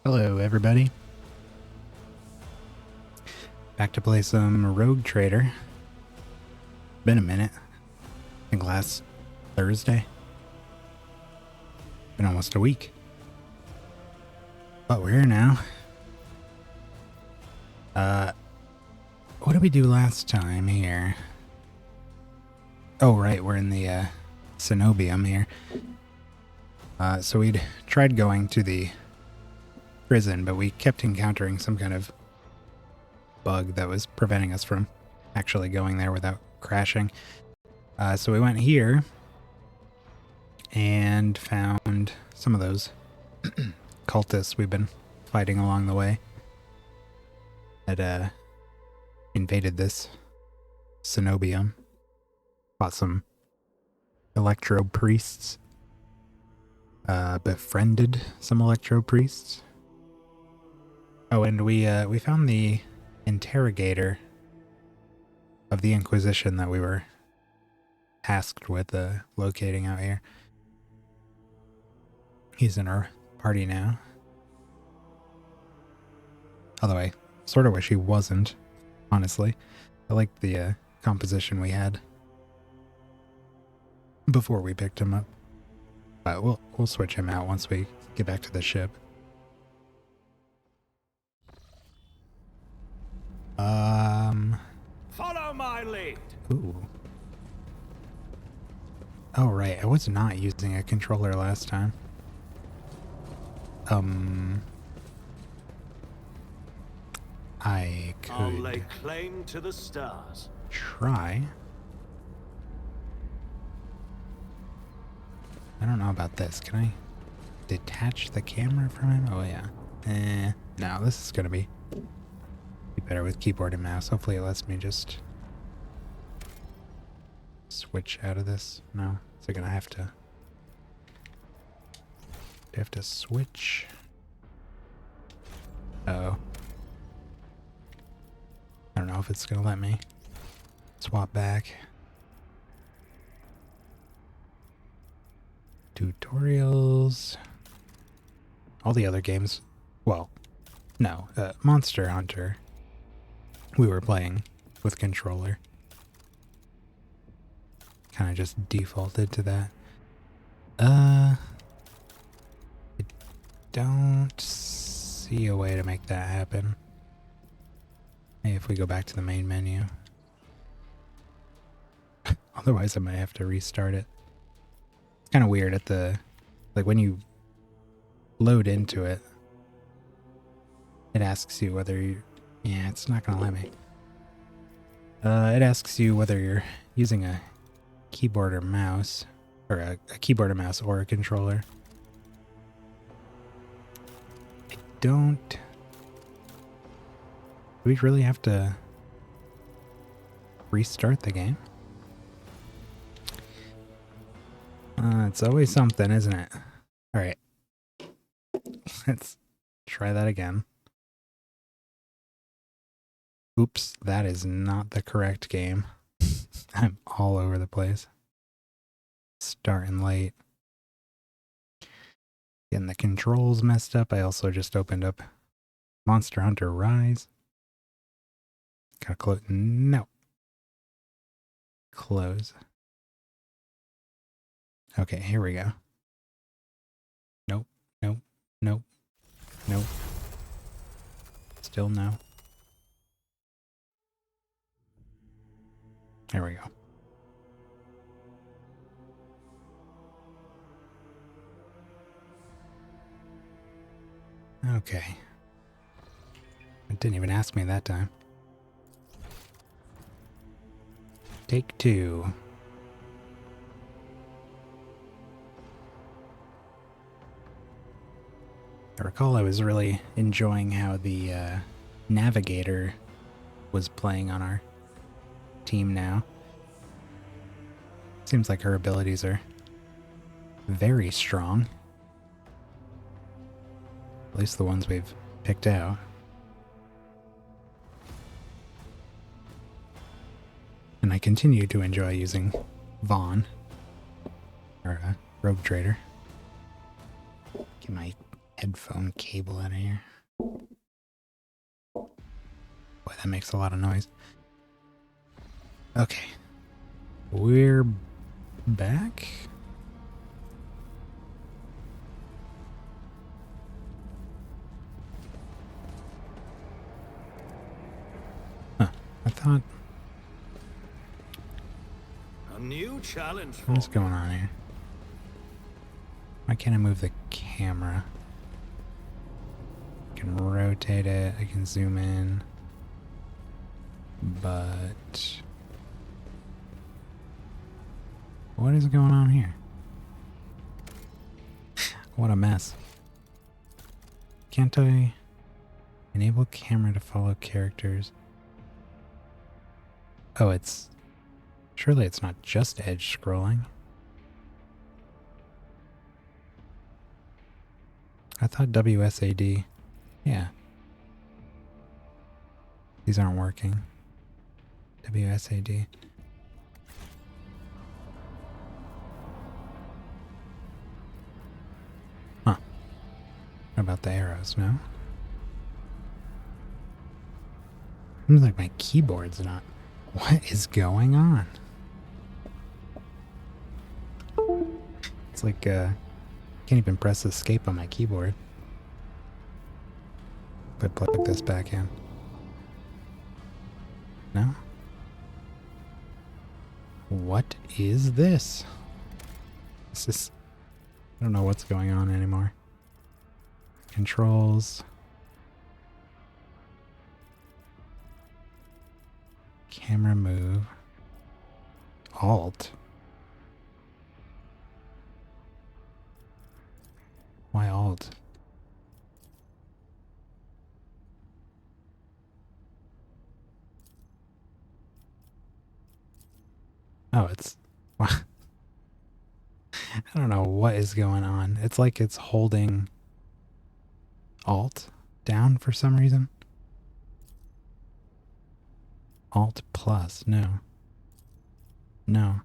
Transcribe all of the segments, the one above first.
Hello, everybody. Back to play some Rogue Trader. Been a minute. I think last Thursday. Been almost a week. But we're here now. What did we do last time here? Oh, right, we're in the Cenobium here. So we'd tried going to the prison, but we kept encountering some kind of bug that was preventing us from actually going there without crashing. So we went here and found some of those cultists we've been fighting along the way that invaded this Cenobium. Fought some electro priests. Befriended some electro priests. Oh, and we found the interrogator of the Inquisition that we were tasked with locating out here. He's in our party now. Although I sort of wish he wasn't, honestly. I liked the composition we had before we picked him up. But we'll switch him out once we get back to the ship. Follow my lead. Ooh. Oh, right. I was not using a controller last time. I I'll could lay claim to the stars. try. I don't know about this. Can I detach the camera from him? Oh, yeah. No, this is gonna be better with keyboard and mouse. Hopefully it lets me just switch out of this. No, is it gonna have to? Do I have to switch? Oh. I don't know if it's gonna let me swap back. Tutorials. All the other games. Well, no. Monster Hunter. We were playing with controller. Kind of just defaulted to that. I don't see a way to make that happen. Maybe if we go back to the main menu. Otherwise I might have to restart it. It's kind of weird at the, like when you load into it, it asks you whether you, yeah, it's not gonna let me. It asks you whether you're using a keyboard or mouse, or a keyboard or mouse or a controller. I don't. Do we really have to restart the game? It's always something, isn't it? All right. Let's try that again. Oops, that is not the correct game. I'm all over the place. Starting late. Getting the controls messed up. I also just opened up Monster Hunter Rise. Gotta close. No. Close. Okay, here we go. Nope, nope, nope, nope. Still no. There we go. Okay. It didn't even ask me that time. Take 2. I recall I was really enjoying how the navigator was playing on our team now. Seems like her abilities are very strong. At least the ones we've picked out. And I continue to enjoy using Vaughn, or Rogue Trader. Get my headphone cable out of here. Boy, that makes a lot of noise. Okay. We're back. Huh. I thought... A new challenge for What's me. going on here? Why can't I move the camera? I can rotate it, I can zoom in. But... what is going on here? What a mess. Can't I enable camera to follow characters? Oh, it's... surely it's not just edge scrolling. I thought WSAD. Yeah. These aren't working. WSAD. Huh. What about the arrows? No? Seems like my keyboard's not... what is going on? It's like, can't even press escape on my keyboard. If I plug this back in. No? What is this? This is... I don't know what's going on anymore. Controls. Camera move. Alt. Why Alt? Oh, it's... I don't know what is going on. It's like it's holding Alt down for some reason. Alt plus. No. No.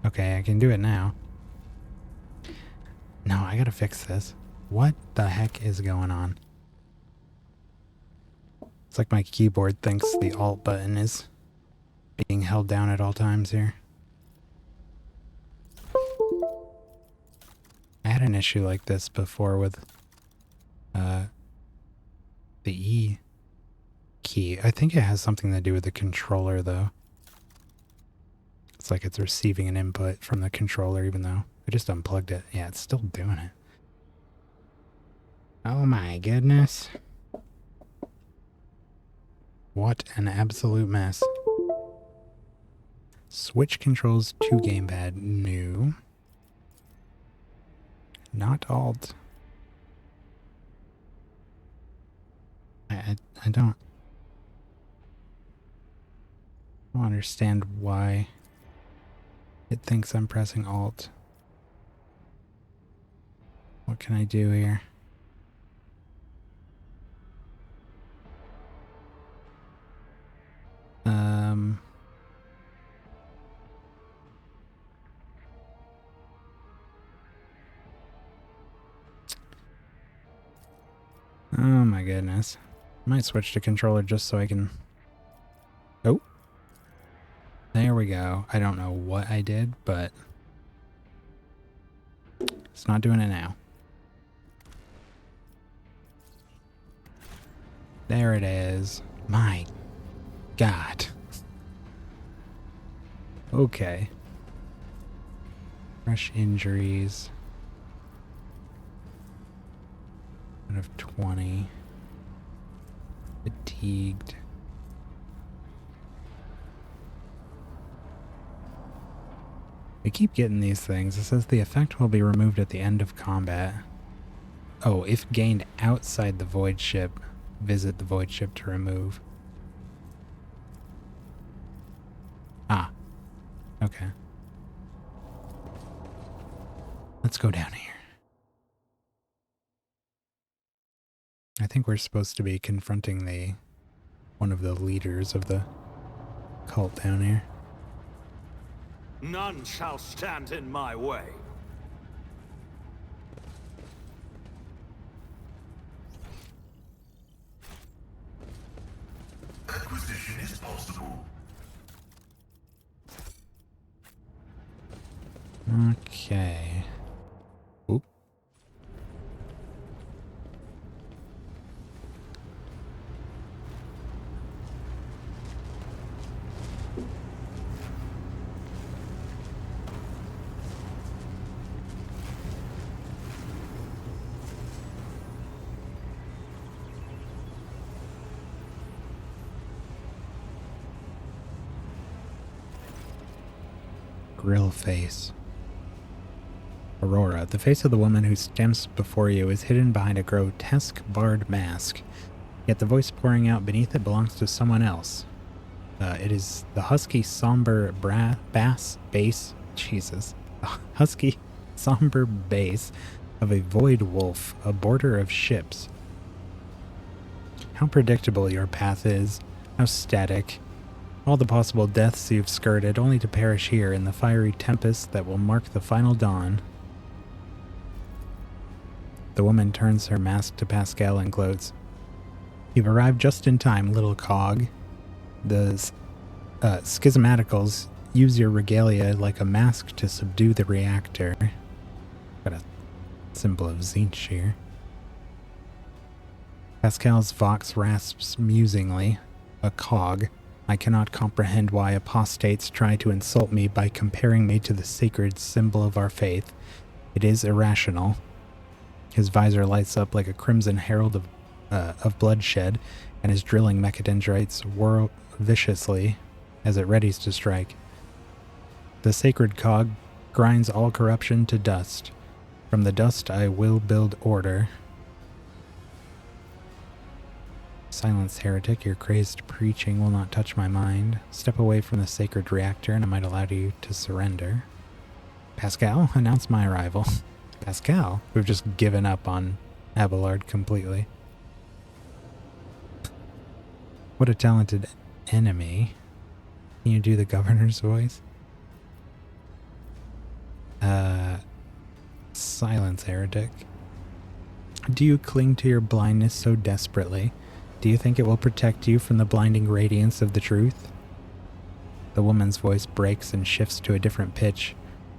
Okay, I can do it now. No, I gotta fix this. What the heck is going on? It's like my keyboard thinks the Alt button is being held down at all times here. I had an issue like this before with the E key. I think it has something to do with the controller though. It's like it's receiving an input from the controller even though I just unplugged it. Yeah, it's still doing it. Oh my goodness. What an absolute mess. Switch controls to gamepad. New. Not Alt. I don't understand why it thinks I'm pressing Alt. What can I do here? Oh my goodness. I might switch to controller just so I can... Oh. There we go. I don't know what I did, but... it's not doing it now. There it is. My God. Okay. Fresh injuries. Out of 20. Fatigued. We keep getting these things. It says the effect will be removed at the end of combat. Oh, if gained outside the void ship, visit the void ship to remove. Ah. Okay. Let's go down here. I think we're supposed to be confronting the one of the leaders of the cult down here. None shall stand in my way. Acquisition is possible. Okay. Oop. Grill face. Aurora, the face of the woman who stands before you is hidden behind a grotesque barred mask, yet the voice pouring out beneath it belongs to someone else. It is the husky, somber bass, husky, somber bass of a void wolf, a border of ships. How predictable your path is, how static. All the possible deaths you've skirted, only to perish here in the fiery tempest that will mark the final dawn. The woman turns her mask to Pascal and gloats. You've arrived just in time, little cog. The schismaticals use your regalia like a mask to subdue the reactor. Got a symbol of Zinch here. Pascal's vox rasps musingly. A cog. I cannot comprehend why apostates try to insult me by comparing me to the sacred symbol of our faith. It is irrational. His visor lights up like a crimson herald of bloodshed, and his drilling mechadendrites whirl viciously as it readies to strike. The sacred cog grinds all corruption to dust. From the dust I will build order. Silence, heretic. Your crazed preaching will not touch my mind. Step away from the sacred reactor and I might allow you to surrender. Pascal, announce my arrival. Pascal? We've just given up on Abelard completely. What a talented enemy. Can you do the governor's voice? Silence, heretic. Do you cling to your blindness so desperately? Do you think it will protect you from the blinding radiance of the truth? The woman's voice breaks and shifts to a different pitch.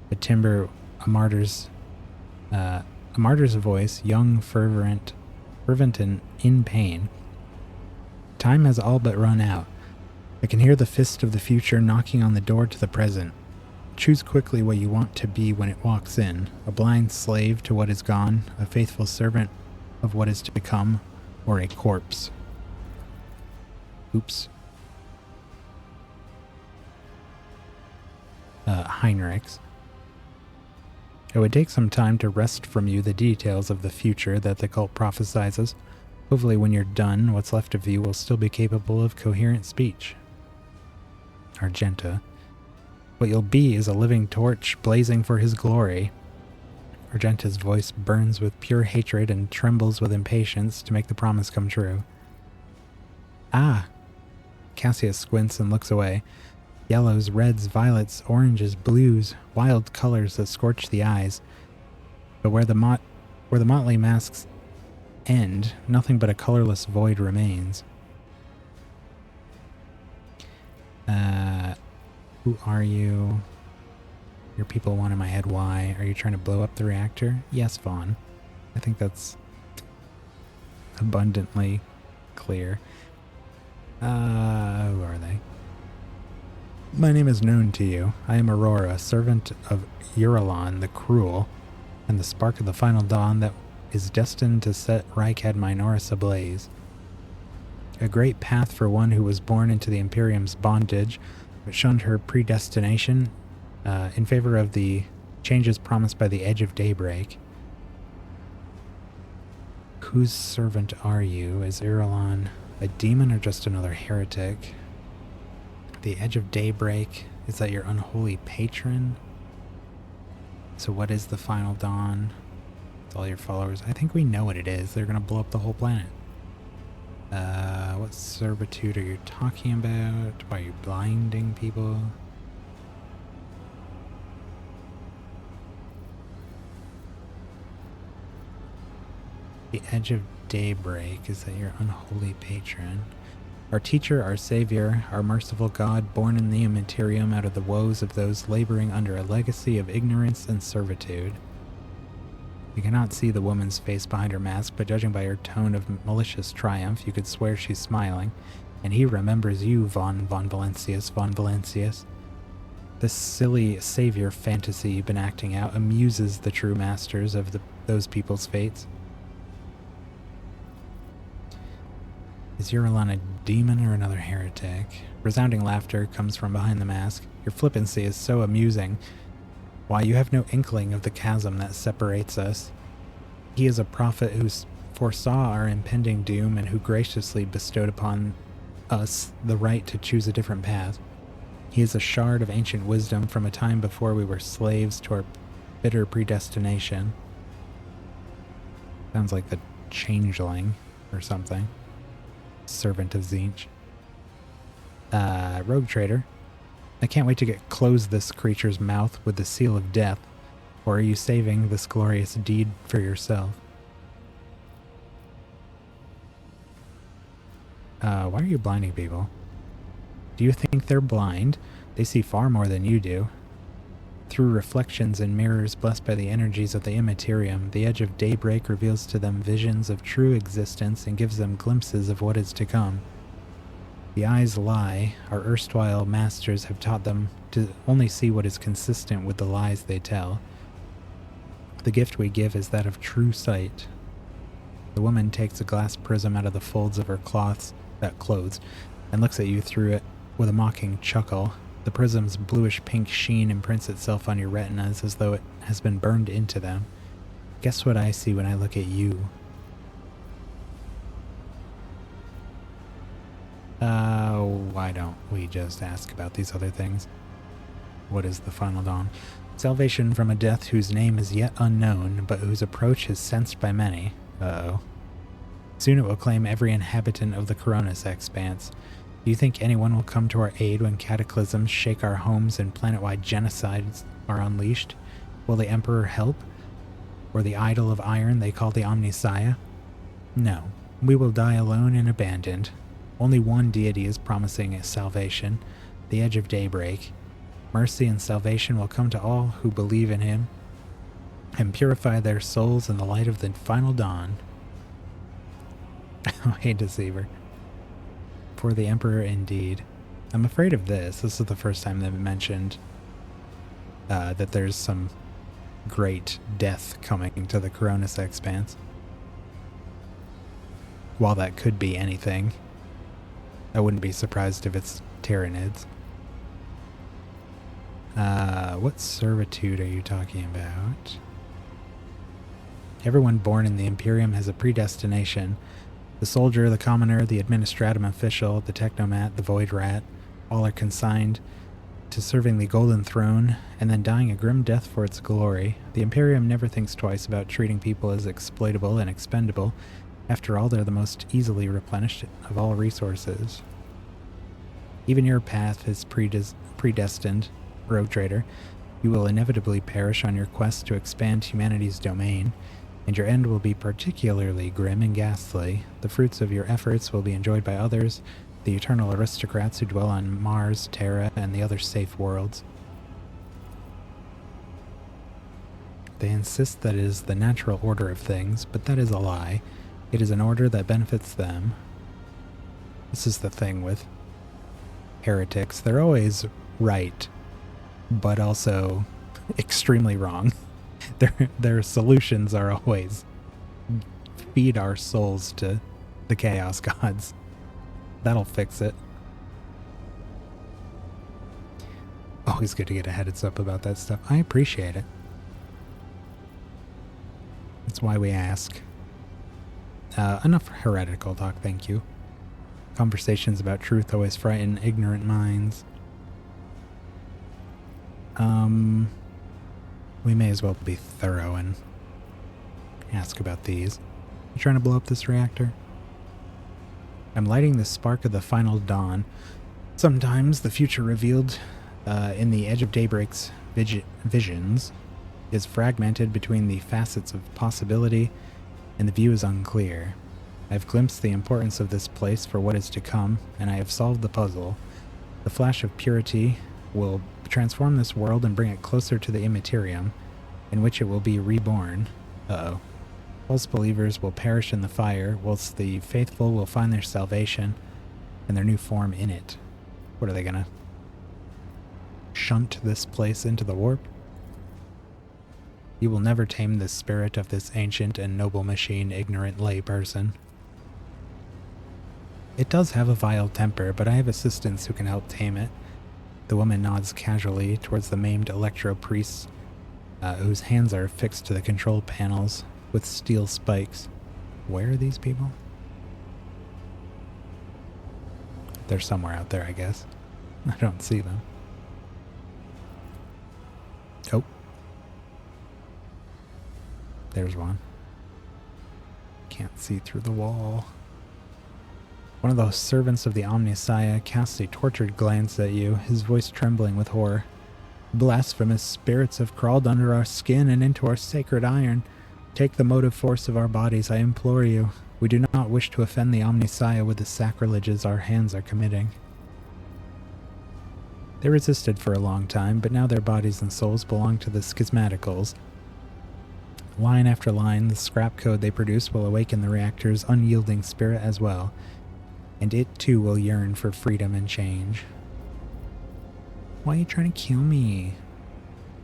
The timbre, a martyr's voice, young, fervent and in pain. Time has all but run out. I can hear the fist of the future knocking on the door to the present. Choose quickly what you want to be when it walks in. A blind slave to what is gone, a faithful servant of what is to become, or a corpse. Oops. Heinrichs. It would take some time to wrest from you the details of the future that the cult prophesizes. Hopefully when you're done, what's left of you will still be capable of coherent speech. Argenta. What you'll be is a living torch blazing for his glory. Argenta's voice burns with pure hatred and trembles with impatience to make the promise come true. Ah! Cassius squints and looks away. Yellows, reds, violets, oranges, blues, wild colors that scorch the eyes. But where the motley masks end, nothing but a colorless void remains. Who are you? Your people want in my head why. Are you trying to blow up the reactor? Yes, Vaughn. I think that's abundantly clear. Who are they? My name is known to you. I am Aurora, servant of Euralon the Cruel, and the spark of the final dawn that is destined to set Reichad Minoris ablaze. A great path for one who was born into the Imperium's bondage, but shunned her predestination in favor of the changes promised by the Edge of Daybreak. Whose servant are you? Is Euralon a demon or just another heretic? The Edge of Daybreak, is that your unholy patron? So what is the final dawn? With all your followers, I think we know what it is. They're going to blow up the whole planet. What servitude are you talking about? Why are you blinding people? The edge of daybreak is that your unholy patron. Our teacher, our savior, our merciful God, born in the immaterium out of the woes of those laboring under a legacy of ignorance and servitude. You cannot see the woman's face behind her mask, but judging by her tone of malicious triumph, you could swear she's smiling. And he remembers you, von Valencius. This silly savior fantasy you've been acting out amuses the true masters of those people's fates. Is Eurolon a demon or another heretic? Resounding laughter comes from behind the mask. Your flippancy is so amusing. Why, you have no inkling of the chasm that separates us. He is a prophet who foresaw our impending doom and who graciously bestowed upon us the right to choose a different path. He is a shard of ancient wisdom from a time before we were slaves to our bitter predestination. Sounds like the changeling or something. Servant of Tzeentch. Rogue trader. I can't wait to close this creature's mouth with the seal of death. Or are you saving this glorious deed for yourself? Why are you blinding people? Do you think they're blind? They see far more than you do. Through reflections and mirrors blessed by the energies of the immaterium, the edge of daybreak reveals to them visions of true existence and gives them glimpses of what is to come. The eyes lie. Our erstwhile masters have taught them to only see what is consistent with the lies they tell. The gift we give is that of true sight. The woman takes a glass prism out of the folds of her clothes, and looks at you through it with a mocking chuckle. The prism's bluish-pink sheen imprints itself on your retinas as though it has been burned into them. Guess what I see when I look at you? Why don't we just ask about these other things? What is the final dawn? Salvation from a death whose name is yet unknown, but whose approach is sensed by many. Uh-oh. Soon it will claim every inhabitant of the Coronis expanse. Do you think anyone will come to our aid when cataclysms shake our homes and planet-wide genocides are unleashed? Will the Emperor help? Or the idol of iron they call the Omnissiah? No. We will die alone and abandoned. Only one deity is promising us salvation, the edge of daybreak. Mercy and salvation will come to all who believe in him and purify their souls in the light of the final dawn. Oh, hey, Deceiver. For the Emperor, indeed. I'm afraid of this. This is the first time they've mentioned that there's some great death coming to the Coronis expanse. While that could be anything, I wouldn't be surprised if it's Tyranids. What servitude are you talking about? Everyone born in the Imperium has a predestination. The soldier, the commoner, the administratum official, the technomat, the void rat, all are consigned to serving the Golden Throne and then dying a grim death for its glory. The Imperium never thinks twice about treating people as exploitable and expendable. After all, they're the most easily replenished of all resources. Even your path is predestined, Rogue Trader. You will inevitably perish on your quest to expand humanity's domain, and your end will be particularly grim and ghastly. The fruits of your efforts will be enjoyed by others, the eternal aristocrats who dwell on Mars, Terra, and the other safe worlds. They insist that it is the natural order of things, but that is a lie. It is an order that benefits them. This is the thing with heretics. They're always right, but also extremely wrong. Their solutions are always feed our souls to the chaos gods. That'll fix it. Always good to get a heads up about that stuff. I appreciate it. That's why we ask. Enough heretical talk, thank you. Conversations about truth always frighten ignorant minds. We may as well be thorough and ask about these. You trying to blow up this reactor? I'm lighting the spark of the final dawn. Sometimes the future revealed in the Edge of Daybreak's visions is fragmented between the facets of possibility, and the view is unclear. I've glimpsed the importance of this place for what is to come, and I have solved the puzzle. The flash of purity will transform this world and bring it closer to the immaterium, in which it will be reborn. Uh-oh. False believers will perish in the fire, whilst the faithful will find their salvation and their new form in it. What are they gonna shunt this place into the warp? You will never tame the spirit of this ancient and noble machine, ignorant layperson. It does have a vile temper, but I have assistants who can help tame it. The woman nods casually towards the maimed electro-priests, whose hands are fixed to the control panels with steel spikes. Where are these people? They're somewhere out there, I guess. I don't see them. Oh. There's one. Can't see through the wall. One of those servants of the Omnissiah casts a tortured glance at you, his voice trembling with horror. Blasphemous spirits have crawled under our skin and into our sacred iron. Take the motive force of our bodies, I implore you. We do not wish to offend the Omnissiah with the sacrileges our hands are committing. They resisted for a long time, but now their bodies and souls belong to the schismaticals. Line after line, the scrap code they produce will awaken the reactor's unyielding spirit as well, and it too will yearn for freedom and change. Why are you trying to kill me?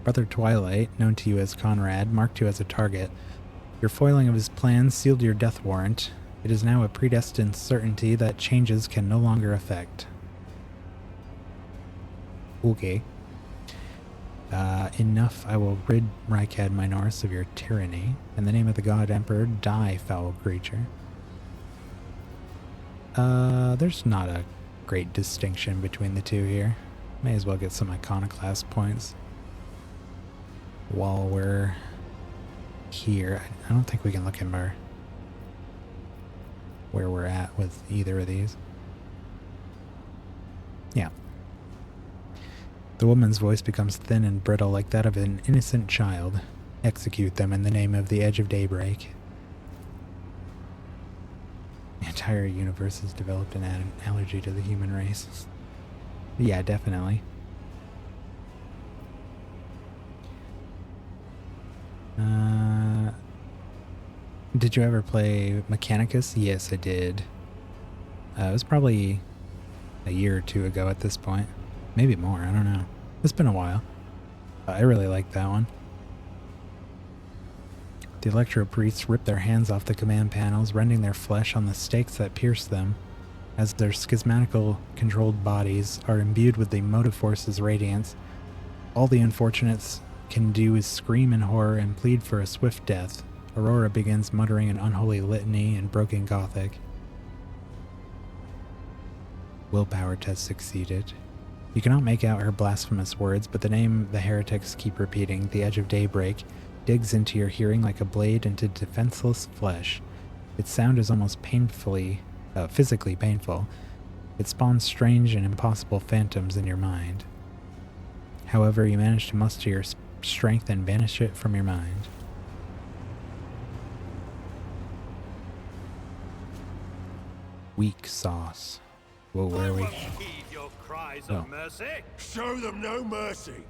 Brother Twilight, known to you as Conrad, marked you as a target. Your foiling of his plans sealed your death warrant. It is now a predestined certainty that changes can no longer affect. Okay. Enough. I will rid Rykad Minoris of your tyranny. In the name of the God Emperor, die, foul creature. There's not a great distinction between the two here. May as well get some iconoclast points while we're here. I don't think we can look at where we're at with either of these. Yeah. The woman's voice becomes thin and brittle like that of an innocent child. Execute them in the name of the Edge of Daybreak. The entire universe has developed an allergy to the human race. Yeah, definitely. Did you ever play Mechanicus? Yes, I did. It was probably a year or two ago at this point. Maybe more, I don't know. It's been a while. I really liked that one. The Electro Priests rip their hands off the command panels, rending their flesh on the stakes that pierce them, as their schismatical controlled bodies are imbued with the motive force's radiance. All the unfortunates can do is scream in horror and plead for a swift death. Aurora begins muttering an unholy litany in broken Gothic. Willpower test succeeded. You cannot make out her blasphemous words, but the name the heretics keep repeating, the Edge of Daybreak, digs into your hearing like a blade into defenseless flesh. Its sound is almost physically painful. It spawns strange and impossible phantoms in your mind. However, you manage to muster your strength and banish it from your mind. Weak sauce. Whoa, where are we? Heed your cries Oh. of mercy. Show them no mercy.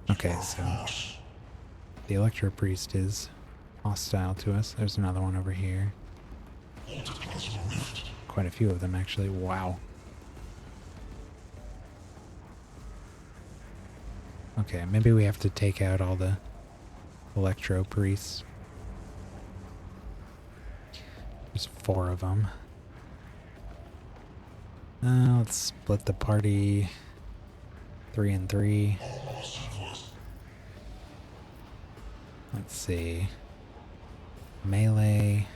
Okay, so the Electro Priest is hostile to us. There's another one over here. Quite a few of them, actually. Wow. Okay, maybe we have to take out all the Electro Priests. There's 4 of them. Let's split the party 3 and 3. Let's see. Melee.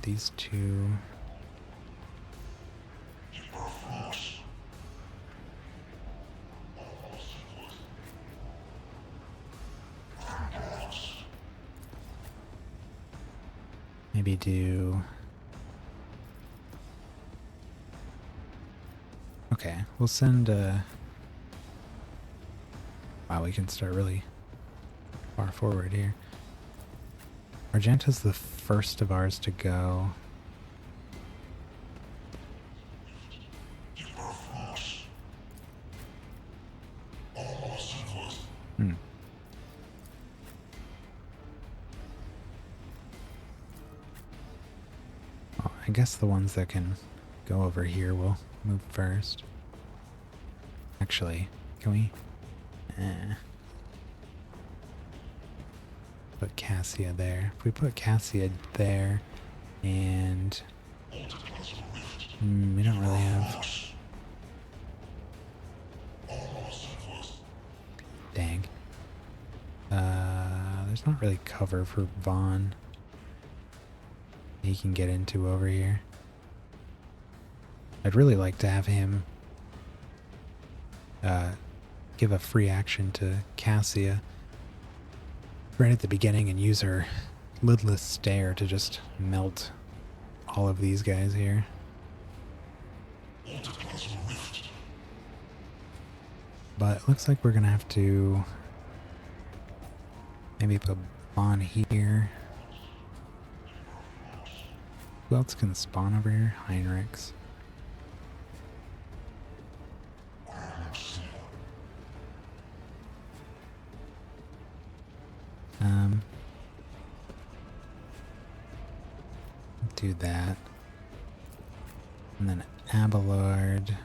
These 2. maybe do... Okay, we'll send... Wow, we can start really far forward here. Argenta's the first of ours to go. Well, I guess the ones that can go over here will move first. Actually, can we... Put Cassia there. If we put Cassia there, and... we don't really have... Dang. There's not really cover for Vaughn. He can get into over here. I'd really like to have him give a free action to Cassia right at the beginning and use her lidless stare to just melt all of these guys here. But it looks like we're gonna have to maybe put Vaughn here. Who else can spawn over here? Heinrichs. Do that. And then Abelard.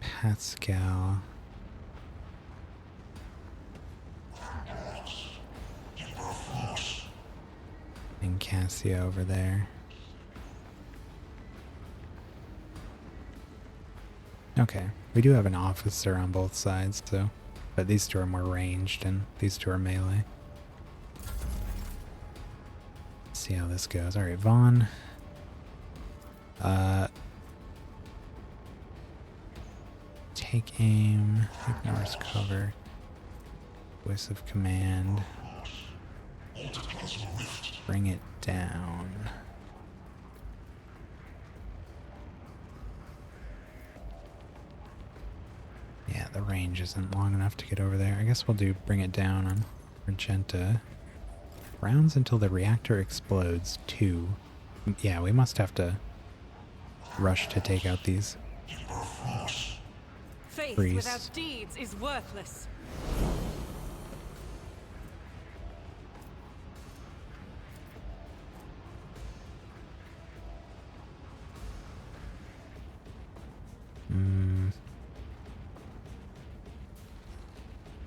Pascal. And Cassia over there. Okay, we do have an officer on both sides, so, but these two are more ranged and these two are melee. Let's see how this goes. All right, Vaughn. Take aim, ignores cover, voice of command, bring it down. Yeah, the range isn't long enough to get over there. I guess we'll do bring it down on Argenta. Rounds until the reactor explodes, 2. Yeah, we must have to rush to take out these Faith priests. without deeds is worthless.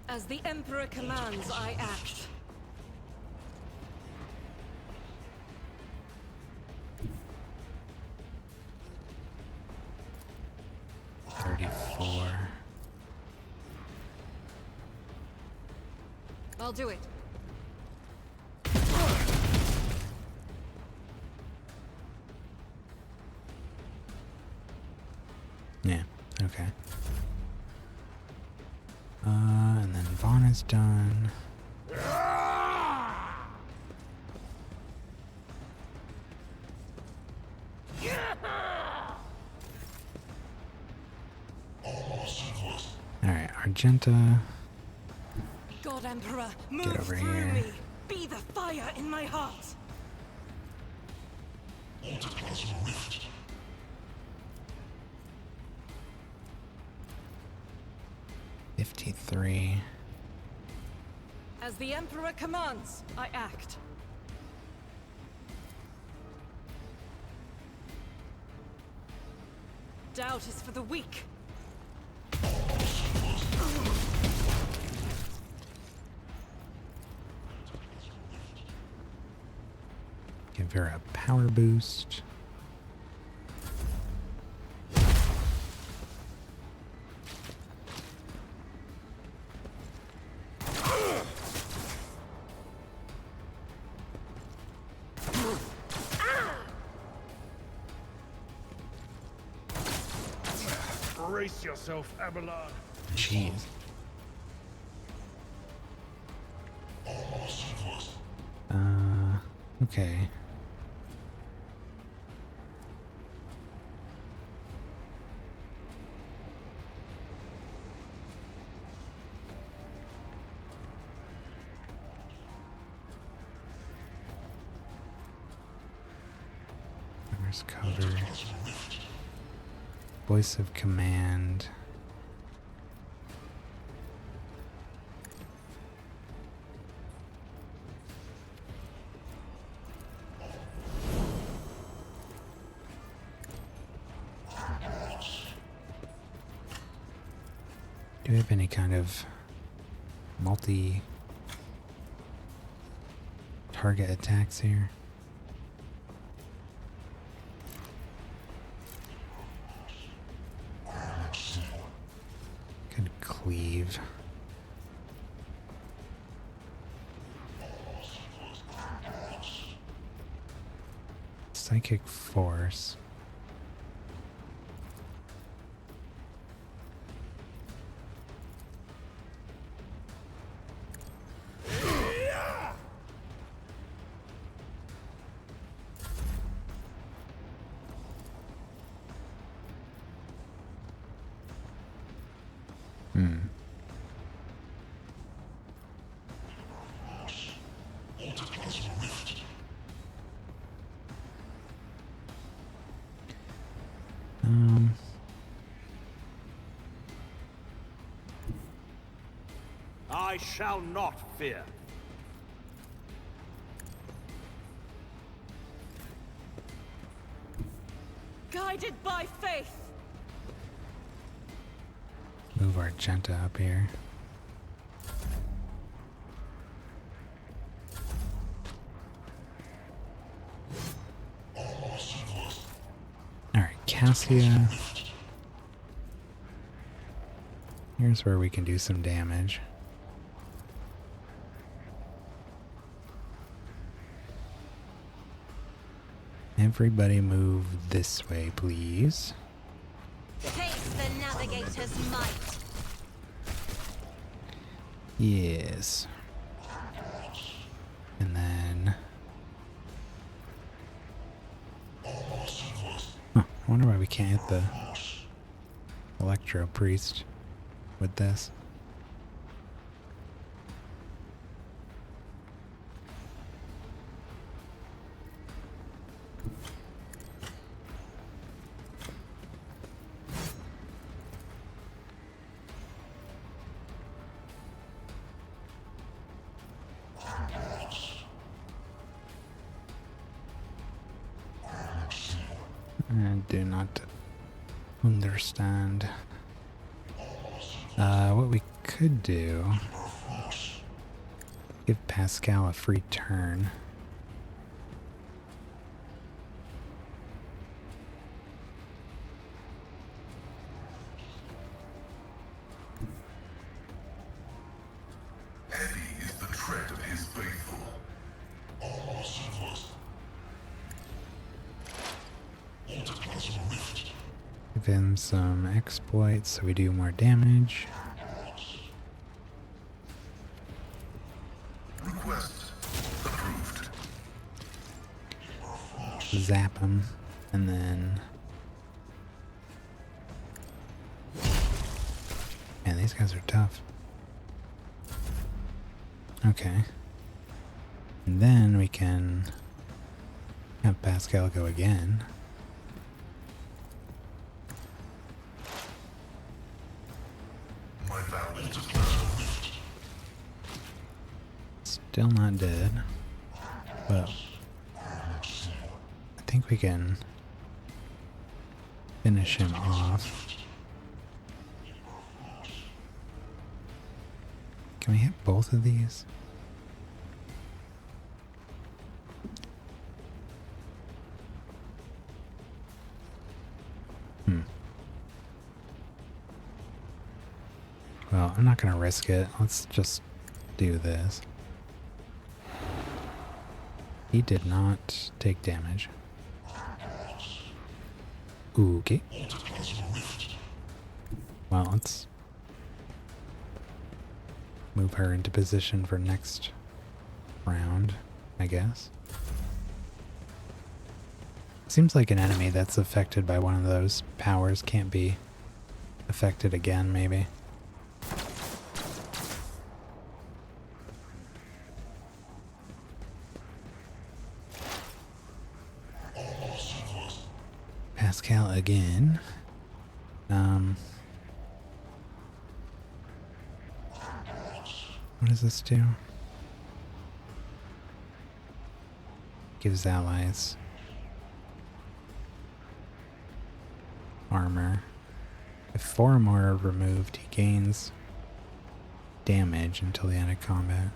As the Emperor commands, I act. I'll do it. Yeah, okay. And then Vaughn is done. Alright, Argenta. God Emperor, move over through here. me. Be the fire in my heart. 53. As the Emperor commands, I act. Doubt is for the weak. Give her a power boost. Brace yourself, Abelard. Jeez. Okay. Where's cover? Voice of command. Do we have any kind of multi-target attacks here? Could cleave. Psychic force. I shall not fear. Guided by faith. Move Argenta up here. Alright, Cassia. Here's where we can do some damage. Everybody move this way, please. Taste the navigator's might. Yes. And then... Huh, I wonder why we can't hit the Electro Priest with this. I do not understand. What we could do, give Pascal a free turn. Heavy is the tread of his faithful. Give him some exploits so we do more damage. Request approved. Zap him, and then... Man, these guys are tough. Okay. And then we can have Pascal go again. My vow is to Still not dead. But I think we can finish him off. Can we hit both of these? Well, I'm not gonna risk it. Let's just do this. He did not take damage. Okay. Well, let's move her into position for next round, I guess. Seems like an enemy that's affected by one of those powers can't be affected again, maybe. Pascal again. What does this do? Gives allies armor. If 4 or more are removed, he gains damage until the end of combat.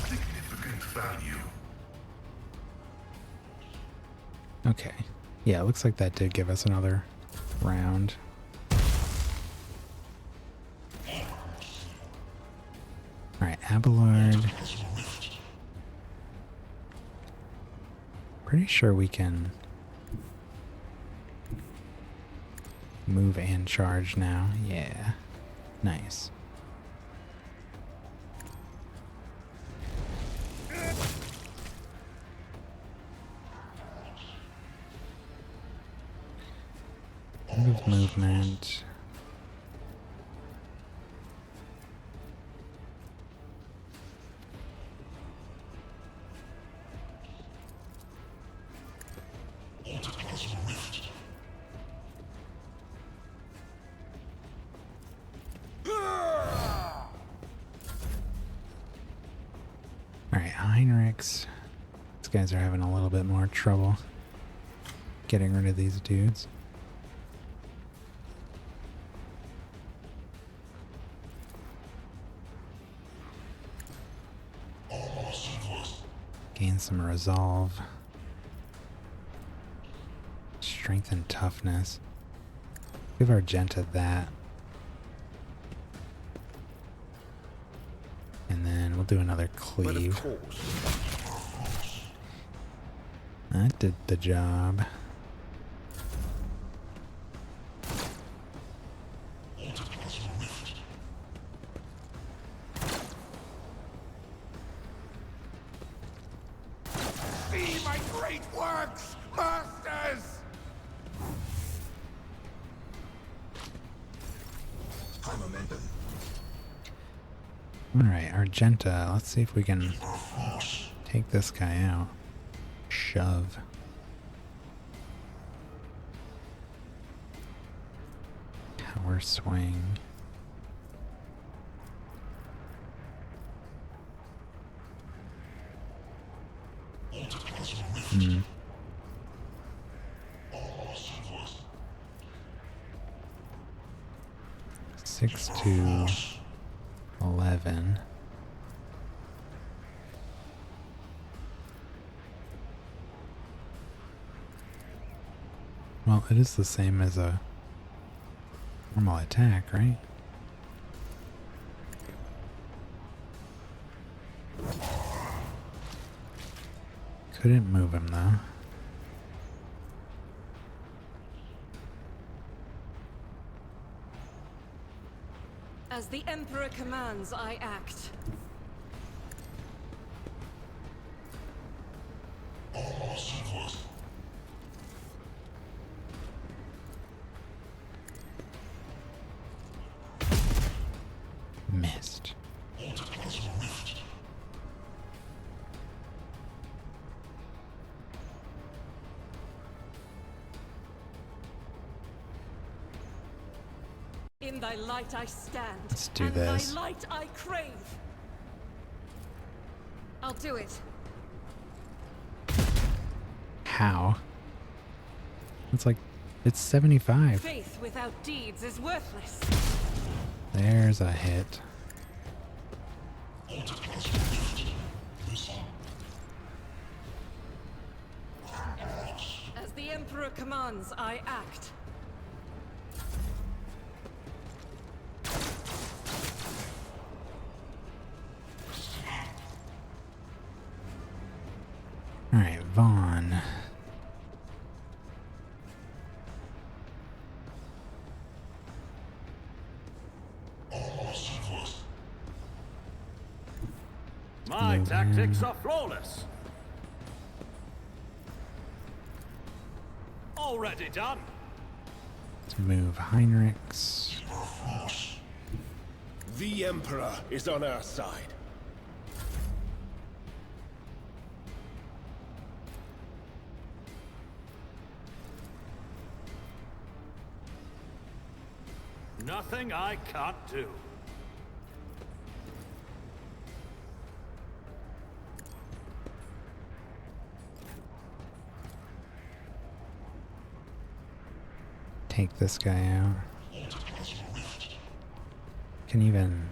Significant value. Okay. Yeah, it looks like that did give us another round. Alright, Abelard. Pretty sure we can move and charge now. Yeah. Nice. Move movement. Alright, Heinrichs. These guys are having a little bit more trouble getting rid of these dudes. Gain some resolve. Strength and toughness. Give Argenta that. And then we'll do another cleave. That did the job. See my great works, masters! High momentum. Alright, Argenta. Let's see if we can take this guy out. Shove. Power swing. Hmm. Six to 11. Well, it is the same as a normal attack, right? Couldn't move him though. As the Emperor commands, I act. Missed. In thy light I stand. Let's do and this. thy light I crave. I'll do it. How? It's like, it's 75. Faith without deeds is worthless. There's a hit. As the Emperor commands, I act. Alright, Vaughn. My Move tactics in. are flawless. Already done. Let's move Heinrichs. The Emperor is on our side. Nothing I can't do. Take this guy out. Can even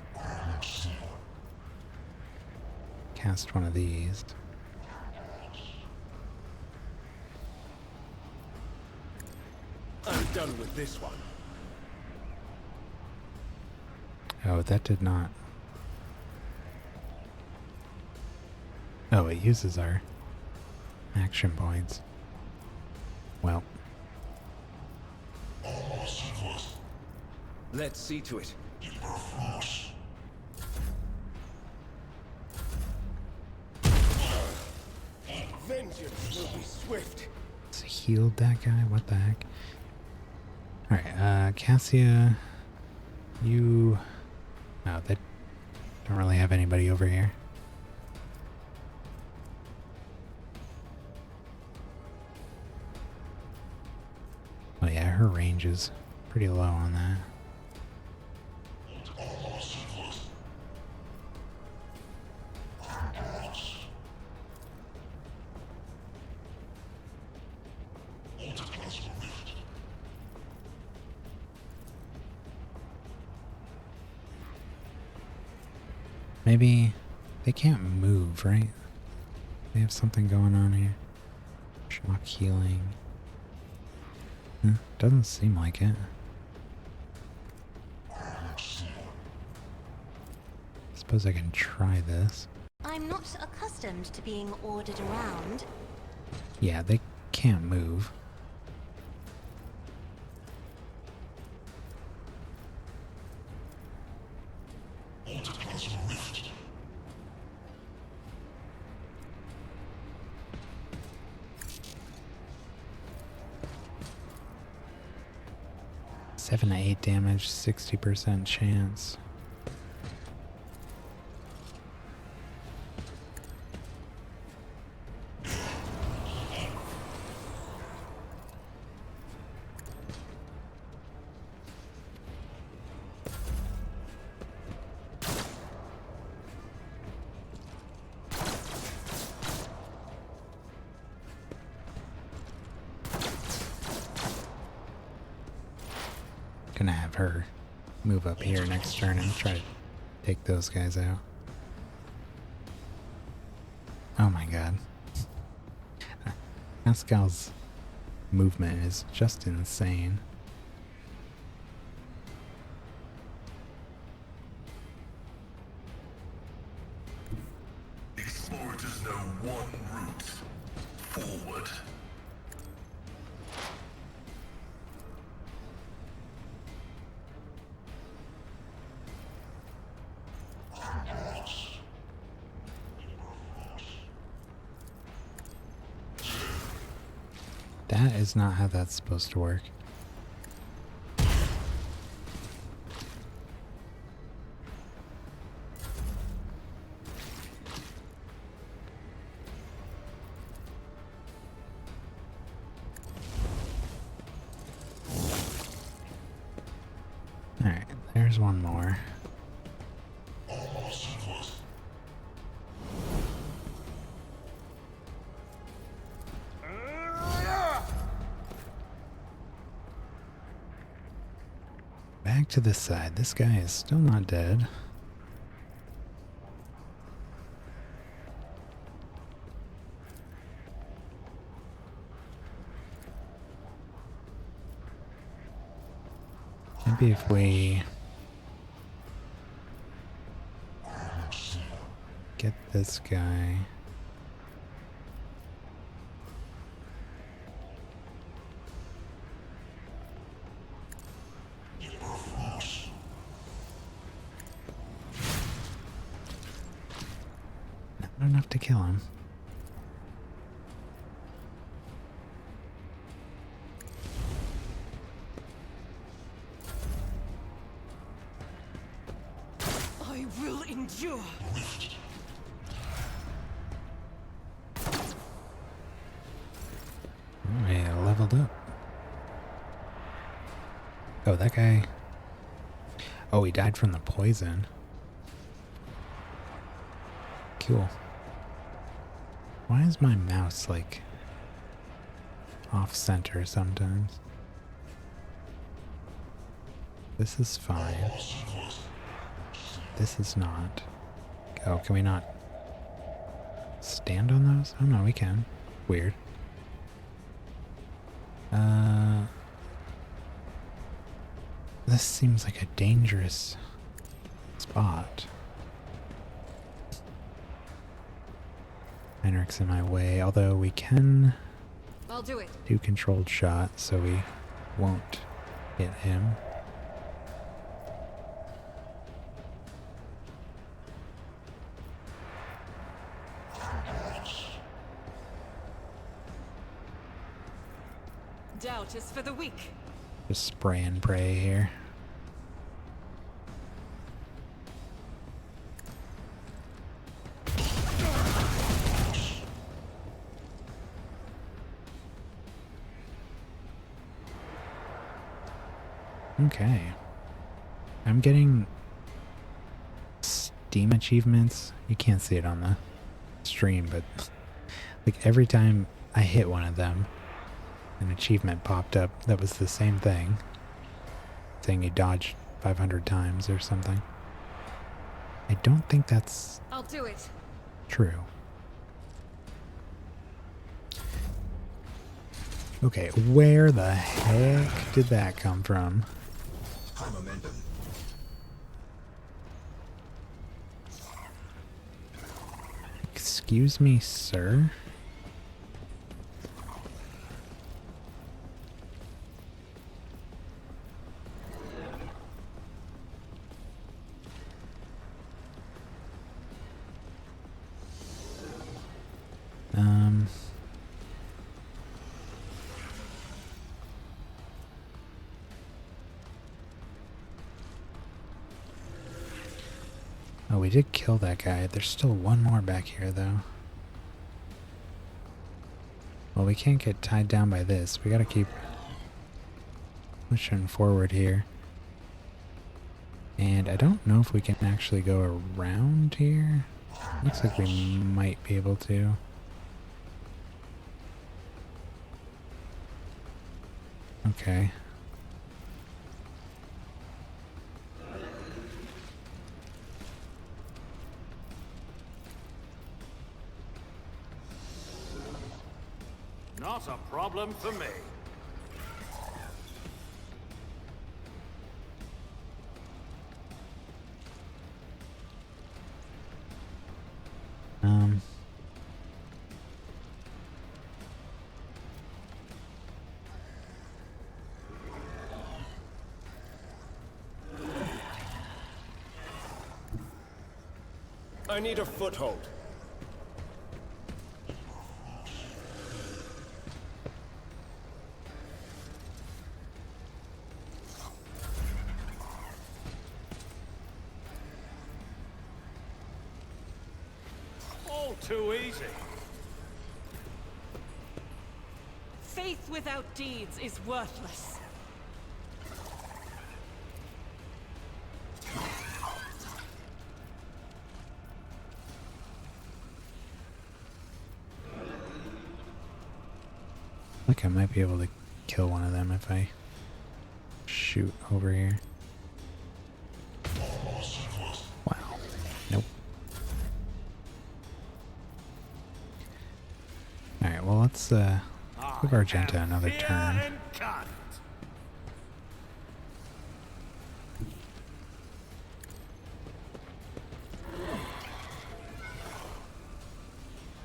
cast one of these. I'm done with this one. Oh, that did not. Oh, it uses our action points. Well. Let's see to it. Vengeance will be swift. It's healed that guy? What the heck? Alright, Cassia, you... Oh, they don't really have anybody over here. Oh yeah, her range is pretty low on that. Maybe they can't move, right? They have something going on here. Shock healing. Doesn't seem like it. Suppose I can try this. I'm not accustomed to being ordered around. Yeah, they can't move. Seven to 8 damage, 60% chance. Gonna have her move up here next turn and try to take those guys out. Oh my god. Pascal's movement is just insane. Explorers know one route forward. That is not how that's supposed to work. Alright, there's one more. Back to this side. This guy is still not dead. Maybe if we get this guy. to kill him. I will endure. Yeah, leveled up. Oh, that guy. Oh, he died from the poison. Cool. Why is my mouse like off center sometimes? This is fine. This is not. Oh, can we not stand on those? Oh no, we can. Weird. This seems like a dangerous spot. Heinrich's in my way, although we can I'll do it. do controlled shot, so we won't hit him. Doubt is for the weak. Just spray and pray here. Okay. I'm getting Steam achievements. You can't see it on the stream, but like every time I hit one of them, an achievement popped up that was the same thing, saying you dodged 500 times or something. I don't think that's I'll do it. true. Okay, where the heck did that come from? High momentum. Excuse me, sir? Oh, we did kill that guy. There's still one more back here, though. Well, we can't get tied down by this. We gotta keep pushing forward here. And I don't know if we can actually go around here. Looks like we might be able to. Okay. Not a problem for me. I need a foothold. All too easy. Faith without deeds is worthless. Like I might be able to kill one of them if I shoot over here. Wow. Nope. Alright, well let's give Argenta another turn. And cut.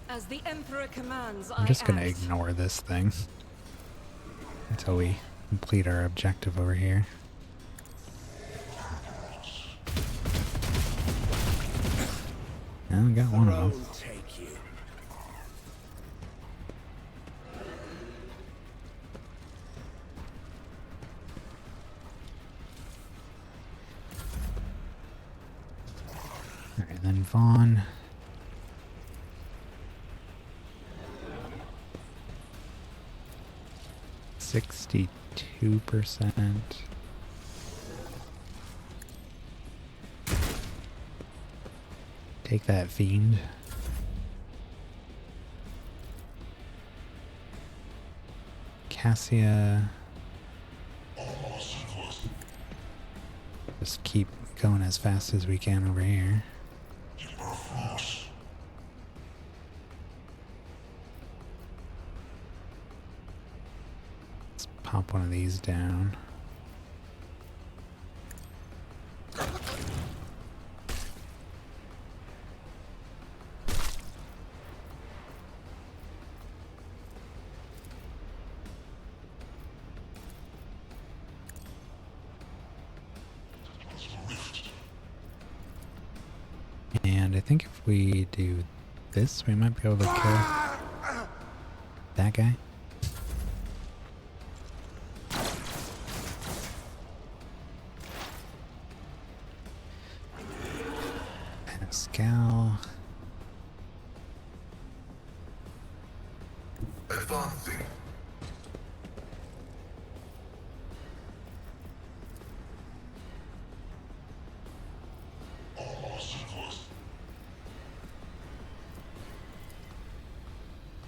As the Emperor commands, I'm just gonna act. ignore this thing until we complete our objective over here. And we got one of them. Throne take you. move on. %62%. Take that, fiend. Cassia. Just keep going as fast as we can over here. Let's pop one of these down. And I think if we do this, we might be able to kill that guy. Pascal. Advancing.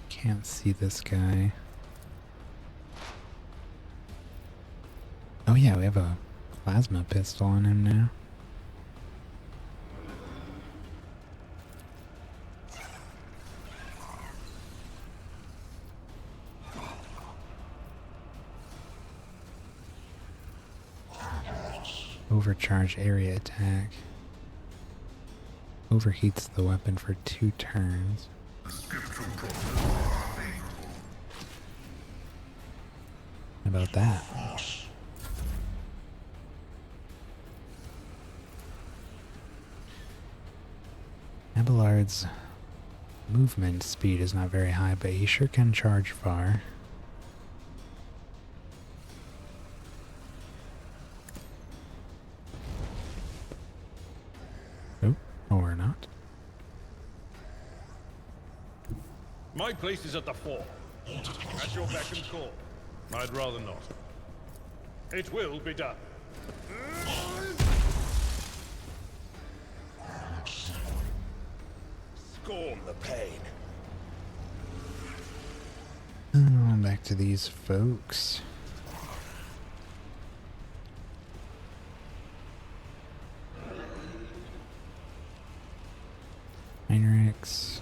Can't see this guy. Oh yeah, we have a plasma pistol on him now. Overcharge area attack. Overheats the weapon for 2 turns. How about that? Abelard's movement speed is not very high, but he sure can charge far. Oh, or not. My place is at the fore. At your beck and call. I'd rather not. It will be done. Scorn the pain. Oh, back to these folks. Heinrichs.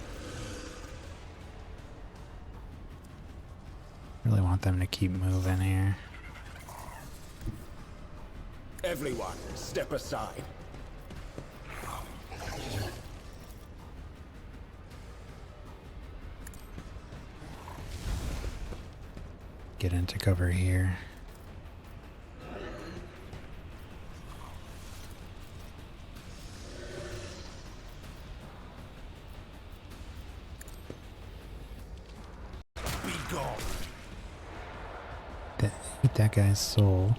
Really want them to keep moving here. Everyone, step aside. Get into cover here. Be gone. Eat that guy's soul.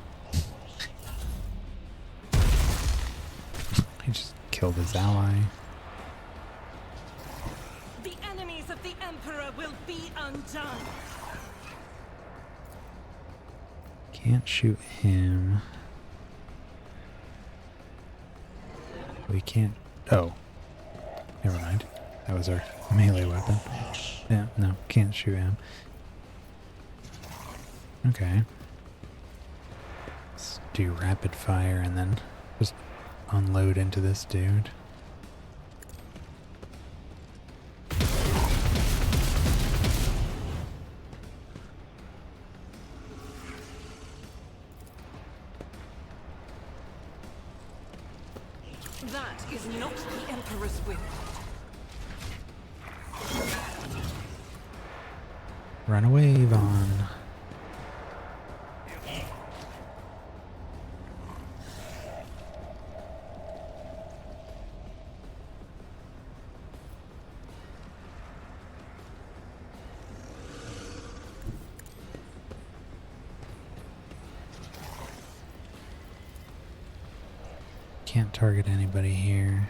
He just killed his ally. The enemies of the Emperor will be undone. Can't shoot him. We can't. Oh. Never mind. That was our melee weapon. Yeah, no, can't shoot him. Okay. Let's do rapid fire and then just unload into this dude. That is not the Emperor's will. Run away, Vaughn. Can't target anybody here.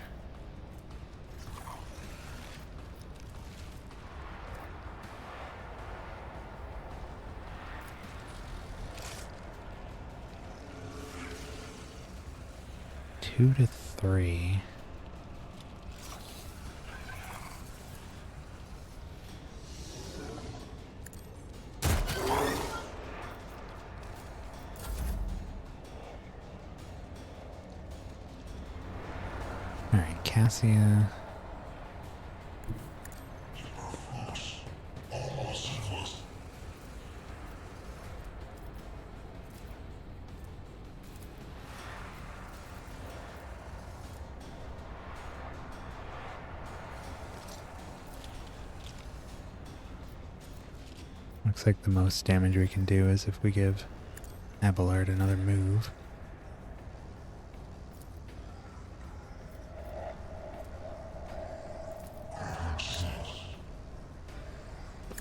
2 to 3. Alright, Cassia. Looks like the most damage we can do is if we give Abelard another move.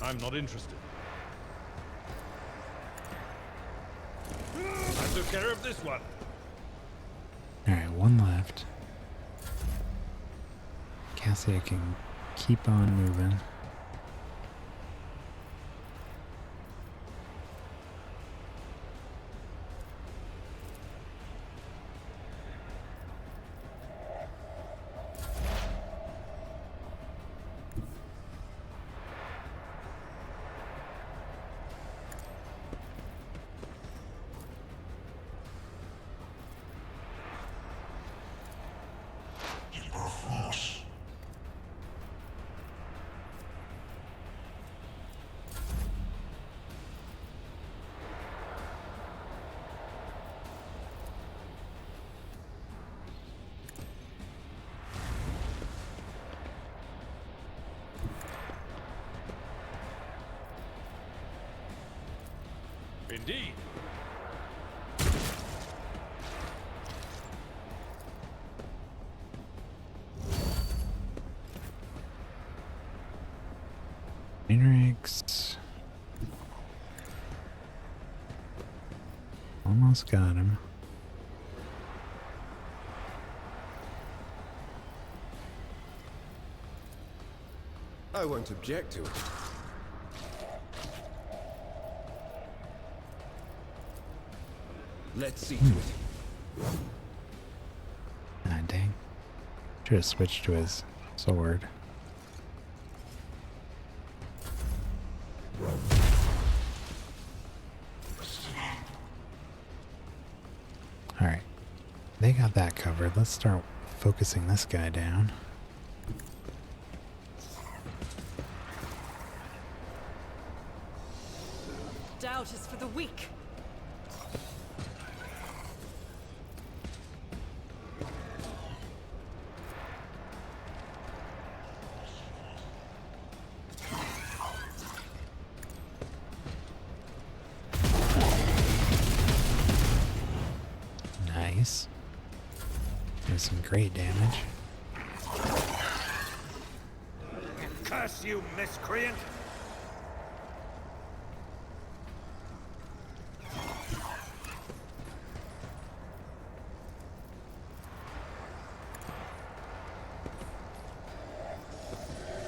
I'm not interested. I took care of this one. Alright, one left. Cassia can keep on moving. Indeed. Phoenix. Almost got him. I won't object to it. Let's see to it. Ah, dang. Should have switched to his sword. Alright. They got that covered. Let's start focusing this guy down. Doubt is for the weak. Nice. There's some great damage. Curse you, miscreant!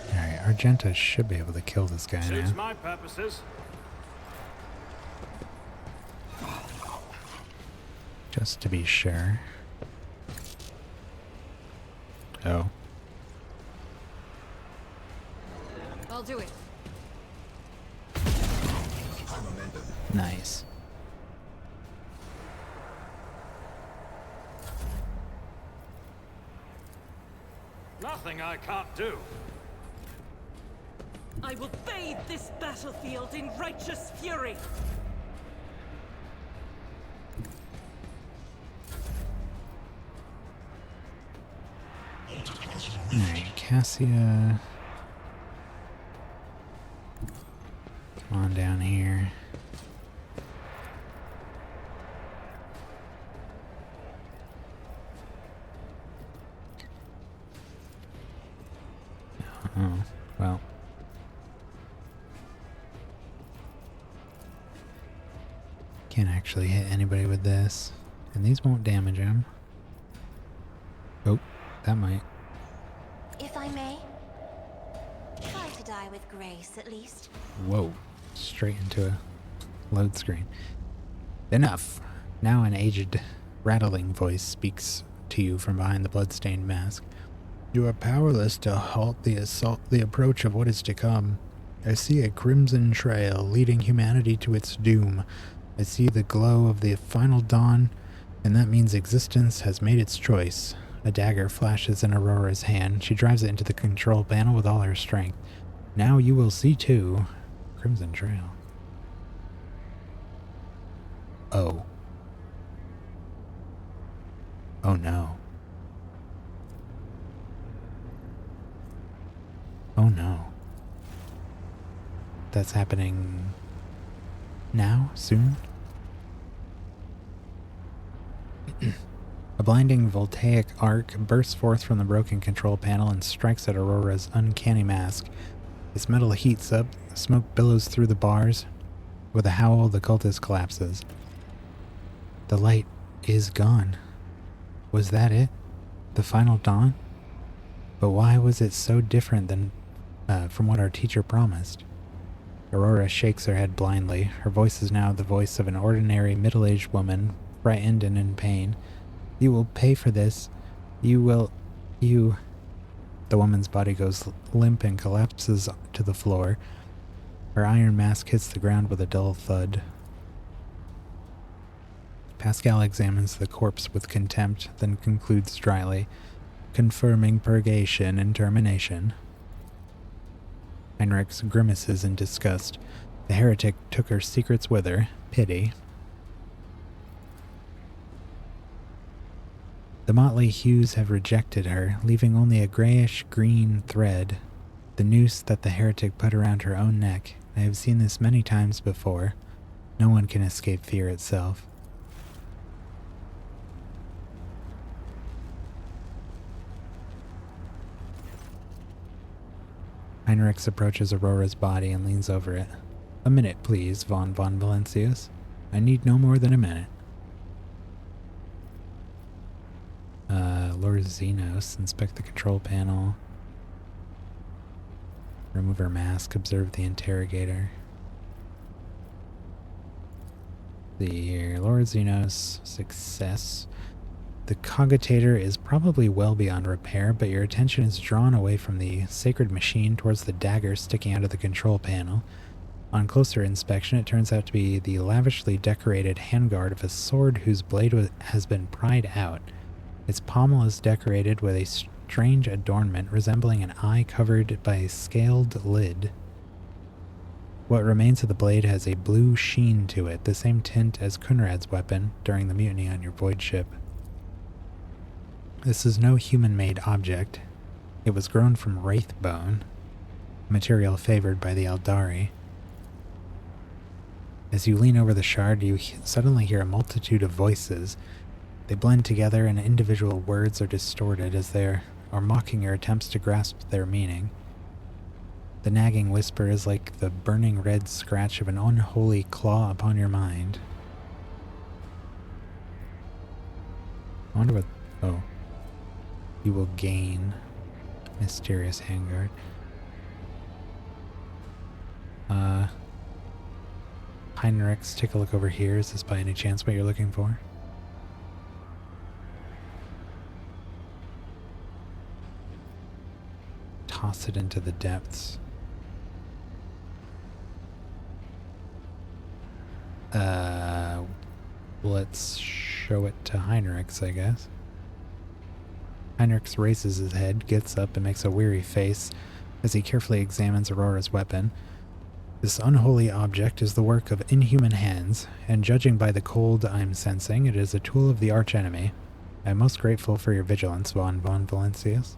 Alright, Argenta should be able to kill this guy Suits now. my purposes. Just to be sure. Oh. I'll do it. High momentum. Nice. Nothing I can't do. I will bathe this battlefield in righteous fury. Alright, Cassia. Come on down here. Oh, well. Can't actually hit anybody with this. And these won't damage him. Oh, that might. If I may, try to die with grace, at least. Whoa. Straight into a load screen. Enough. Now an aged, rattling voice speaks to you from behind the bloodstained mask. You are powerless to halt the approach of what is to come. I see a crimson trail leading humanity to its doom. I see the glow of the final dawn, and that means existence has made its choice. A dagger flashes in Aurora's hand. She drives it into the control panel with all her strength. Now you will see too. Crimson trail. Oh. Oh no. Oh no. That's happening now? Soon? A blinding voltaic arc bursts forth from the broken control panel and strikes at Aurora's uncanny mask. Its metal heats up, smoke billows through the bars. With a howl, the cultist collapses. The light is gone. Was that it? The final dawn? But why was it so different than from what our teacher promised? Aurora shakes her head blindly. Her voice is now the voice of an ordinary middle-aged woman, frightened and in pain. You will pay for this. You... The woman's body goes limp and collapses to the floor. Her iron mask hits the ground with a dull thud. Pascal examines the corpse with contempt, then concludes dryly, confirming purgation and termination. Heinrichs grimaces in disgust. The heretic took her secrets with her. Pity. The motley hues have rejected her, leaving only a grayish-green thread, the noose that the heretic put around her own neck. I have seen this many times before. No one can escape fear itself. Heinrichs approaches Aurora's body and leans over it. A minute, please, von Valencius. I need no more than a minute. Lord Xenos, inspect the control panel. Remove her mask, observe the interrogator. See here, Lord Xenos, success. The cogitator is probably well beyond repair, but your attention is drawn away from the sacred machine towards the dagger sticking out of the control panel. On closer inspection, it turns out to be the lavishly decorated handguard of a sword whose blade has been pried out. Its pommel is decorated with a strange adornment resembling an eye covered by a scaled lid. What remains of the blade has a blue sheen to it, the same tint as Kunrad's weapon during the mutiny on your void ship. This is no human-made object. It was grown from wraith bone, material favored by the Eldari. As you lean over the shard, you suddenly hear a multitude of voices. They blend together and individual words are distorted as they are mocking your attempts to grasp their meaning. The nagging whisper is like the burning red scratch of an unholy claw upon your mind. I wonder what... Oh. You will gain mysterious handguard. Heinrichs, take a look over here. Is this by any chance what you're looking for? Toss it into the depths. Let's show it to Heinrichs, I guess. Heinrichs raises his head, gets up, and makes a weary face as he carefully examines Aurora's weapon. This unholy object is the work of inhuman hands, and judging by the cold I'm sensing, it is a tool of the archenemy. I am most grateful for your vigilance, von Valencius.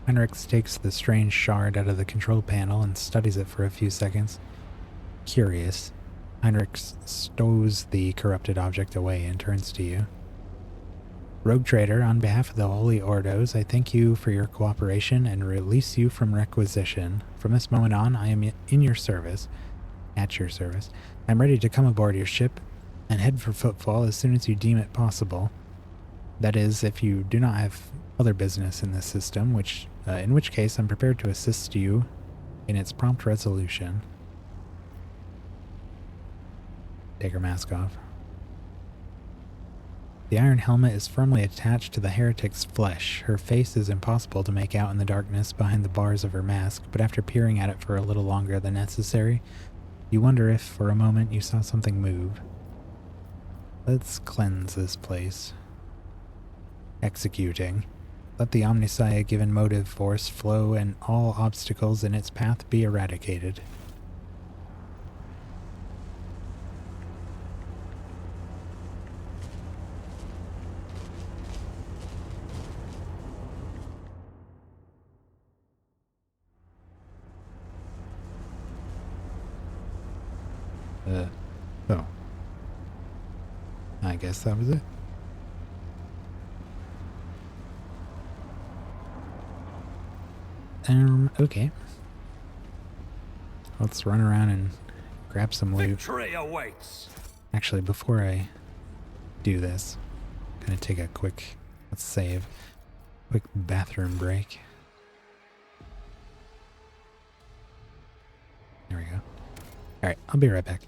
Heinrichs takes the strange shard out of the control panel and studies it for a few seconds. Curious, Heinrichs stows the corrupted object away and turns to you. Rogue Trader, on behalf of the Holy Ordos, I thank you for your cooperation and release you from requisition. From this moment on, I am in your service, at your service. I am ready to come aboard your ship and head for Footfall as soon as you deem it possible. That is, if you do not have other business in this system, in which case I'm prepared to assist you in its prompt resolution. Take her mask off. The iron helmet is firmly attached to the heretic's flesh. Her face is impossible to make out in the darkness behind the bars of her mask, but after peering at it for a little longer than necessary, you wonder if, for a moment, you saw something move. Let's cleanse this place. Executing. Let the Omnissiah given motive force flow and all obstacles in its path be eradicated. Oh. I guess that was it. Okay. Let's run around and grab some loot. Victory awaits. Actually, before I do this, I'm gonna take a quick, let's save, quick bathroom break. There we go. Alright, I'll be right back.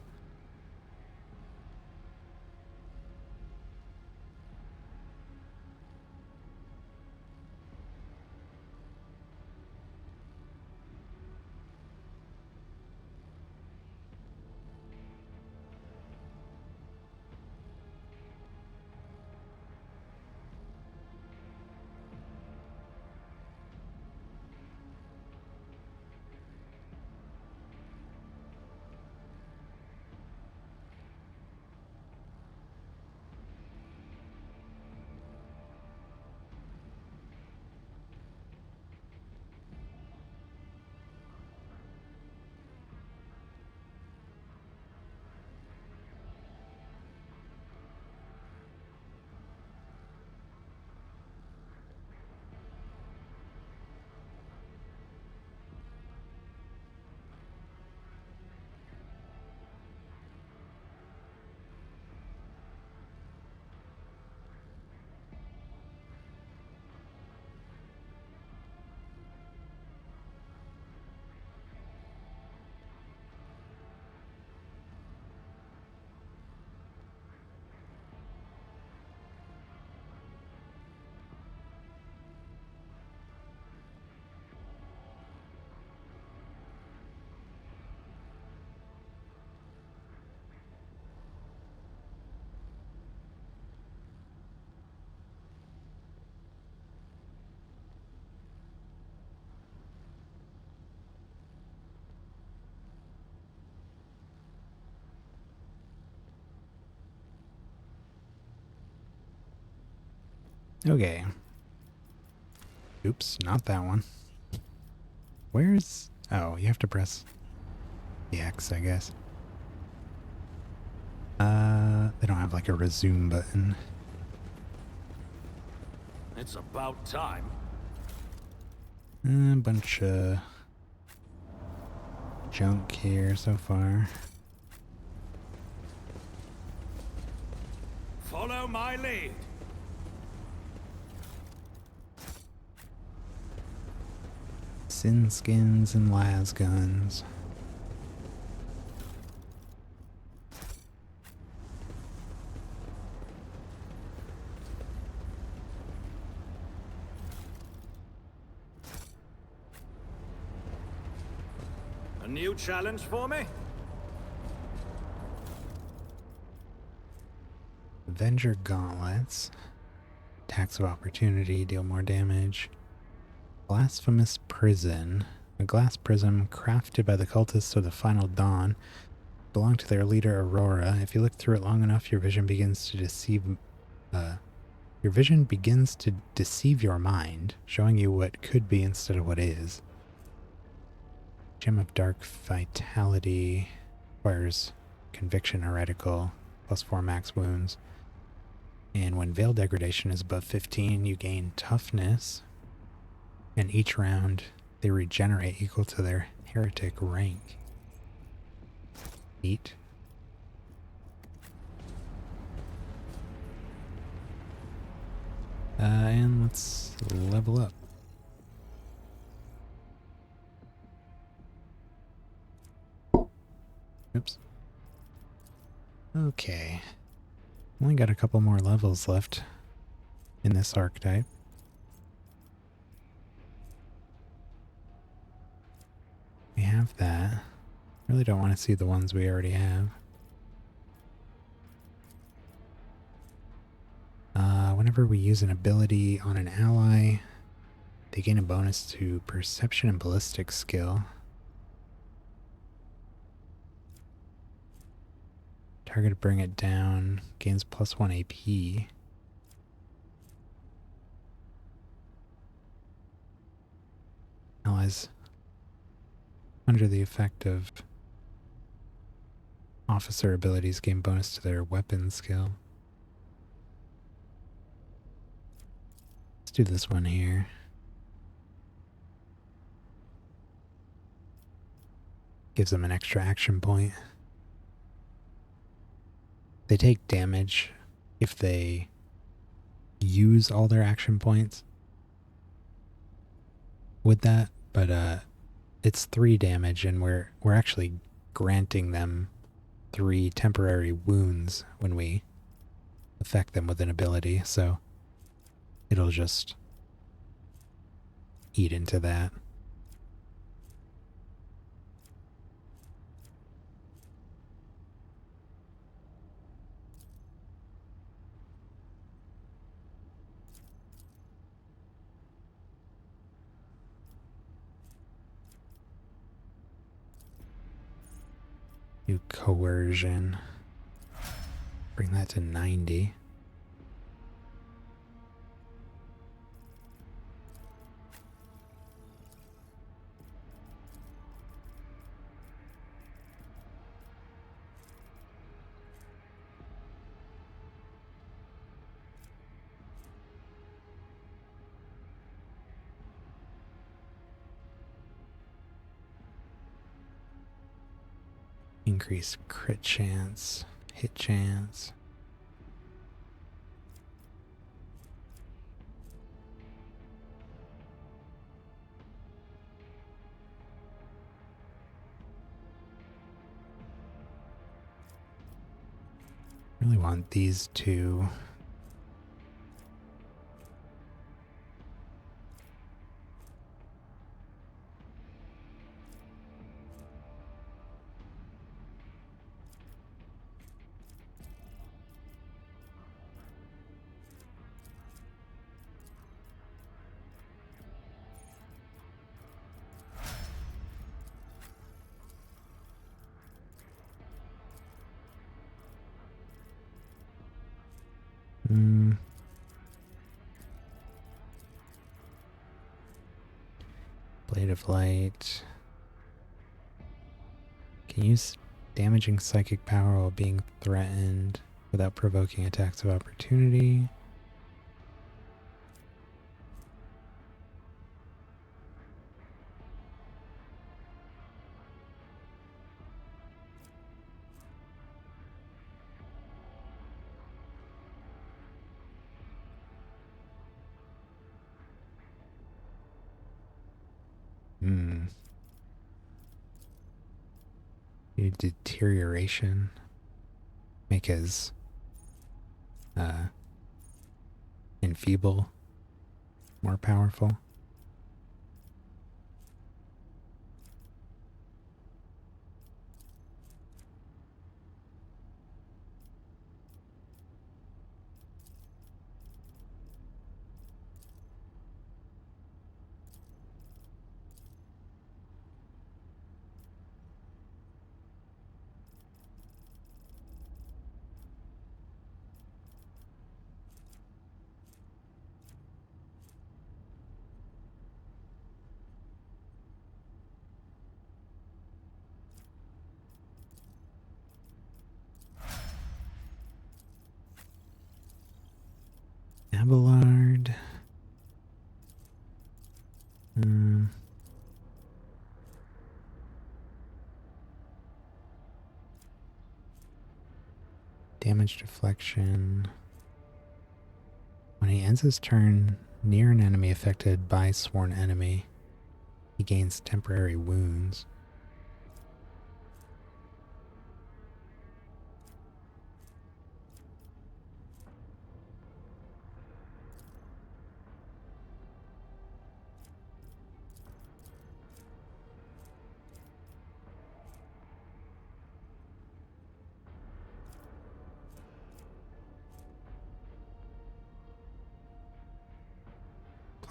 Okay. Oops, not that one. Where's... Oh, you have to press the X, I guess. They don't have like a resume button. It's about time. A bunch of junk here so far. Follow my lead. Sin skins and las guns. A new challenge for me? Avenger gauntlets. Attacks of opportunity, deal more damage. Blasphemous prison. A glass prism crafted by the cultists of the Final Dawn. Belonged to their leader Aurora. If you look through it long enough, your vision begins to deceive your mind, showing you what could be instead of what is. Gem of Dark Vitality requires Conviction Heretical, +4 max wounds. And when Veil Degradation is above 15, you gain Toughness. And each round, they regenerate equal to their Heretic rank. Neat. And let's level up. Oops. Okay. Only got a couple more levels left in this archetype. We have that. Really don't want to see the ones we already have. Whenever we use an ability on an ally, they gain a bonus to perception and ballistic skill. Target to bring it down, gains +1 AP. Allies under the effect of officer abilities gain bonus to their weapon skill. Let's do this one here. Gives them an extra action point. They take damage if they use all their action points with that, but it's 3 damage, and we're actually granting them 3 temporary wounds when we affect them with an ability, so it'll just eat into that. New coercion. Bring that to 90. Increase crit chance, hit chance. Really want these two. Blade of Light. Can use damaging psychic power while being threatened without provoking attacks of opportunity. Deterioration. Make his enfeeble more powerful. Abelard. Damage deflection. When he ends his turn near an enemy affected by sworn enemy, he gains temporary wounds.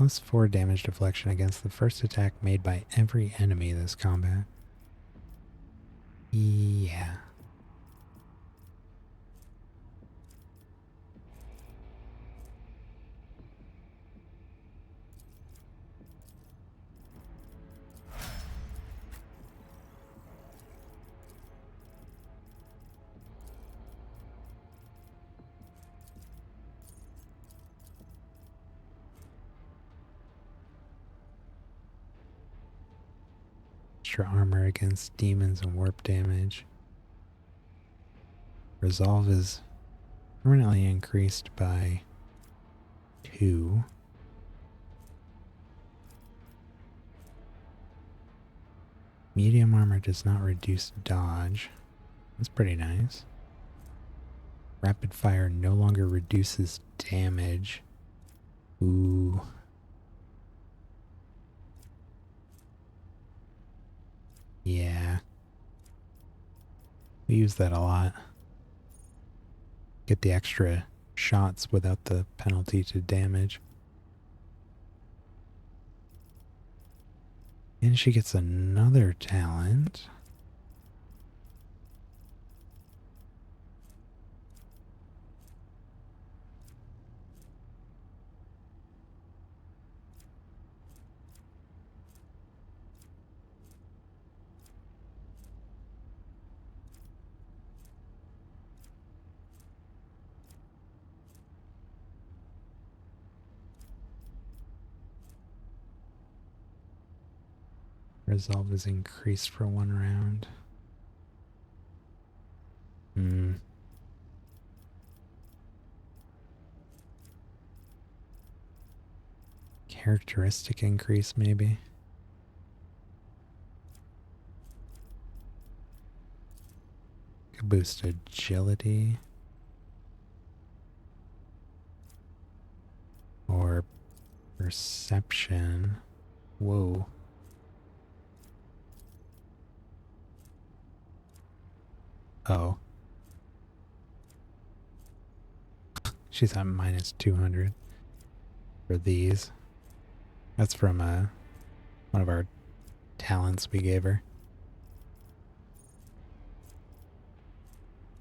+4 damage deflection against the first attack made by every enemy this combat. Yeah. Extra armor against demons and warp damage. Resolve is permanently increased by 2. Medium armor does not reduce dodge. That's pretty nice. Rapid fire no longer reduces damage. Ooh. Yeah. We use that a lot. Get the extra shots without the penalty to damage. And she gets another talent. Resolve is increased for 1 round. Characteristic increase, maybe. Could boost agility. Or perception. Whoa. Oh. She's at minus 200 for these. That's from one of our talents we gave her.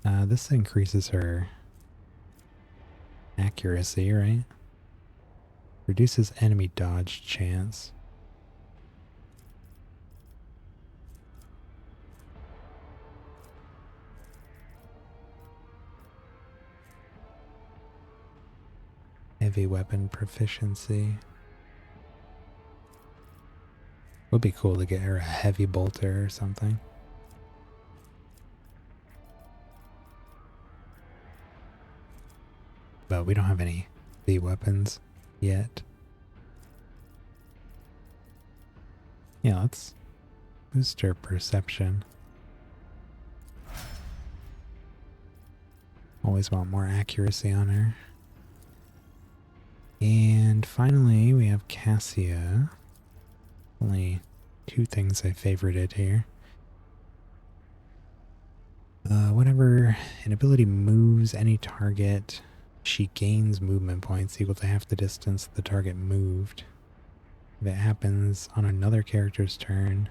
This increases her accuracy, right? Reduces enemy dodge chance. Heavy weapon proficiency. Would be cool to get her a heavy bolter or something. But we don't have any heavy weapons yet. Yeah, let's boost her perception. Always want more accuracy on her. And finally, we have Cassia. Only 2 things I favorited here. Whenever an ability moves any target, she gains movement points equal to half the distance the target moved. If it happens on another character's turn,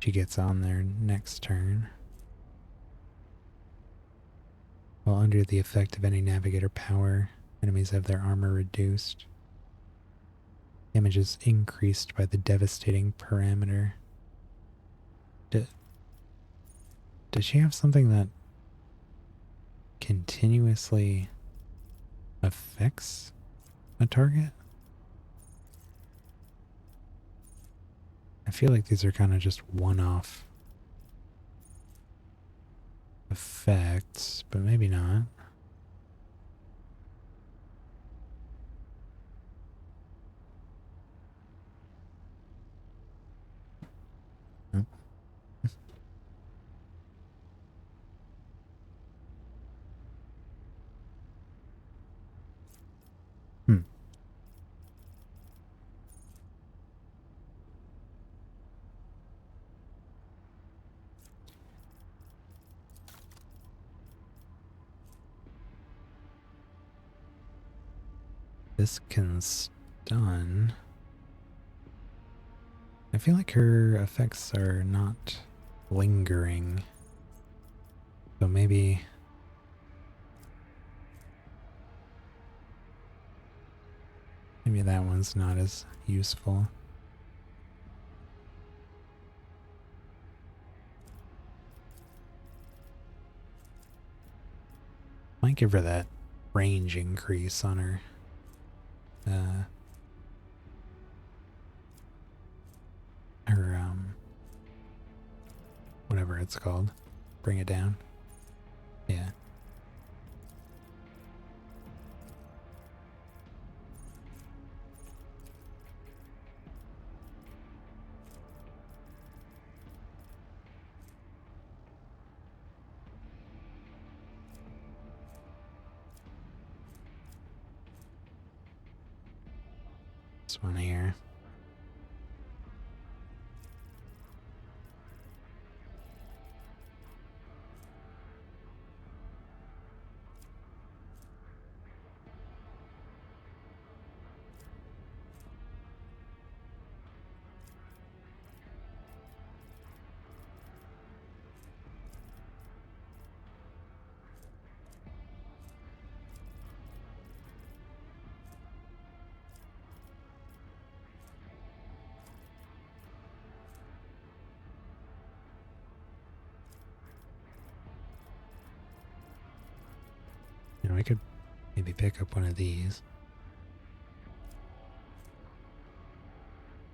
she gets on their next turn. While under the effect of any navigator power, enemies have their armor reduced. Damage is increased by the devastating parameter. Does she have something that continuously affects a target? I feel like these are kind of just one-off effects, but maybe not. This can done. I feel like her effects are not lingering. So maybe... maybe that one's not as useful. Might give her that range increase on her. Whatever it's called. Bring it down. Yeah. This one here. You know, I could maybe pick up one of these.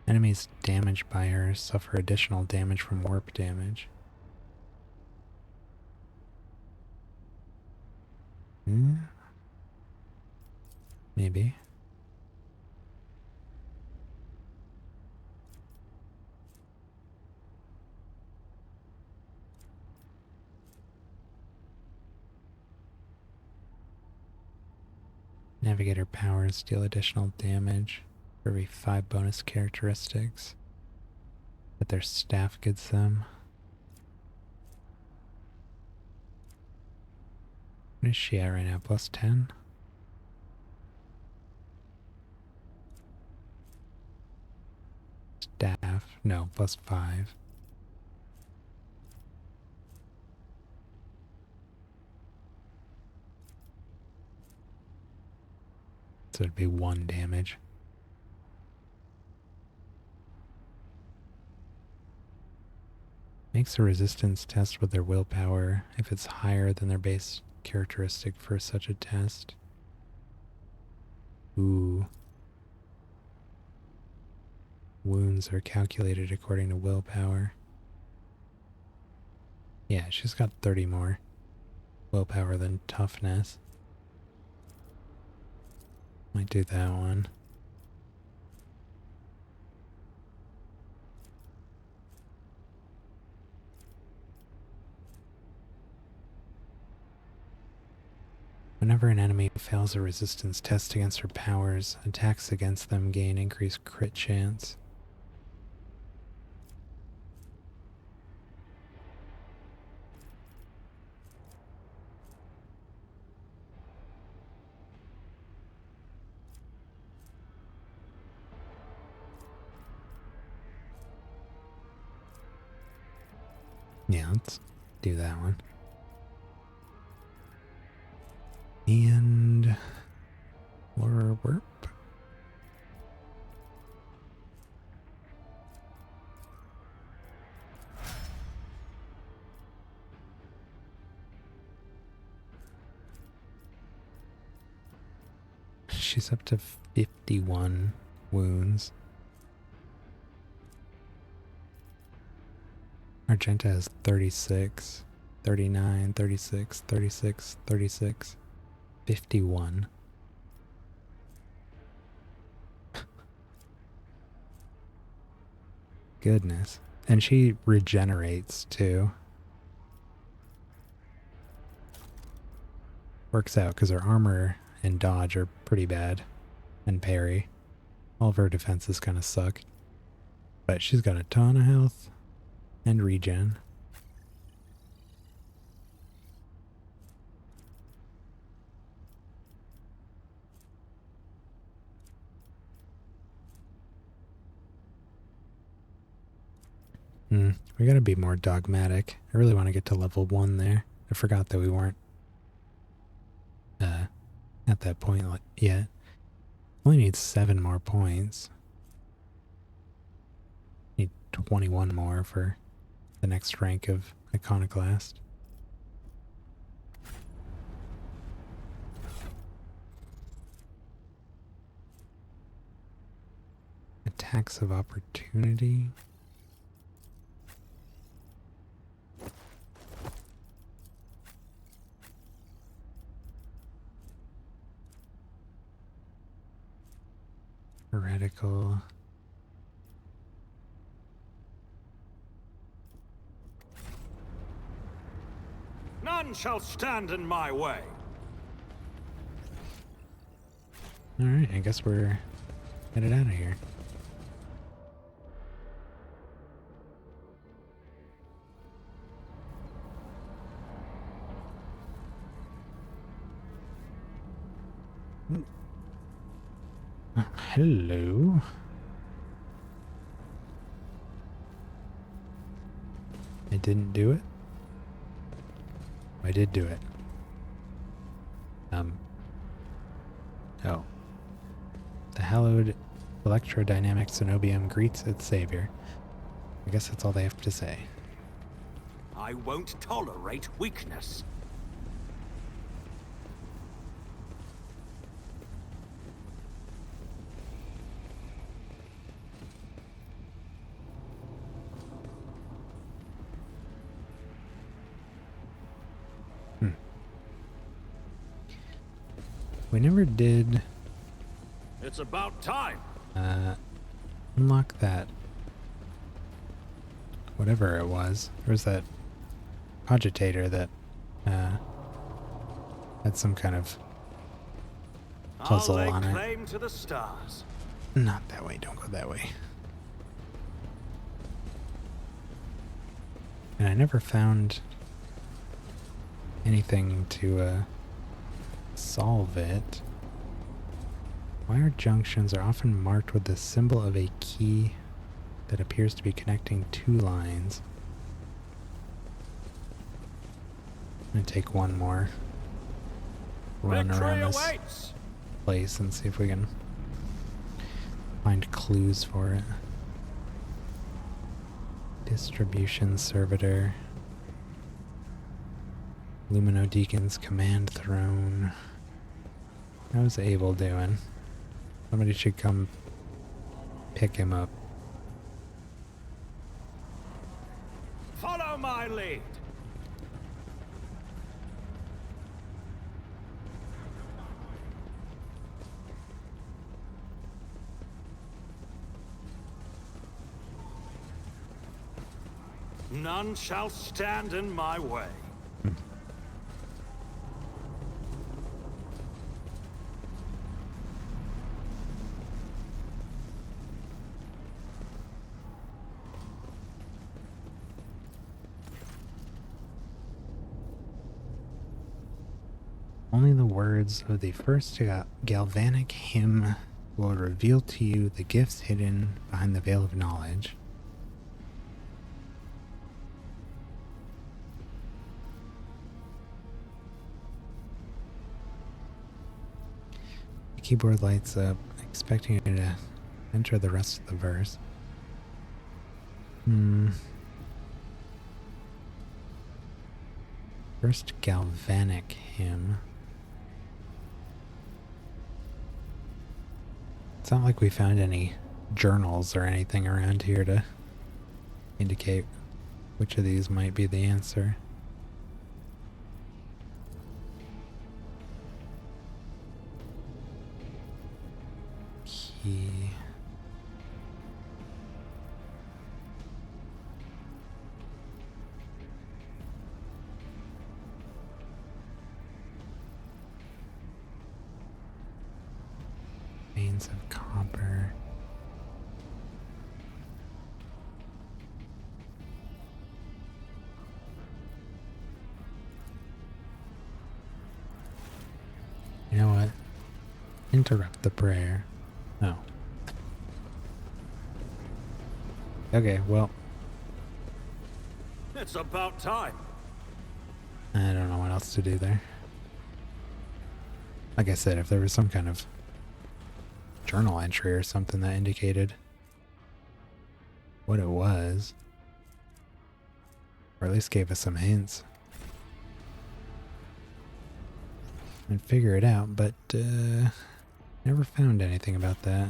Enemies damaged by her suffer additional damage from warp damage. Maybe. Navigator powers deal additional damage for every 5 bonus characteristics that their staff gives them. What is she at right now? Plus 10? Staff. No, plus 5. So it'd be 1 damage. Makes a resistance test with their willpower if it's higher than their base characteristic for such a test. Ooh. Wounds are calculated according to willpower. Yeah, she's got 30 more willpower than toughness. Might do that one. Whenever an enemy fails a resistance test against her powers, attacks against them gain increased crit chance. Yeah, let's do that one. And warp. She's up to 51 wounds. Argenta has 36, 39, 36, 36, 36, 51. Goodness. And she regenerates too. Works out because her armor and dodge are pretty bad. And parry. All of her defenses kind of suck. But she's got a ton of health. And regen. We gotta be more dogmatic. I really want to get to level 1 there. I forgot that we weren't at that point yet. Only need 7 more points. Need 21 more for the next rank of Iconoclast. Attacks of opportunity. Heretical. None shall stand in my way. Alright, I guess we're headed out of here. Hello. I didn't do it? I did do it. Oh. The hallowed electrodynamic cenobium greets its savior. I guess that's all they have to say. I won't tolerate weakness. We never did It's about time. unlock that. Whatever it was. There was that agitator that had some kind of puzzle I'll lay on it. claim to the stars. Not that way, don't go that way. And I never found anything to solve it. Wire junctions are often marked with the symbol of a key that appears to be connecting 2 lines. I'm gonna take one more run Victory around this awaits. place and see if we can find clues for it. Distribution servitor. Luminodeacon's command throne. How's Abel doing? Somebody should come pick him up. Follow my lead. None shall stand in my way. Only the words of the first galvanic hymn will reveal to you the gifts hidden behind the veil of knowledge. The keyboard lights up, expecting you to enter the rest of the verse. First galvanic hymn. It's not like we found any journals or anything around here to indicate which of these might be the answer. Key. Veins of copper. You know what? Interrupt the prayer. Oh. Okay, well, It's about time. I don't know what else to do there. Like I said, if there was some kind of journal entry or something that indicated what it was, or at least gave us some hints, and figure it out, but never found anything about that.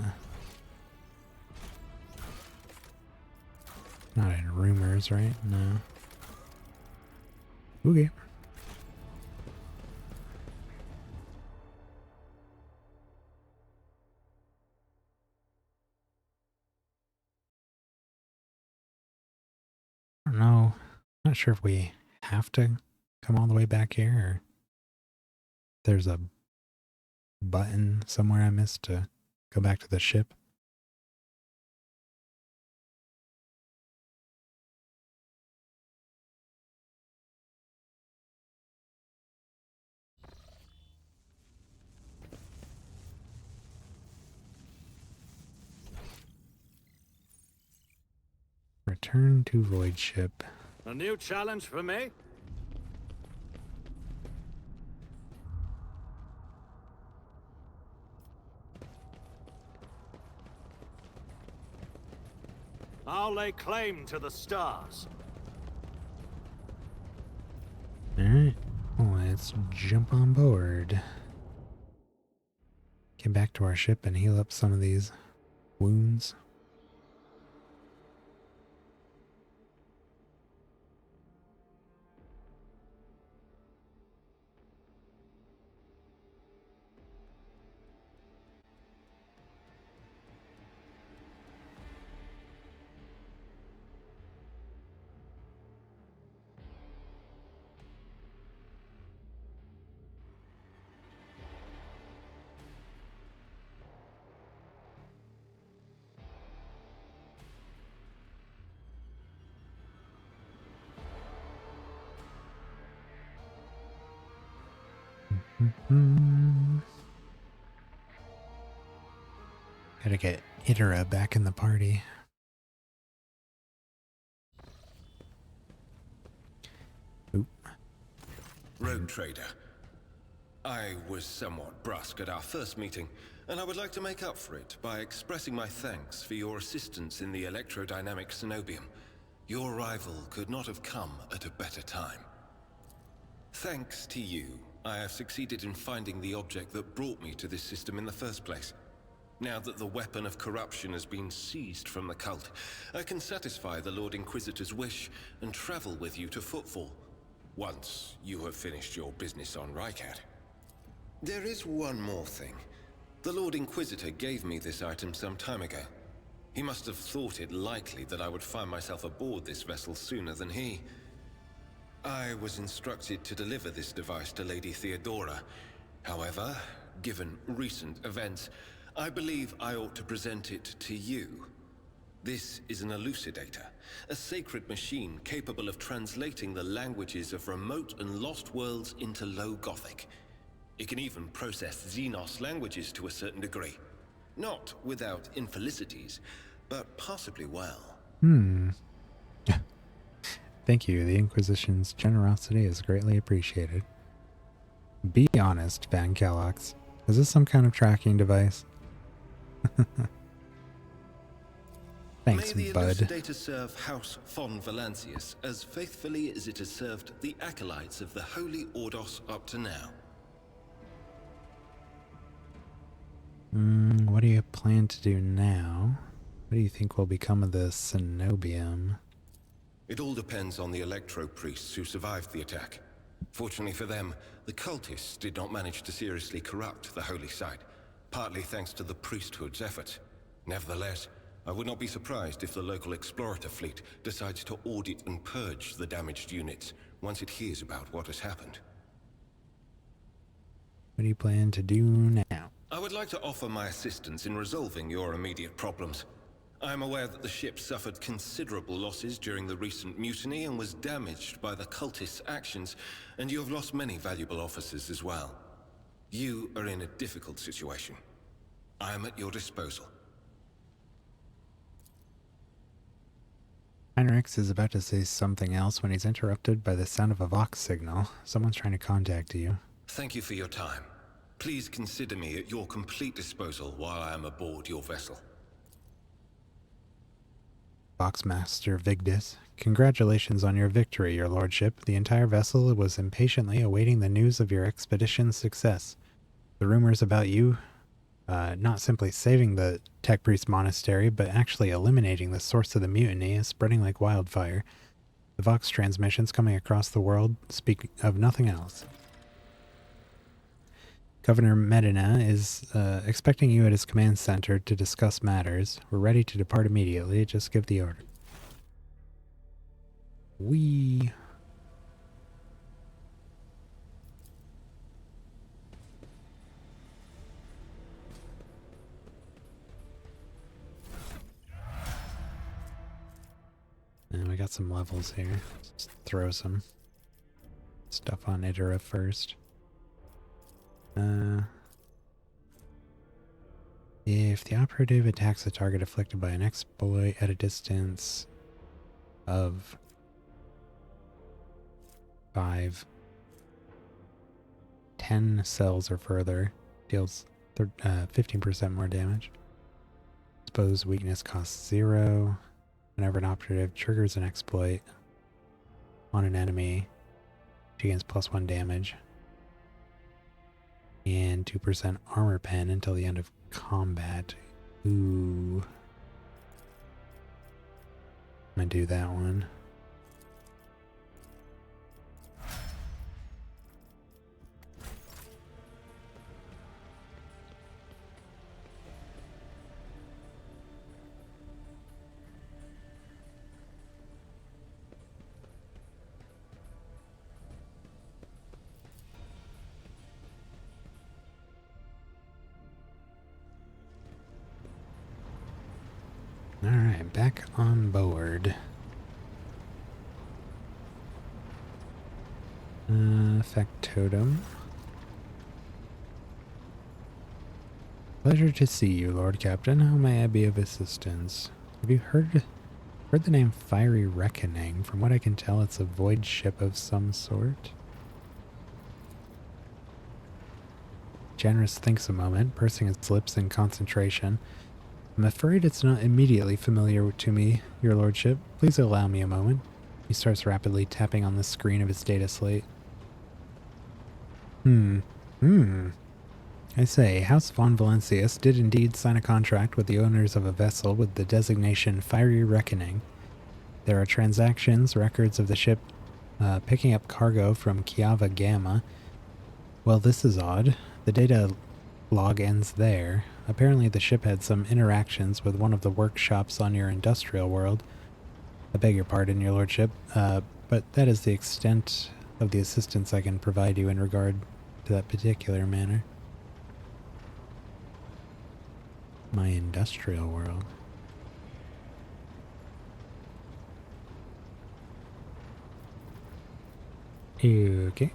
Not in rumors, right? No. Okay. I don't know. Not sure if we have to come all the way back here, or there's a button somewhere I missed to go back to the ship. Return to void ship. A new challenge for me? I'll lay claim to the stars. Alright, let's jump on board. Get back to our ship and heal up some of these wounds. Gotta get Itera back in the party. Oop. Rogue Trader. I was somewhat brusque at our first meeting, and I would like to make up for it by expressing my thanks for your assistance in the electrodynamic Cenobium. Your arrival could not have come at a better time. Thanks to you, I have succeeded in finding the object that brought me to this system in the first place. Now that the weapon of corruption has been seized from the cult, I can satisfy the Lord Inquisitor's wish and travel with you to Footfall, once you have finished your business on Rycat. There is one more thing. The Lord Inquisitor gave me this item some time ago. He must have thought it likely that I would find myself aboard this vessel sooner than he. I was instructed to deliver this device to Lady Theodora. However, given recent events, I believe I ought to present it to you. This is an elucidator, a sacred machine capable of translating the languages of remote and lost worlds into Low Gothic. It can even process Xenos languages to a certain degree. Not without infelicities, but possibly well. Thank you. The Inquisition's generosity is greatly appreciated. Be honest, Van Kellox. Is this some kind of tracking device? Thanks, May the bud. elucidator serve House von Valancius as faithfully as it has served the acolytes of the Holy Ordos up to now. What do you plan to do now? What do you think will become of the Cenobium? It all depends on the electro-priests who survived the attack. Fortunately for them, the cultists did not manage to seriously corrupt the holy site, partly thanks to the priesthood's efforts. Nevertheless, I would not be surprised if the local explorator fleet decides to audit and purge the damaged units once it hears about what has happened. What do you plan to do now? I would like to offer my assistance in resolving your immediate problems. I am aware that the ship suffered considerable losses during the recent mutiny and was damaged by the cultists' actions, and you have lost many valuable officers as well. You are in a difficult situation. I am at your disposal. Heinrichs is about to say something else when he's interrupted by the sound of a Vox signal. Someone's trying to contact you. Thank you for your time. Please consider me at your complete disposal while I am aboard your vessel. Voxmaster Vigdis, congratulations on your victory, your lordship. The entire vessel was impatiently awaiting the news of your expedition's success. The rumors about you not simply saving the Tech Priest Monastery, but actually eliminating the source of the mutiny is spreading like wildfire. The Vox transmissions coming across the world speak of nothing else. Governor Medina is expecting you at his command center to discuss matters. We're ready to depart immediately. Just give the order. We... And we got some levels here. Let's throw some stuff on Itera first. If the operative attacks a target afflicted by an exploit at a distance of 10 cells or further, deals 15% more damage. Exposed weakness costs 0. Whenever an operative triggers an exploit on an enemy, she gains +1 damage. And 2% armor pen until the end of combat. Ooh. I'm gonna do that one. Alright, back on board. Factotum. Pleasure to see you, Lord Captain. How may I be of assistance? Have you heard the name Fiery Reckoning? From what I can tell, it's a void ship of some sort. Generous thinks a moment, pursing his lips in concentration. I'm afraid it's not immediately familiar to me, your lordship. Please allow me a moment. He starts rapidly tapping on the screen of his data slate. I say, House von Valencius did indeed sign a contract with the owners of a vessel with the designation Fiery Reckoning. There are transactions, records of the ship picking up cargo from Kiava Gamma. Well, this is odd. The data log ends there. Apparently the ship had some interactions with one of the workshops on your industrial world. I beg your pardon, your lordship, but that is the extent of the assistance I can provide you in regard to that particular matter. My industrial world. Okay.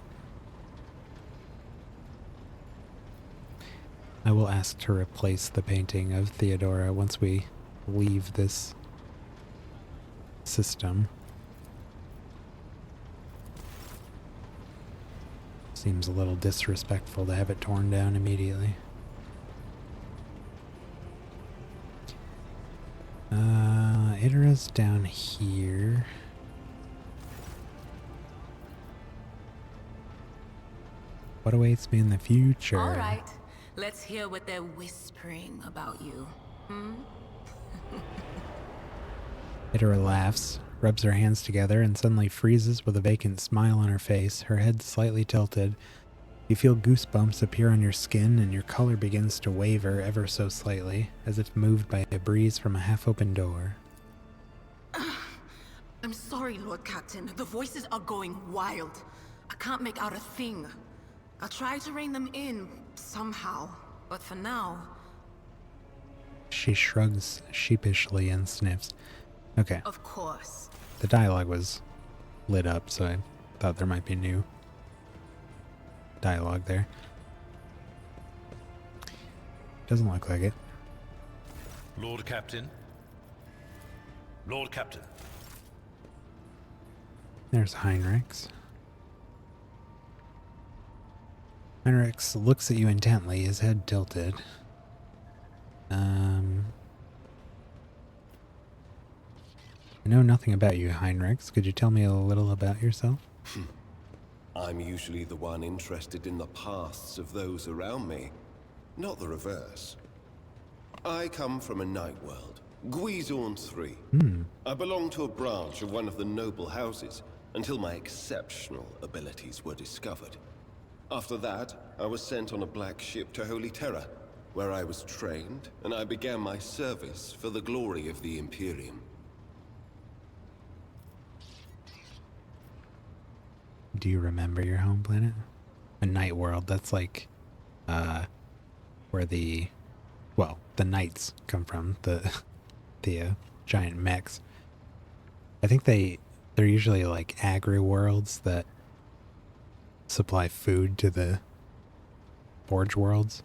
I will ask to replace the painting of Theodora once we leave this system. Seems a little disrespectful to have it torn down immediately. Itera's down here. What awaits me in the future? All right. Let's hear what they're whispering about you. Itera laughs, rubs her hands together, and suddenly freezes with a vacant smile on her face, her head slightly tilted. You feel goosebumps appear on your skin, and your color begins to waver ever so slightly, as if moved by a breeze from a half-open door. I'm sorry, Lord Captain. The voices are going wild. I can't make out a thing. I'll try to rein them in, somehow. But for now... She shrugs sheepishly and sniffs. Okay. Of course. The dialogue was lit up, so I thought there might be new dialogue there. Doesn't look like it. Lord Captain? Lord Captain, There's Heinrichs. Heinrichs looks at you intently, his head tilted. I know nothing about you, Heinrichs. Could you tell me a little about yourself? I'm usually the one interested in the pasts of those around me, not the reverse. I come from a night world, Guizorn 3. I belong to a branch of one of the noble houses until my exceptional abilities were discovered. After that, I was sent on a black ship to Holy Terra, where I was trained and I began my service for the glory of the Imperium. Do you remember your home planet? A night world, that's like, where the knights come from, the giant mechs. I think they're usually like agri-worlds that supply food to the forge worlds.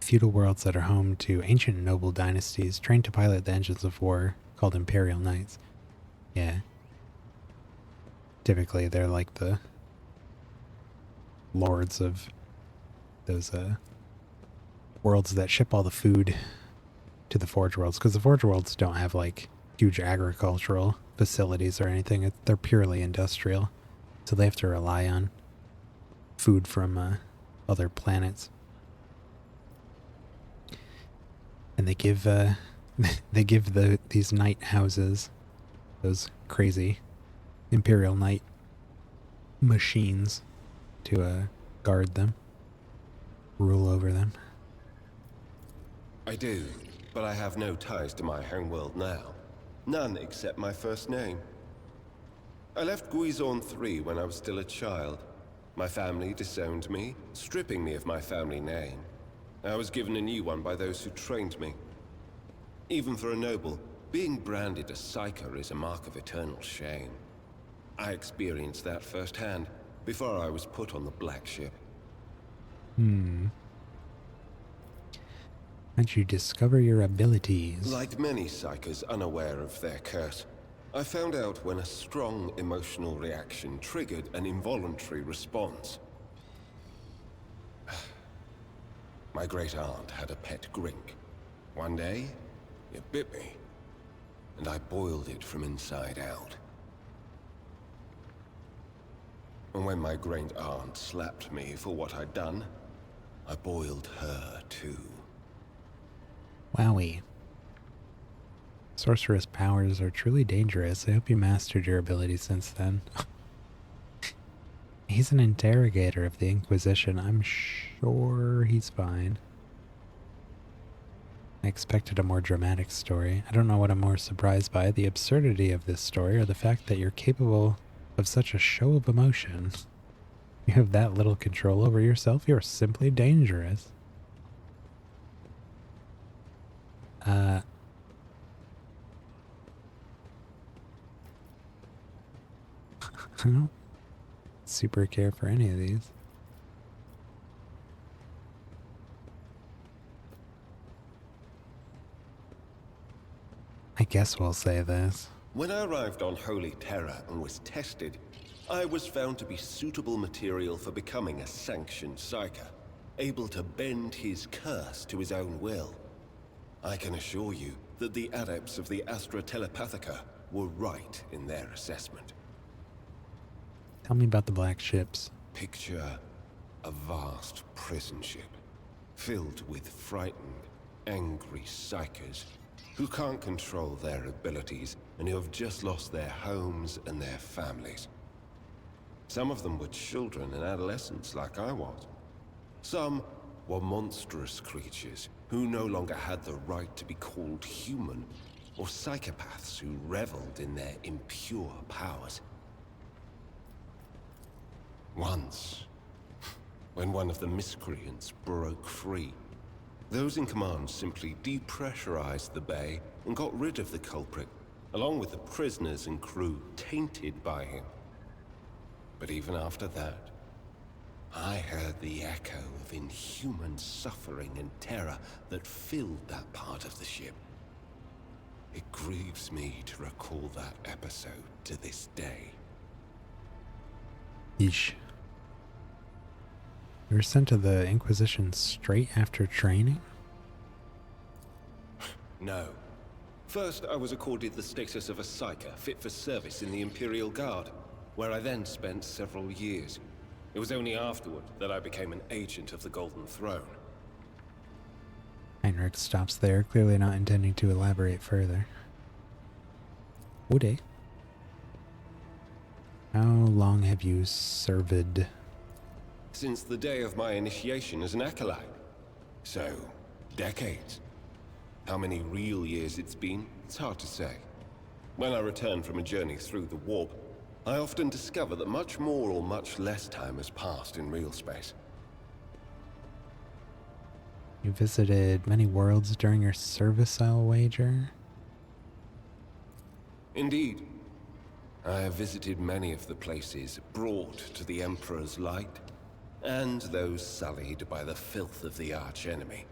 Feudal worlds that are home to ancient noble dynasties trained to pilot the engines of war called Imperial Knights. Yeah. Typically, they're like the lords of those worlds that ship all the food to the Forge Worlds, because the Forge Worlds don't have like huge agricultural facilities or anything. They're purely industrial, so they have to rely on food from other planets. And they give these knight houses, those crazy Imperial Knight machines, to guard them, rule over them. I do, but I have no ties to my homeworld now. None except my first name. I left Guizorn 3 when I was still a child. My family disowned me, stripping me of my family name. I was given a new one by those who trained me. Even for a noble, being branded a psyker is a mark of eternal shame. I experienced that firsthand before I was put on the black ship. How'd you discover your abilities? Like many psychers unaware of their curse, I found out when a strong emotional reaction triggered an involuntary response. My great-aunt had a pet grink. One day, it bit me, and I boiled it from inside out. And when my great-aunt slapped me for what I'd done, I boiled her too. Wowie. Sorceress powers are truly dangerous. I hope you mastered your ability since then. He's an interrogator of the Inquisition. I'm sure he's fine. I expected a more dramatic story. I don't know what I'm more surprised by, the absurdity of this story or the fact that you're capable of such a show of emotion. You have that little control over yourself. You're simply dangerous. I don't super care for any of these. I guess we'll say this. When I arrived on Holy Terra and was tested, I was found to be suitable material for becoming a sanctioned psyker, able to bend his curse to his own will. I can assure you that the adepts of the Astra Telepathica were right in their assessment. Tell me about the black ships. Picture a vast prison ship, filled with frightened, angry psychers who can't control their abilities and who have just lost their homes and their families. Some of them were children and adolescents like I was. Some were monstrous creatures who no longer had the right to be called human, or psychopaths who reveled in their impure powers. Once, when one of the miscreants broke free, those in command simply depressurized the bay and got rid of the culprit, along with the prisoners and crew tainted by him. But even after that, I heard the echo of inhuman suffering and terror that filled that part of the ship. It grieves me to recall that episode to this day. Yeesh. You were sent to the Inquisition straight after training? No. First, I was accorded the status of a psyker fit for service in the Imperial Guard, where I then spent several years. It was only afterward that I became an agent of the Golden Throne. Heinrich stops there, clearly not intending to elaborate further. Would How long have you served? Since the day of my initiation as an acolyte. So, decades. How many real years it's been, it's hard to say. When I return from a journey through the warp, I often discover that much more or much less time has passed in real space. You visited many worlds during your service, I'll wager? Indeed. I have visited many of the places brought to the Emperor's light, and those sullied by the filth of the archenemy.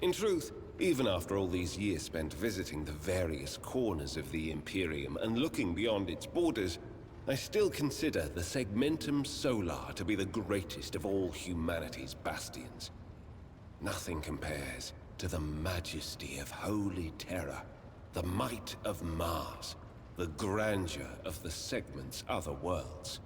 In truth, even after all these years spent visiting the various corners of the Imperium and looking beyond its borders, I still consider the Segmentum Solar to be the greatest of all humanity's bastions. Nothing compares to the majesty of Holy Terror, the might of Mars, the grandeur of the Segment's other worlds.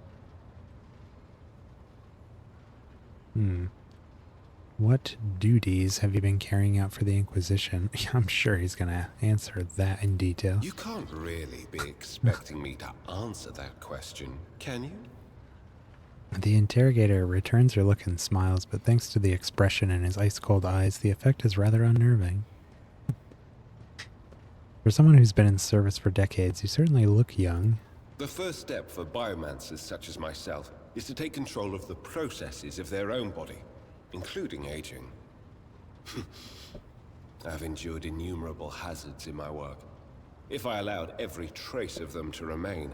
What duties have you been carrying out for the Inquisition? I'm sure he's gonna answer that in detail. You can't really be expecting me to answer that question, can you? The interrogator returns your look and smiles, but thanks to the expression in his ice-cold eyes, the effect is rather unnerving. For someone who's been in service for decades, you certainly look young. The first step for biomancers such as myself is to take control of the processes of their own body, including aging. I've endured innumerable hazards in my work. If I allowed every trace of them to remain,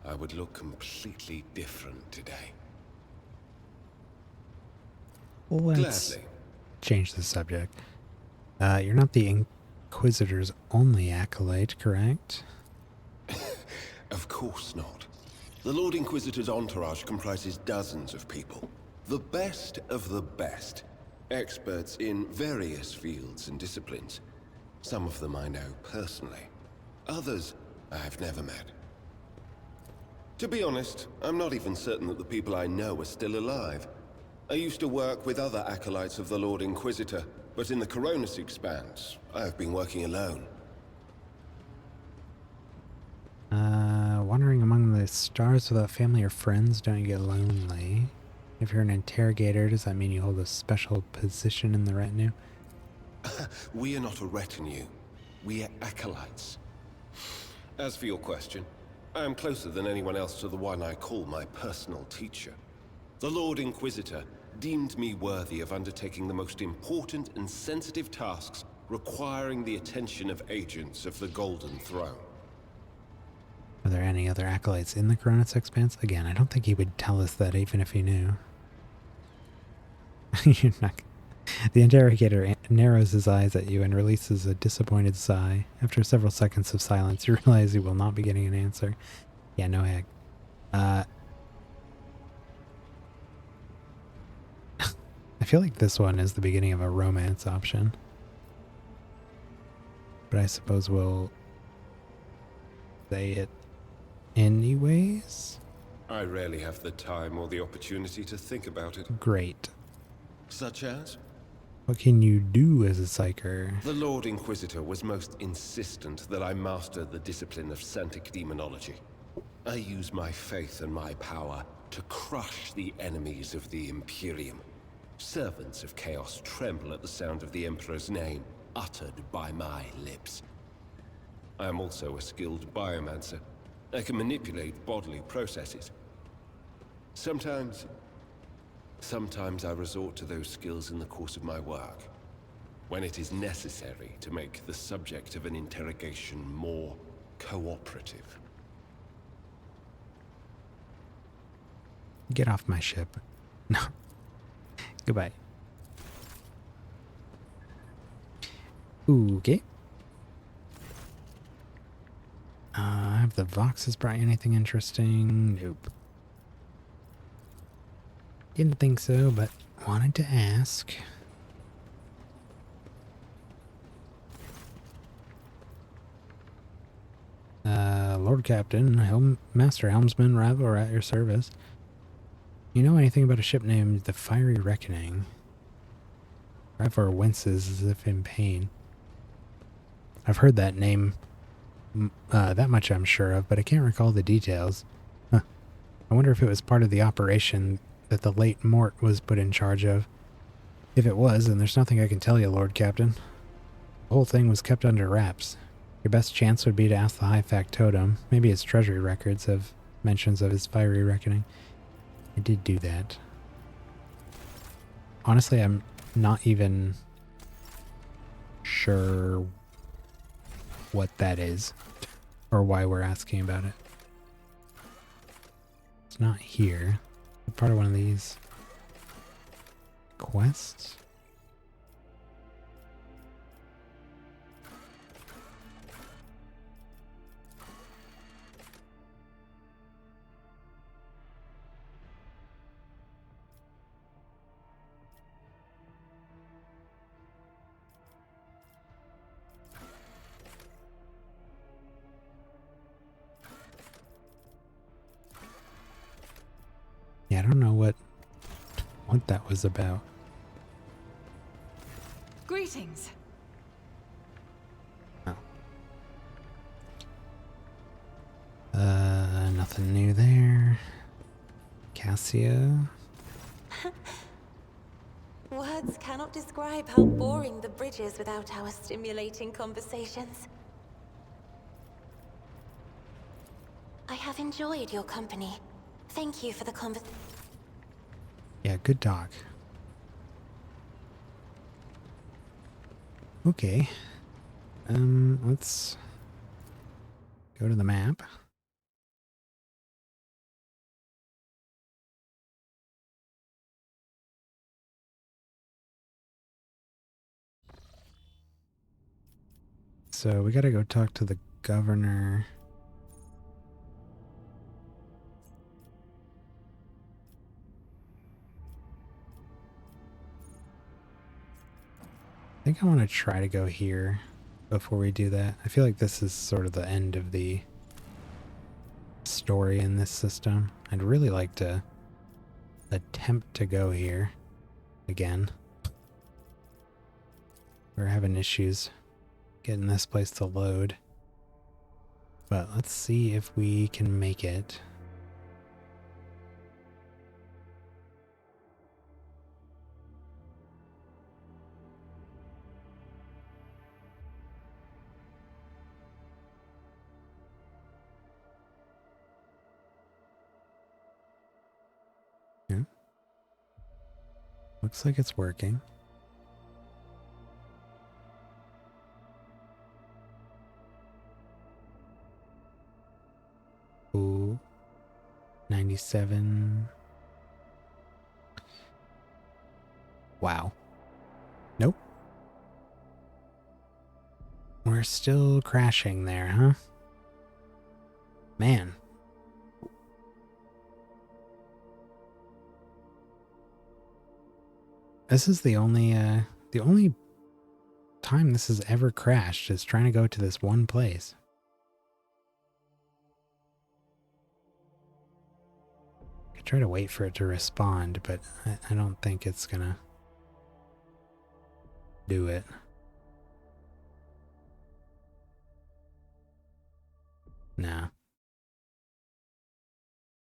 I would look completely different today. Let's Gladly. change the subject. You're not the Inquisitor's only acolyte, correct? Of course not. The Lord Inquisitor's entourage comprises dozens of people. The best of the best. Experts in various fields and disciplines. Some of them I know personally. Others I have never met. To be honest, I'm not even certain that the people I know are still alive. I used to work with other acolytes of the Lord Inquisitor, but in the Coronis expanse, I have been working alone. Wandering among the stars without family or friends, don't you get lonely? If you're an interrogator, does that mean you hold a special position in the retinue? We are not a retinue. We are acolytes. As for your question, I am closer than anyone else to the one I call my personal teacher. The Lord Inquisitor deemed me worthy of undertaking the most important and sensitive tasks requiring the attention of agents of the Golden Throne. Are there any other acolytes in the Coronis expanse? Again, I don't think he would tell us that even if he knew. You're not... The interrogator narrows his eyes at you and releases a disappointed sigh. After several seconds of silence, you realize you will not be getting an answer. Yeah, no heck. I feel like this one is the beginning of a romance option. But I suppose we'll say it anyways? I rarely have the time or the opportunity to think about it. Great. Such as? What can you do as a psyker? The Lord Inquisitor was most insistent that I master the discipline of Santic Demonology. I use my faith and my power to crush the enemies of the Imperium. Servants of Chaos tremble at the sound of the Emperor's name, uttered by my lips. I am also a skilled biomancer. I can manipulate bodily processes. Sometimes I resort to those skills in the course of my work, when it is necessary to make the subject of an interrogation more cooperative. Get off my ship. No. Goodbye. Okay. Have the Voxes brought you anything interesting? Nope. Didn't think so, but wanted to ask. Lord Captain, Master Helmsman Rival at your service. You know anything about a ship named the Fiery Reckoning? Rival winces as if in pain. I've heard that name, that much I'm sure of, but I can't recall the details. Huh. I wonder if it was part of the operation that the late Mort was put in charge of. If it was, then there's nothing I can tell you, Lord Captain. The whole thing was kept under wraps. Your best chance would be to ask the High Factotum. Maybe his treasury records have mentions of his Fiery Reckoning. I did do that. Honestly, I'm not even sure what that is or why we're asking about it. It's not here. It's part of one of these quests. Yeah, I don't know what that was about. Greetings. Oh. Nothing new there. Cassia. Words cannot describe how boring the bridge is without our stimulating conversations. I have enjoyed your company. Thank you for the conversation. Yeah, good dog. Okay. Let's go to the map. So we gotta go talk to the governor. I think I want to try to go here before we do that. I feel like this is sort of the end of the story in this system. I'd really like to attempt to go here again. We're having issues getting this place to load. But let's see if we can make it. Yeah. Looks like it's working. Ooh. 97. Wow. Nope. We're still crashing there, huh? Man. This is the only time this has ever crashed is trying to go to this one place. I try to wait for it to respond, but I don't think it's gonna do it. No.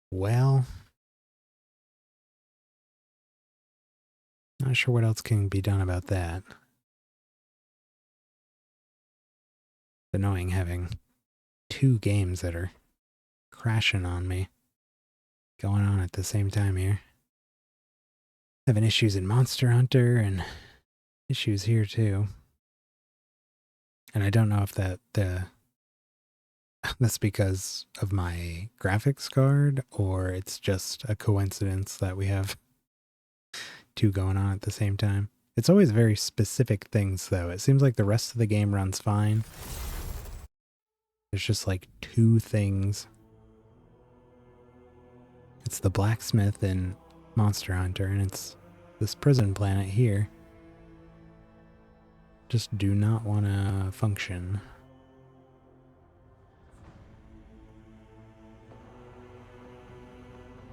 Well, not sure what else can be done about that. It's annoying having two games that are crashing on me going on at the same time here. Having issues in Monster Hunter and issues here too. And I don't know if that's because of my graphics card or it's just a coincidence that we have two going on at the same time. It's always very specific things though. It seems like the rest of the game runs fine. There's just like two things. It's the blacksmith in Monster Hunter, and it's this prison planet here. Just do not want to function.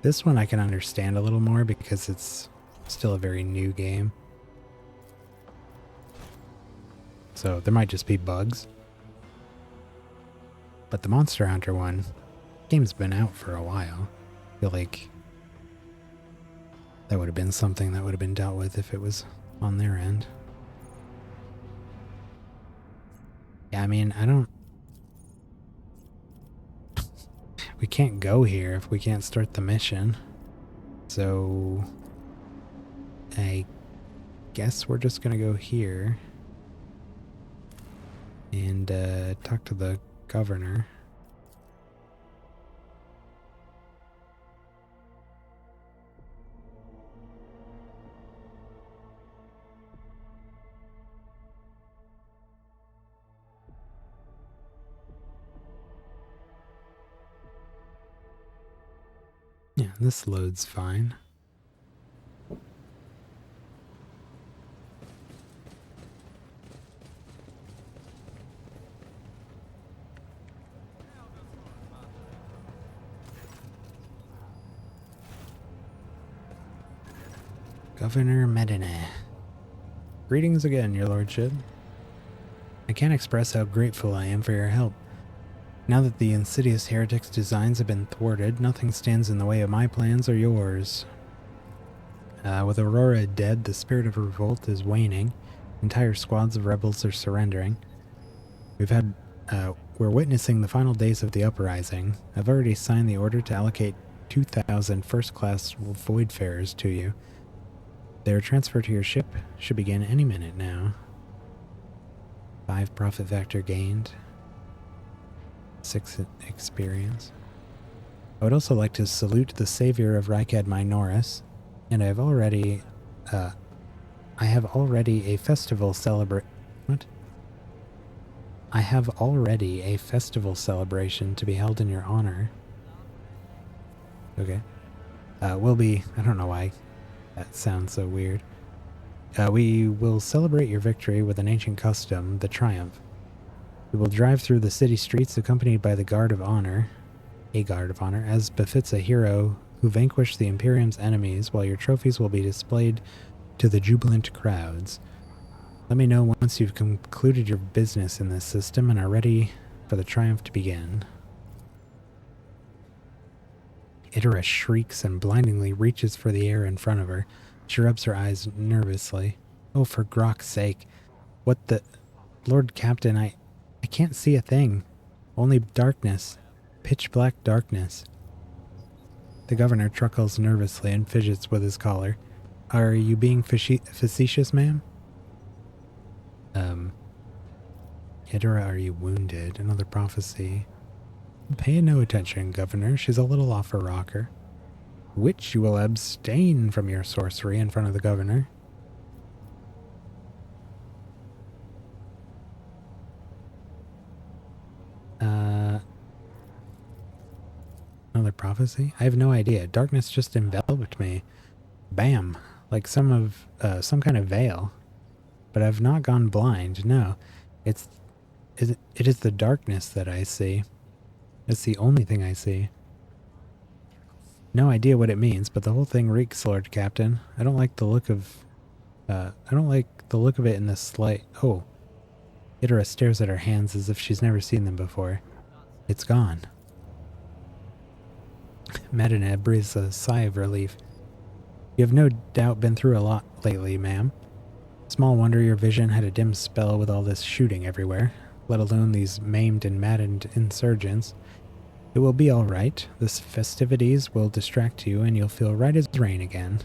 This one I can understand a little more because it's still a very new game. So there might just be bugs. But the Monster Hunter one, game's been out for a while. I feel like that would have been something that would have been dealt with if it was on their end. Yeah, I mean, I don't... We can't go here if we can't start the mission. So... I guess we're just gonna go here. And, talk to the governor. Yeah, this loads fine. Governor Medina. Greetings again, your lordship. I can't express how grateful I am for your help. Now that the insidious heretic's designs have been thwarted, nothing stands in the way of my plans or yours. With Aurora dead, the spirit of revolt is waning. Entire squads of rebels are surrendering. We're witnessing the final days of the uprising. I've already signed the order to allocate 2,000 first-class voidfarers to you. Their transfer to your ship should begin any minute now. 5 profit vector gained. 6 experience. I would also like to salute the savior of Rykad Minoris, and I have already a festival I have already a festival celebration to be held in your honor. Okay. I don't know why that sounds so weird. We will celebrate your victory with an ancient custom, the Triumph. We will drive through the city streets accompanied by the Guard of Honor, as befits a hero who vanquished the Imperium's enemies, while your trophies will be displayed to the jubilant crowds. Let me know once you've concluded your business in this system and are ready for the triumph to begin. Idra shrieks and blindingly reaches for the air in front of her. She rubs her eyes nervously. Oh, for Grok's sake. What the... Lord Captain, I can't see a thing. Only darkness. Pitch black darkness. The governor chuckles nervously and fidgets with his collar. Are you being facetious, ma'am? Idra, are you wounded? Another prophecy. Pay no attention, Governor. She's a little off her rocker. Which you will abstain from your sorcery in front of the governor. Another prophecy? I have no idea. Darkness just enveloped me. Bam. Like some kind of veil. But I've not gone blind, no. It is the darkness that I see. It's the only thing I see. No idea what it means, but the whole thing reeks, Lord Captain. I don't like the look of it in this slight. Oh. Idra stares at her hands as if she's never seen them before. It's gone. Medina breathes a sigh of relief. You have no doubt been through a lot lately, ma'am. Small wonder your vision had a dim spell with all this shooting everywhere, let alone these maimed and maddened insurgents. It will be all right. The festivities will distract you and you'll feel right as rain again.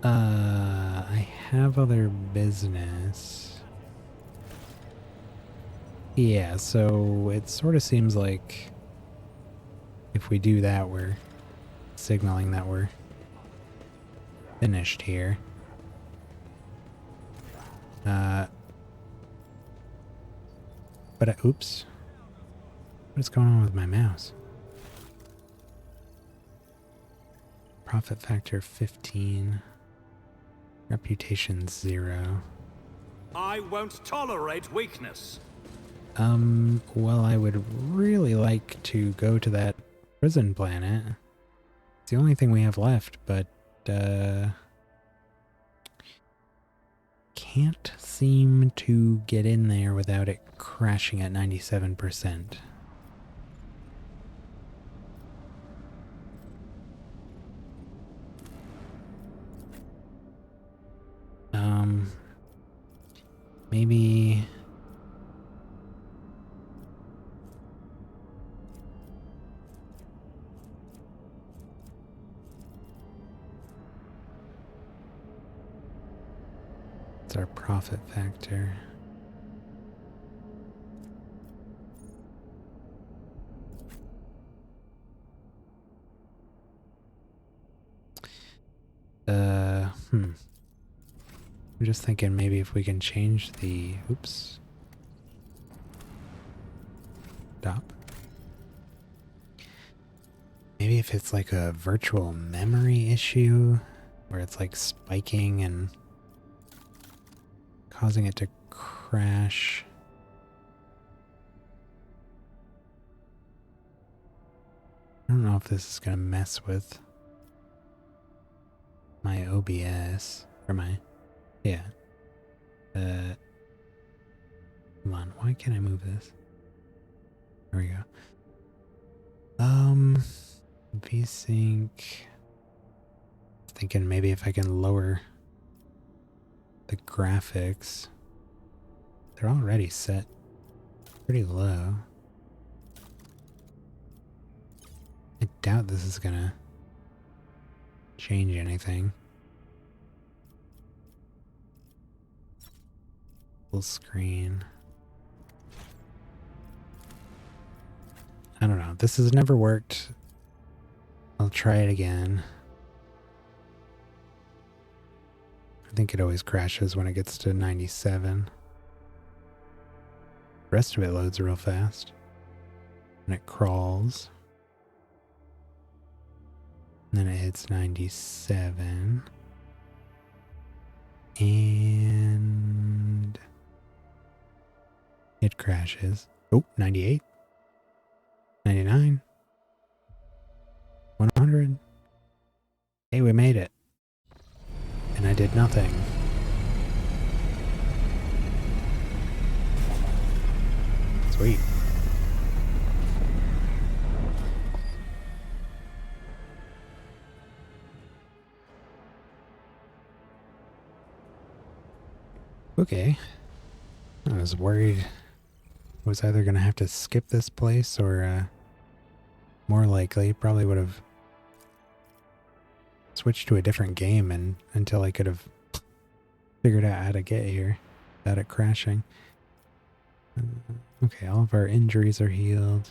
I have other business. Yeah, so it sort of seems like if we do that, we're signaling that we're finished here. But oops. What's going on with my mouse? Profit factor 15. Reputation 0. I won't tolerate weakness. Well, I would really like to go to that prison planet. It's the only thing we have left, but, can't seem to get in there without it crashing at 97%. Maybe... It's our profit factor. I'm just thinking maybe if we can change the... Oops. Stop. Maybe if it's like a virtual memory issue, where it's like spiking and causing it to crash. I don't know if this is going to mess with my OBS, or my... Yeah. Hold on, why can't I move this? There we go. VSync. Thinking maybe if I can lower the graphics. They're already set pretty low. I doubt this is gonna change anything. Full screen. I don't know. This has never worked. I'll try it again. I think it always crashes when it gets to 97. The rest of it loads real fast. And it crawls. And then it hits 97. And it crashes. Oh, 98. 99. 100. Hey, we made it. And I did nothing. Sweet. Okay. I was worried I was either going to have to skip this place or more likely probably would have switched to a different game and until I could have figured out how to get here without it crashing. Okay, all of our injuries are healed.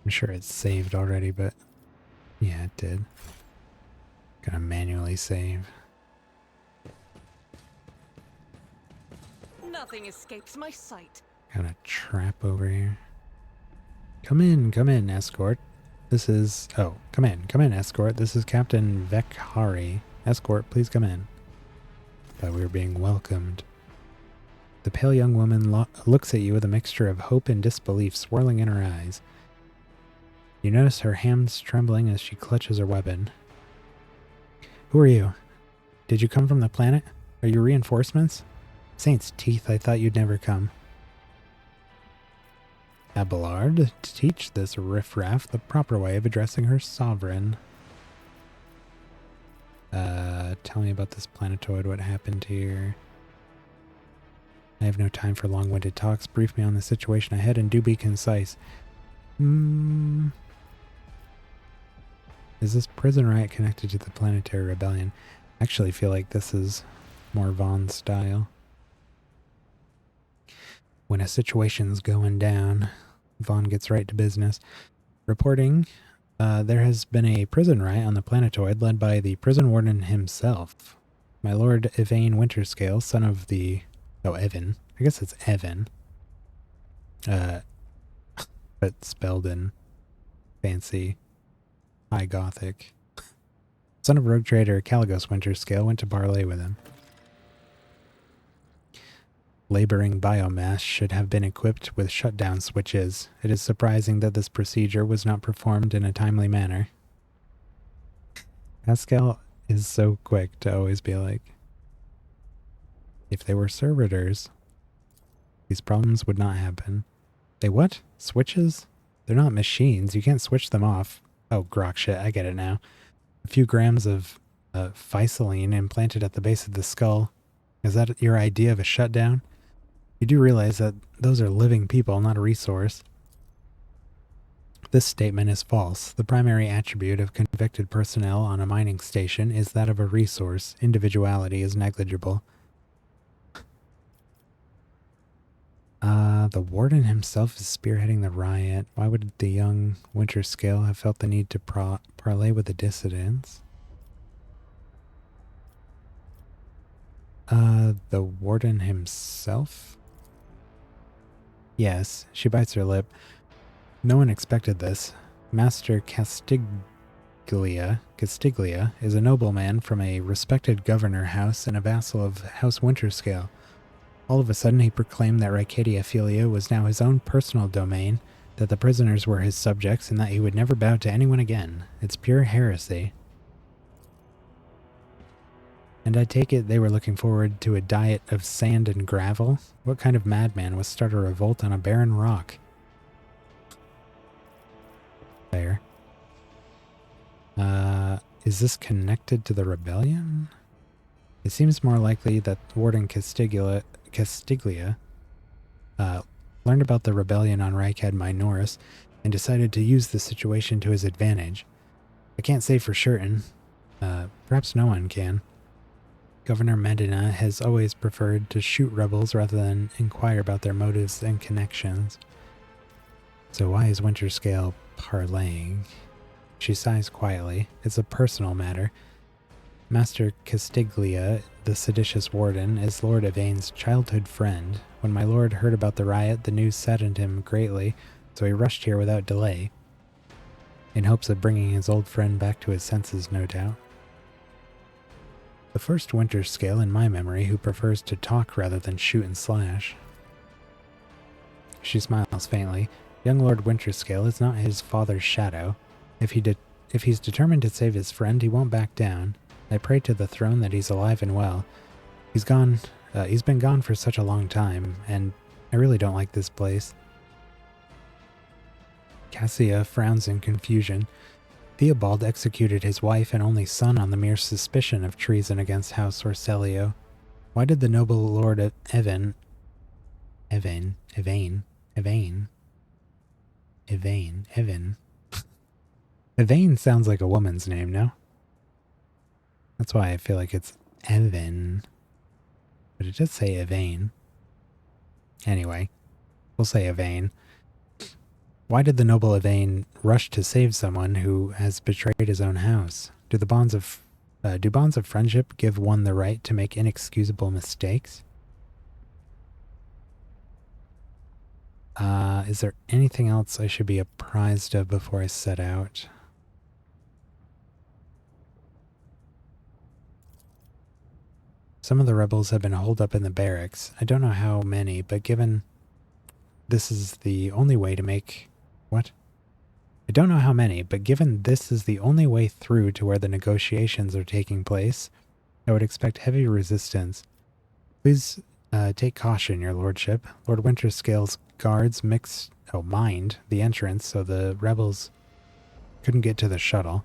I'm sure it's saved already, but yeah, it did. Gonna manually save. Nothing escapes my sight. Got a trap over here. Come in, escort. This is... Oh, come in, escort. This is Captain Vekhari. Escort, please come in. Thought we were being welcomed. The pale young woman looks at you with a mixture of hope and disbelief swirling in her eyes. You notice her hands trembling as she clutches her weapon. Who are you? Did you come from the planet? Are you reinforcements? Saint's teeth, I thought you'd never come. Abelard, to teach this riffraff the proper way of addressing her sovereign. Tell me about this planetoid, what happened here. I have no time for long-winded talks. Brief me on the situation ahead and do be concise. Is this prison riot connected to the planetary rebellion? I actually feel like this is more Vaughn's style. When a situation's going down, Vaughn gets right to business. Reporting, there has been a prison riot on the planetoid led by the prison warden himself. My lord Yvain Winterscale, son of the... Oh, Evan. I guess it's Evan. But spelled in fancy high Gothic. Son of rogue trader Caligos Winterscale went to parley with him. Laboring biomass should have been equipped with shutdown switches. It is surprising that this procedure was not performed in a timely manner. Pascal is so quick to always be like, if they were servitors, these problems would not happen. They what? Switches? They're not machines. You can't switch them off. Oh, grok shit. I get it now. A few grams of physaline implanted at the base of the skull. Is that your idea of a shutdown? You do realize that those are living people, not a resource. This statement is false. The primary attribute of convicted personnel on a mining station is that of a resource. Individuality is negligible. The warden himself is spearheading the riot. Why would the young Winterscale have felt the need to parley with the dissidents? The warden himself? Yes, she bites her lip. No one expected this. Master Castiglia is a nobleman from a respected governor house and a vassal of House Winterscale. All of a sudden he proclaimed that Rycadia Philia was now his own personal domain, that the prisoners were his subjects, and that he would never bow to anyone again. It's pure heresy. And I take it they were looking forward to a diet of sand and gravel? What kind of madman would start a revolt on a barren rock? Fair. Is this connected to the rebellion? It seems more likely that Warden Castiglia learned about the rebellion on Rykad Minoris and decided to use the situation to his advantage. I can't say for certain. Perhaps no one can. Governor Medina has always preferred to shoot rebels rather than inquire about their motives and connections. So why is Winterscale parleying? She sighs quietly. It's a personal matter. Master Castiglia, the seditious warden, is Lord Yvain's childhood friend. When my lord heard about the riot, the news saddened him greatly, so he rushed here without delay, in hopes of bringing his old friend back to his senses, no doubt. The first Winterscale in my memory who prefers to talk rather than shoot and slash. She smiles faintly. Young Lord Winterscale is not his father's shadow. If he's determined to save his friend, he won't back down. I pray to the throne that he's alive and well. He's been gone for such a long time, and I really don't like this place. Cassia frowns in confusion. Theobald executed his wife and only son on the mere suspicion of treason against House Orselio. Why did the noble Lord Yvain sounds like a woman's name, no? That's why I feel like it's Evan. But it does say Yvain. Anyway, we'll say Yvain. Why did the noble Yvain rush to save someone who has betrayed his own house? Do bonds of friendship give one the right to make inexcusable mistakes? Is there anything else I should be apprised of before I set out? Some of the rebels have been holed up in the barracks. I don't know how many, but given this is the only way to make... What? I don't know how many, but given this is the only way through to where the negotiations are taking place, I would expect heavy resistance. Please take caution, your lordship. Lord Winterscale's guards mined the entrance so the rebels couldn't get to the shuttle.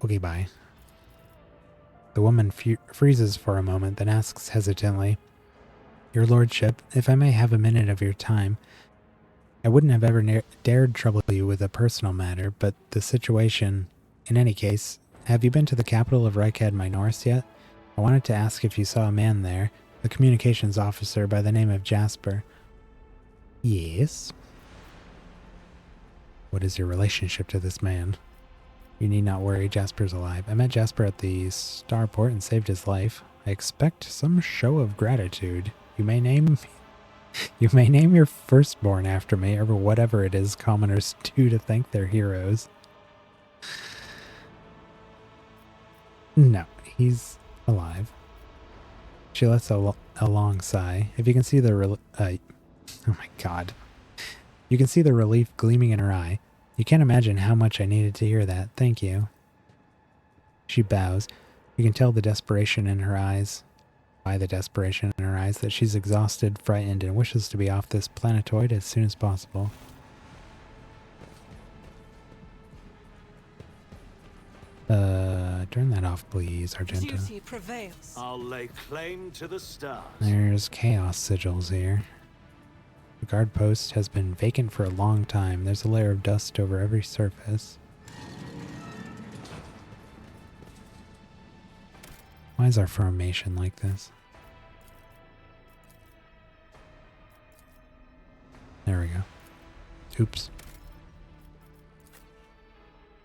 Okay, bye. The woman freezes for a moment, then asks hesitantly, Your lordship, if I may have a minute of your time, I wouldn't have ever dared trouble you with a personal matter, but the situation, in any case, have you been to the capital of Reichad Minoris yet? I wanted to ask if you saw a man there, a communications officer by the name of Jasper. Yes. What is your relationship to this man? You need not worry, Jasper's alive. I met Jasper at the starport and saved his life. I expect some show of gratitude. You may name your firstborn after me, or whatever it is commoners do to thank their heroes. No, he's alive. She lets a long sigh. If you can see the oh my god. You can see the relief gleaming in her eye. You can't imagine how much I needed to hear that. Thank you. She bows. You can tell the desperation in her eyes. By the desperation in her eyes that she's exhausted, frightened, and wishes to be off this planetoid as soon as possible. Turn that off, please, Argento. Duty prevails. I'll lay claim to the stars. There's chaos sigils here. The guard post has been vacant for a long time. There's a layer of dust over every surface. Why is our formation like this? There we go. Oops.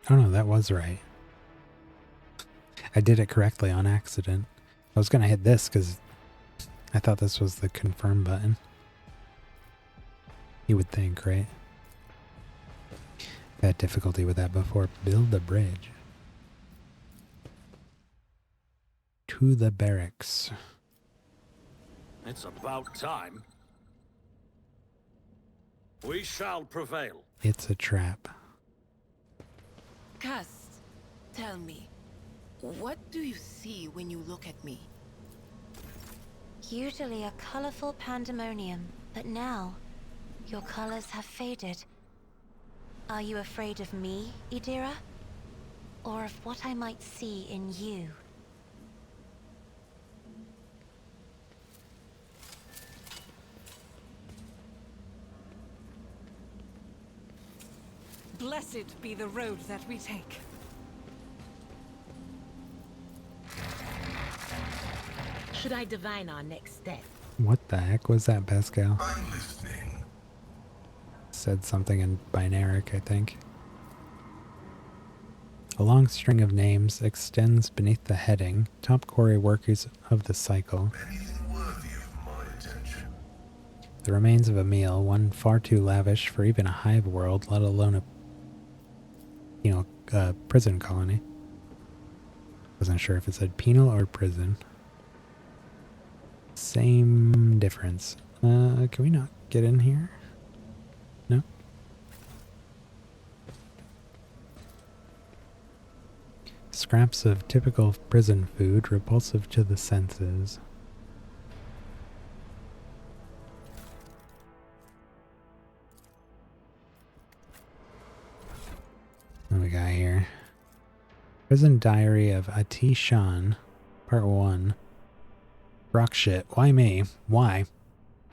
Oh no, that was right. I did it correctly on accident. I was going to hit this because I thought this was the confirm button. You would think, right? I've had difficulty with that before. Build a bridge. To the barracks. It's about time. We shall prevail. It's a trap. Cass, tell me, what do you see when you look at me? Usually a colorful pandemonium, but now your colors have faded. Are you afraid of me, Idira? Or of what I might see in you? Blessed be the road that we take. Should I divine our next step? What the heck was that, Pascal? I'm listening. Said something in binaric, I think. A long string of names extends beneath the heading, top quarry workers of the cycle. Anything worthy of my attention? The remains of a meal, one far too lavish for even a hive world, let alone a prison colony. Wasn't sure if it said penal or prison. Same difference. Can we not get in here? No? Scraps of typical prison food, repulsive to the senses. What we got here? Prison Diary of Ati Shan, Part 1. Rock shit. Why me? Why?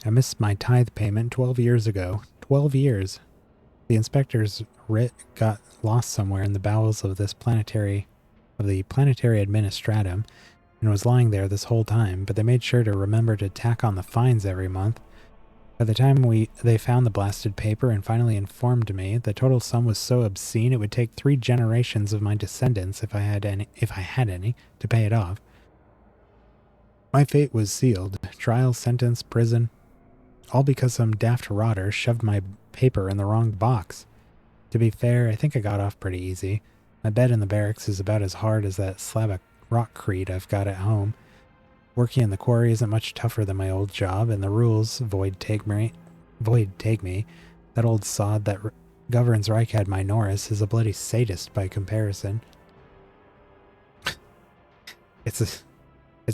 I missed my tithe payment 12 years ago. 12 years. The inspector's writ got lost somewhere in the bowels of the planetary administratum and was lying there this whole time, but they made sure to remember to tack on the fines every month. By the time they found the blasted paper and finally informed me, the total sum was so obscene it would take 3 generations of my descendants, if I had any, to pay it off. My fate was sealed. Trial, sentence, prison. All because some daft rotter shoved my paper in the wrong box. To be fair, I think I got off pretty easy. My bed in the barracks is about as hard as that slab of rockcrete I've got at home. Working in the quarry isn't much tougher than my old job, and the rules, void take me, that old sod that governs Reichad Minoris is a bloody sadist by comparison. It's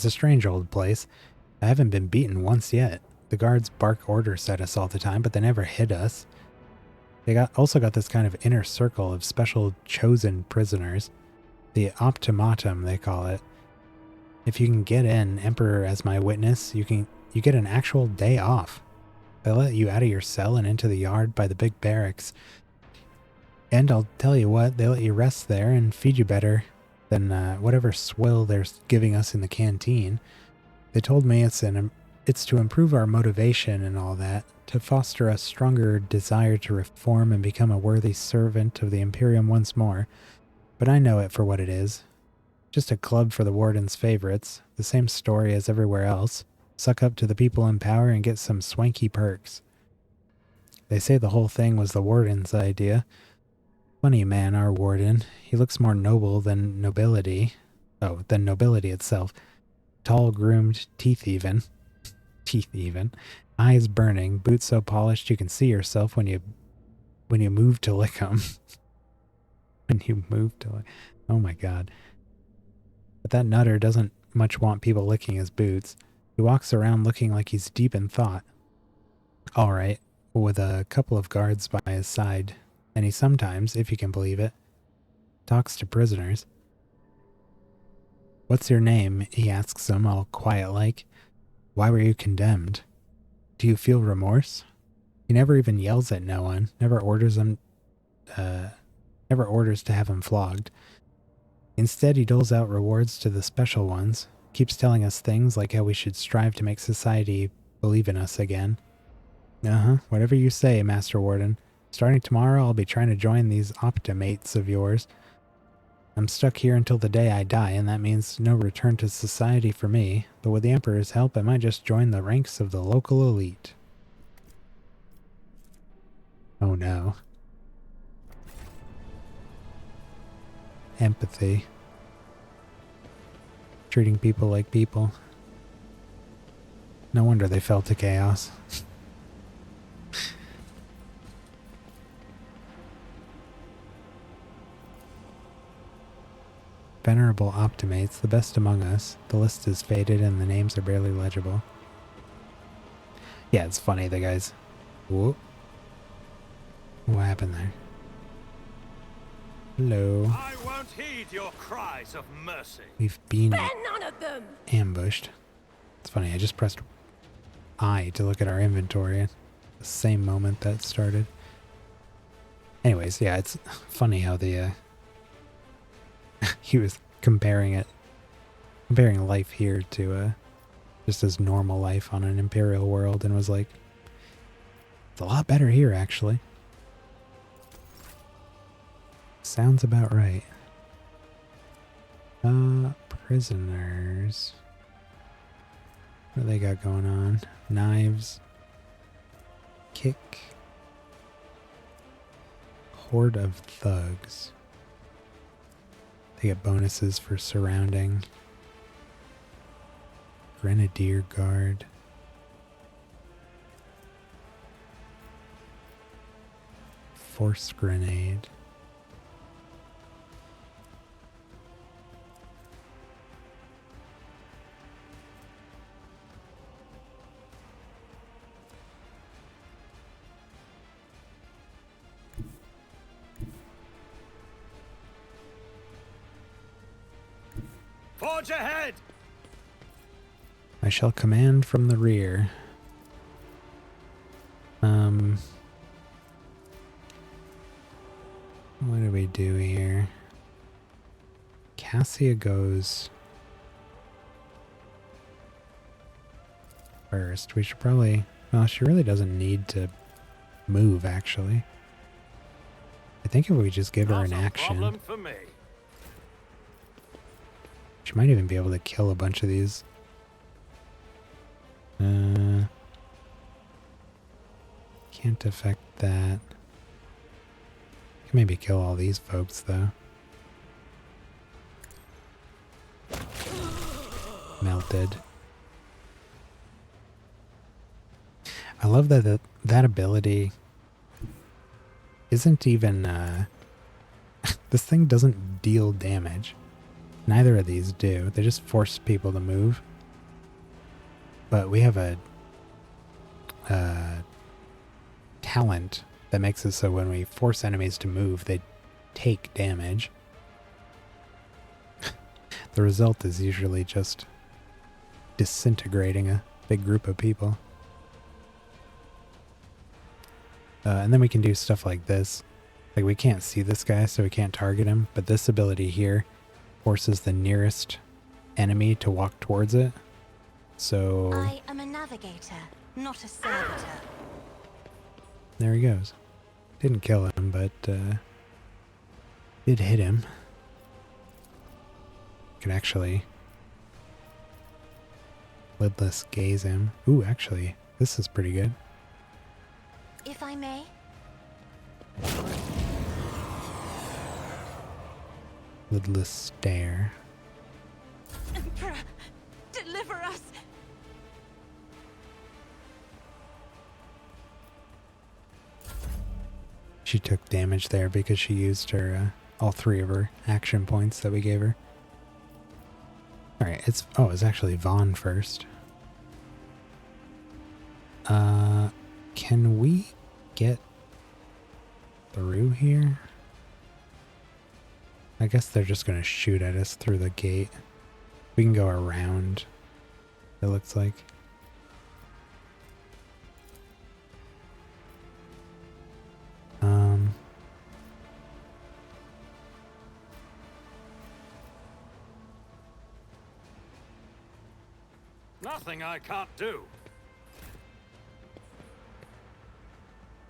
a strange old place. I haven't been beaten once yet. The guards bark orders at us all the time, but they never hit us. They also got this kind of inner circle of special chosen prisoners. The optimatum, they call it. If you can get in, Emperor as my witness, you get an actual day off. They let you out of your cell and into the yard by the big barracks. And I'll tell you what, they let you rest there and feed you better than whatever swill they're giving us in the canteen. They told me it's to improve our motivation and all that, to foster a stronger desire to reform and become a worthy servant of the Imperium once more. But I know it for what it is. Just a club for the Warden's favorites, the same story as everywhere else. Suck up to the people in power and get some swanky perks. They say the whole thing was the Warden's idea. Funny man, our Warden. He looks more noble than nobility. Oh, than nobility itself. Tall, groomed, teeth even. Eyes burning, boots so polished you can see yourself when you move to lick 'em. Oh my god. But that nutter doesn't much want people licking his boots. He walks around looking like he's deep in thought. Alright, with a couple of guards by his side, and he sometimes, if you can believe it, talks to prisoners. What's your name? He asks them, all quiet-like. Why were you condemned? Do you feel remorse? He never even yells at no one, never orders to have him flogged. Instead, he doles out rewards to the special ones, keeps telling us things like how we should strive to make society believe in us again. Whatever you say, Master Warden. Starting tomorrow, I'll be trying to join these optimates of yours. I'm stuck here until the day I die, and that means no return to society for me, but with the Emperor's help, I might just join the ranks of the local elite. Oh no. Empathy. Treating people like people. No wonder they fell to chaos. Venerable optimates, the best among us. The list is faded and the names are barely legible. Yeah, it's funny, the guys... Whoop. What happened there? Hello. I won't heed your cries of mercy. We've been none of them. ambushed. It's funny, I just pressed I to look at our inventory at the same moment that started. Anyways, yeah, it's funny how the he was comparing life here to just as normal life on an Imperial world, and was like, it's a lot better here, actually. Sounds about right. Prisoners. What do they got going on? Knives. Kick. Horde of thugs. They get bonuses for surrounding. Grenadier Guard. Force Grenade. Forge ahead! I shall command from the rear. What do we do here? Cassia goes first. We should probably... Well, she really doesn't need to move, actually. I think if we just give her an action... Problem for me. She might even be able to kill a bunch of these. Can't affect that. Can maybe kill all these folks, though. Melted. I love that that ability isn't even... this thing doesn't deal damage. Neither of these do. They just force people to move. But we have a talent that makes it so when we force enemies to move, they take damage. The result is usually just disintegrating a big group of people. And then we can do stuff like this. Like, we can't see this guy, so we can't target him. But this ability here forces the nearest enemy to walk towards it. So I am a navigator, not a servitor. there he goes. Didn't kill him, but did hit him. Could actually lidless gaze him. Ooh, actually, this is pretty good. If I may, Lidless stare. Emperor, deliver us! She took damage there because she used her all 3 of her action points that we gave her. Alright, it's actually Vaughn first. Can we get through here? I guess they're just gonna shoot at us through the gate. We can go around, it looks like. Nothing I can't do.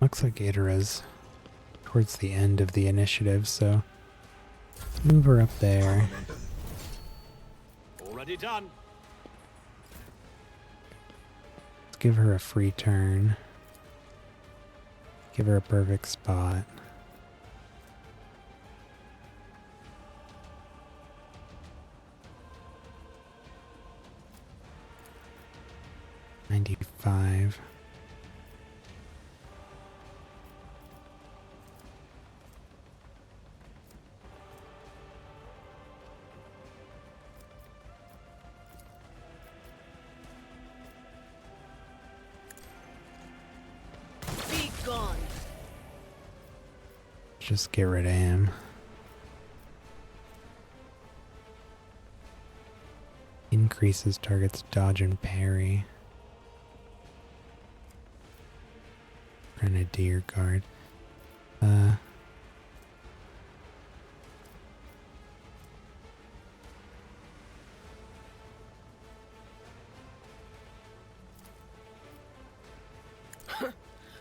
Looks like Idara's towards the end of the initiative, so move her up there. Already done. Let's give her a free turn. Give her a perfect spot. $95. Be gone. Just get rid of him. Increases target's dodge and parry. Grenadier guard.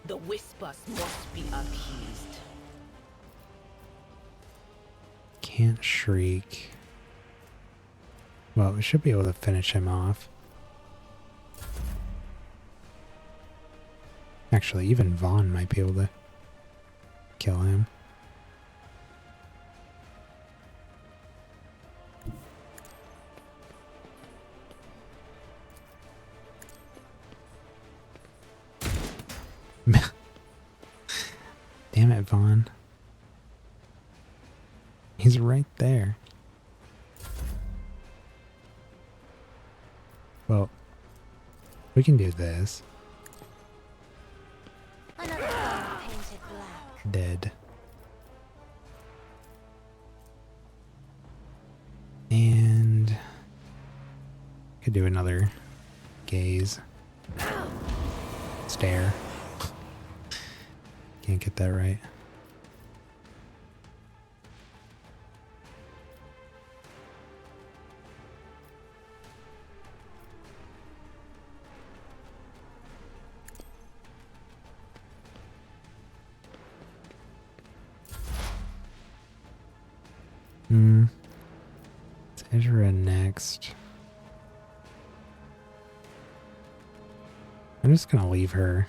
The whispers must be appeased. Can't shriek. Well, we should be able to finish him off. Actually, even Vaughn might be able to kill him. Damn it, Vaughn. He's right there. Well, we can do this. Another one painted black. Dead. And could do another gaze. Stare. Can't get that right. It's Ezra next. I'm just gonna leave her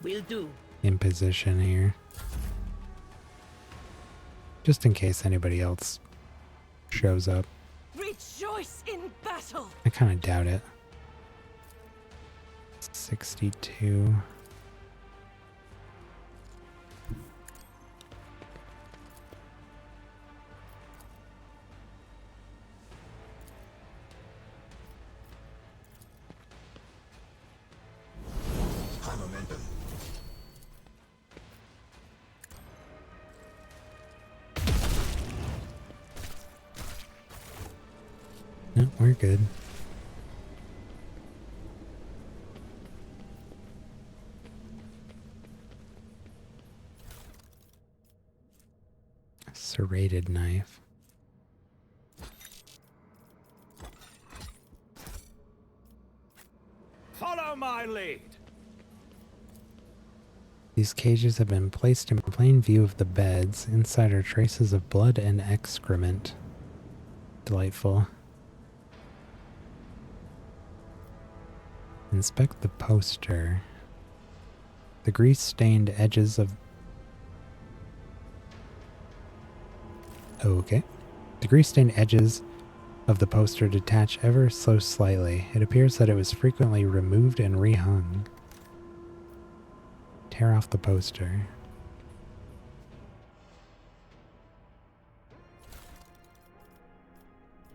Will do. in position here. Just in case anybody else shows up. Rejoice in battle! I kind of doubt it. 62. High momentum. No, we're good. Serrated knife. Follow my lead. These cages have been placed in plain view of the beds. Inside are traces of blood and excrement. Delightful. Inspect the poster. The grease-stained edges of... Okay. The grease-stained edges of the poster detach ever so slightly. It appears that it was frequently removed and rehung. Tear off the poster.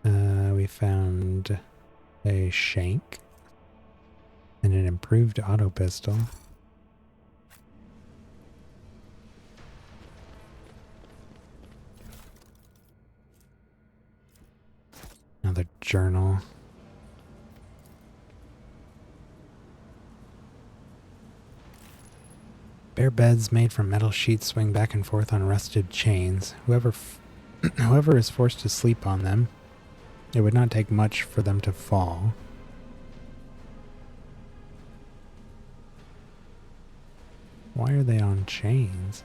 We found a shank and an improved auto pistol. Another journal. Bare beds made from metal sheets swing back and forth on rusted chains. Whoever is forced to sleep on them, it would not take much for them to fall. Why are they on chains?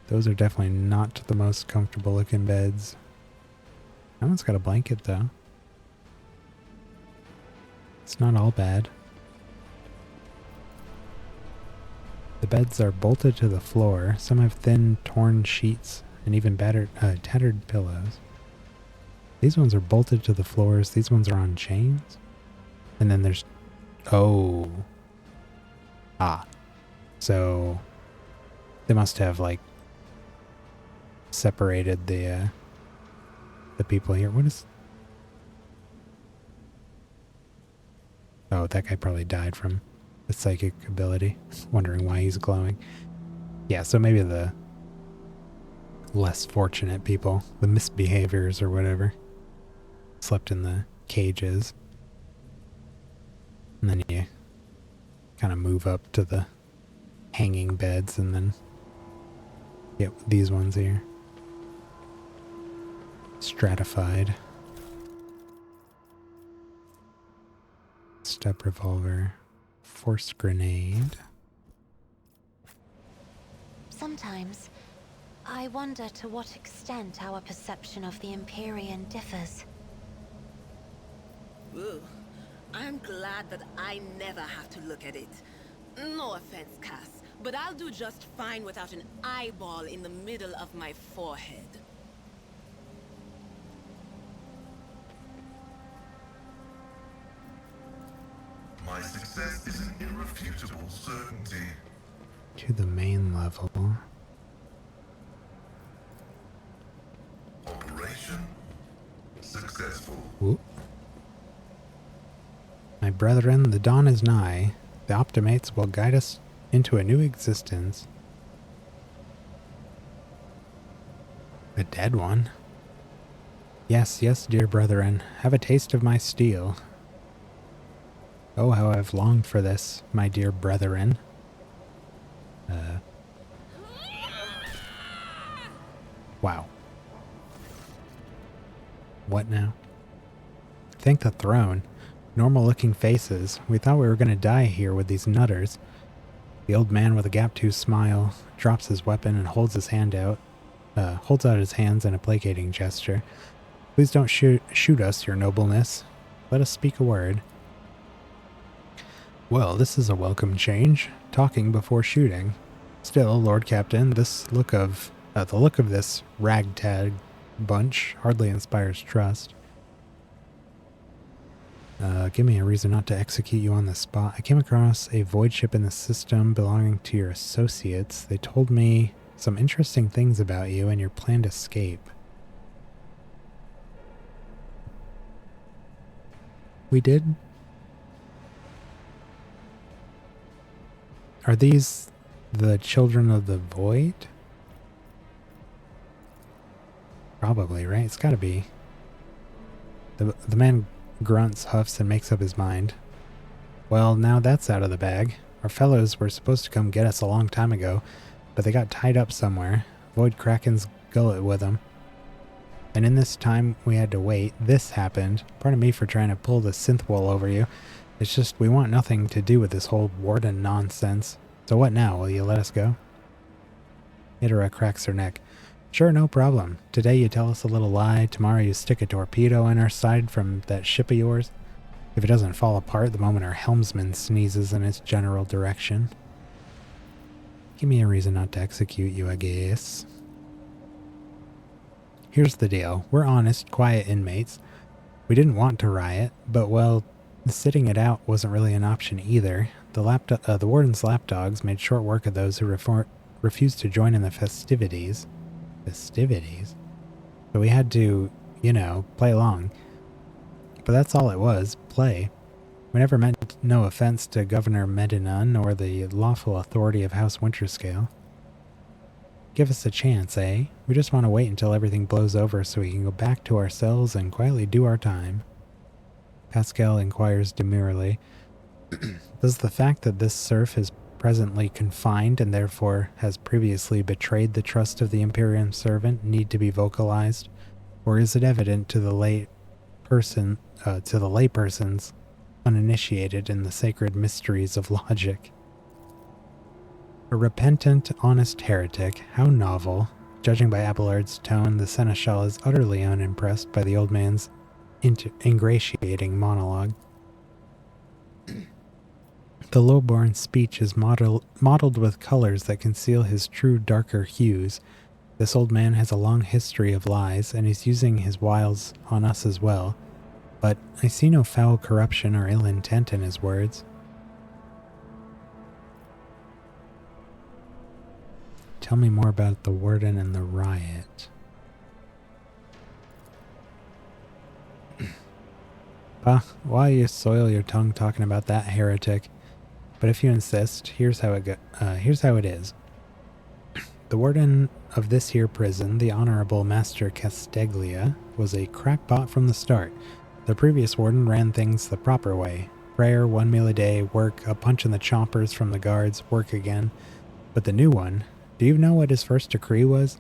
Those are definitely not the most comfortable looking beds. That one's got a blanket though. It's not all bad. The beds are bolted to the floor. Some have thin, torn sheets and even tattered pillows. These ones are bolted to the floors. These ones are on chains. And then there's... Oh. Ah. So they must have like separated the people here. What is... Oh, that guy probably died from the psychic ability. Wondering why he's glowing. Yeah, so maybe the less fortunate people, the misbehaviors or whatever, slept in the cages. And then you kind of move up to the hanging beds and then get these ones here. Stratified. Step revolver. Force grenade. Sometimes, I wonder to what extent our perception of the Empyrean differs. Ooh, I'm glad that I never have to look at it. No offense, Cass, but I'll do just fine without an eyeball in the middle of my forehead. My success is an irrefutable certainty. To the main level. Operation successful. Whoop. My brethren, the dawn is nigh. The Optimates will guide us into a new existence. A dead one? Yes, yes, dear brethren. Have a taste of my steel. Oh, how I've longed for this, my dear brethren. Wow. What now? Thank the throne. Normal looking faces. We thought we were going to die here with these nutters. The old man with a gap-toothed smile drops his weapon and holds his hand out. Holds out his hands in a placating gesture. Please don't shoot us, your nobleness. Let us speak a word. Well, this is a welcome change. Talking before shooting. Still, Lord Captain, the look of this ragtag bunch hardly inspires trust. Give me a reason not to execute you on the spot. I came across a void ship in the system belonging to your associates. They told me some interesting things about you and your planned escape. We did? Are these the children of the void? Probably, right? It's gotta be. The man grunts, huffs, and makes up his mind. Well, now that's out of the bag. Our fellows were supposed to come get us a long time ago, but they got tied up somewhere. Void Kraken's gullet with him. And in this time we had to wait, this happened. Pardon me for trying to pull the synth wool over you. It's just we want nothing to do with this whole warden nonsense. So what now? Will you let us go? Idira cracks her neck. Sure, no problem. Today you tell us a little lie. Tomorrow you stick a torpedo in our side from that ship of yours. If it doesn't fall apart the moment our helmsman sneezes in its general direction. Give me a reason not to execute you, I guess. Here's the deal. We're honest, quiet inmates. We didn't want to riot, but well, sitting it out wasn't really an option either. The warden's lapdogs made short work of those who refused to join in the festivities. Festivities? So we had to, you know, play along. But that's all it was, play. We never meant no offense to Governor Medinun or the lawful authority of House Winterscale. Give us a chance, eh? We just want to wait until everything blows over so we can go back to our cells and quietly do our time. Pascal inquires demurely. Does the fact that this serf is presently confined and therefore has previously betrayed the trust of the Imperium servant need to be vocalized? Or is it evident to the laypersons uninitiated in the sacred mysteries of logic? A repentant, honest heretic. How novel. Judging by Abelard's tone, the Seneschal is utterly unimpressed by the old man's ingratiating monologue. The low-born speech is mottled with colors that conceal his true darker hues. This old man has a long history of lies, and he's using his wiles on us as well. But I see no foul corruption or ill intent in his words. Tell me more about the warden and the riot. Why you soil your tongue talking about that heretic? But if you insist, here's how it is. The warden of this here prison, the Honorable Master Casteglia, was a crackpot from the start. The previous warden ran things the proper way. Prayer, 1 meal a day, work, a punch in the chompers from the guards, work again. But the new one, do you know what his first decree was?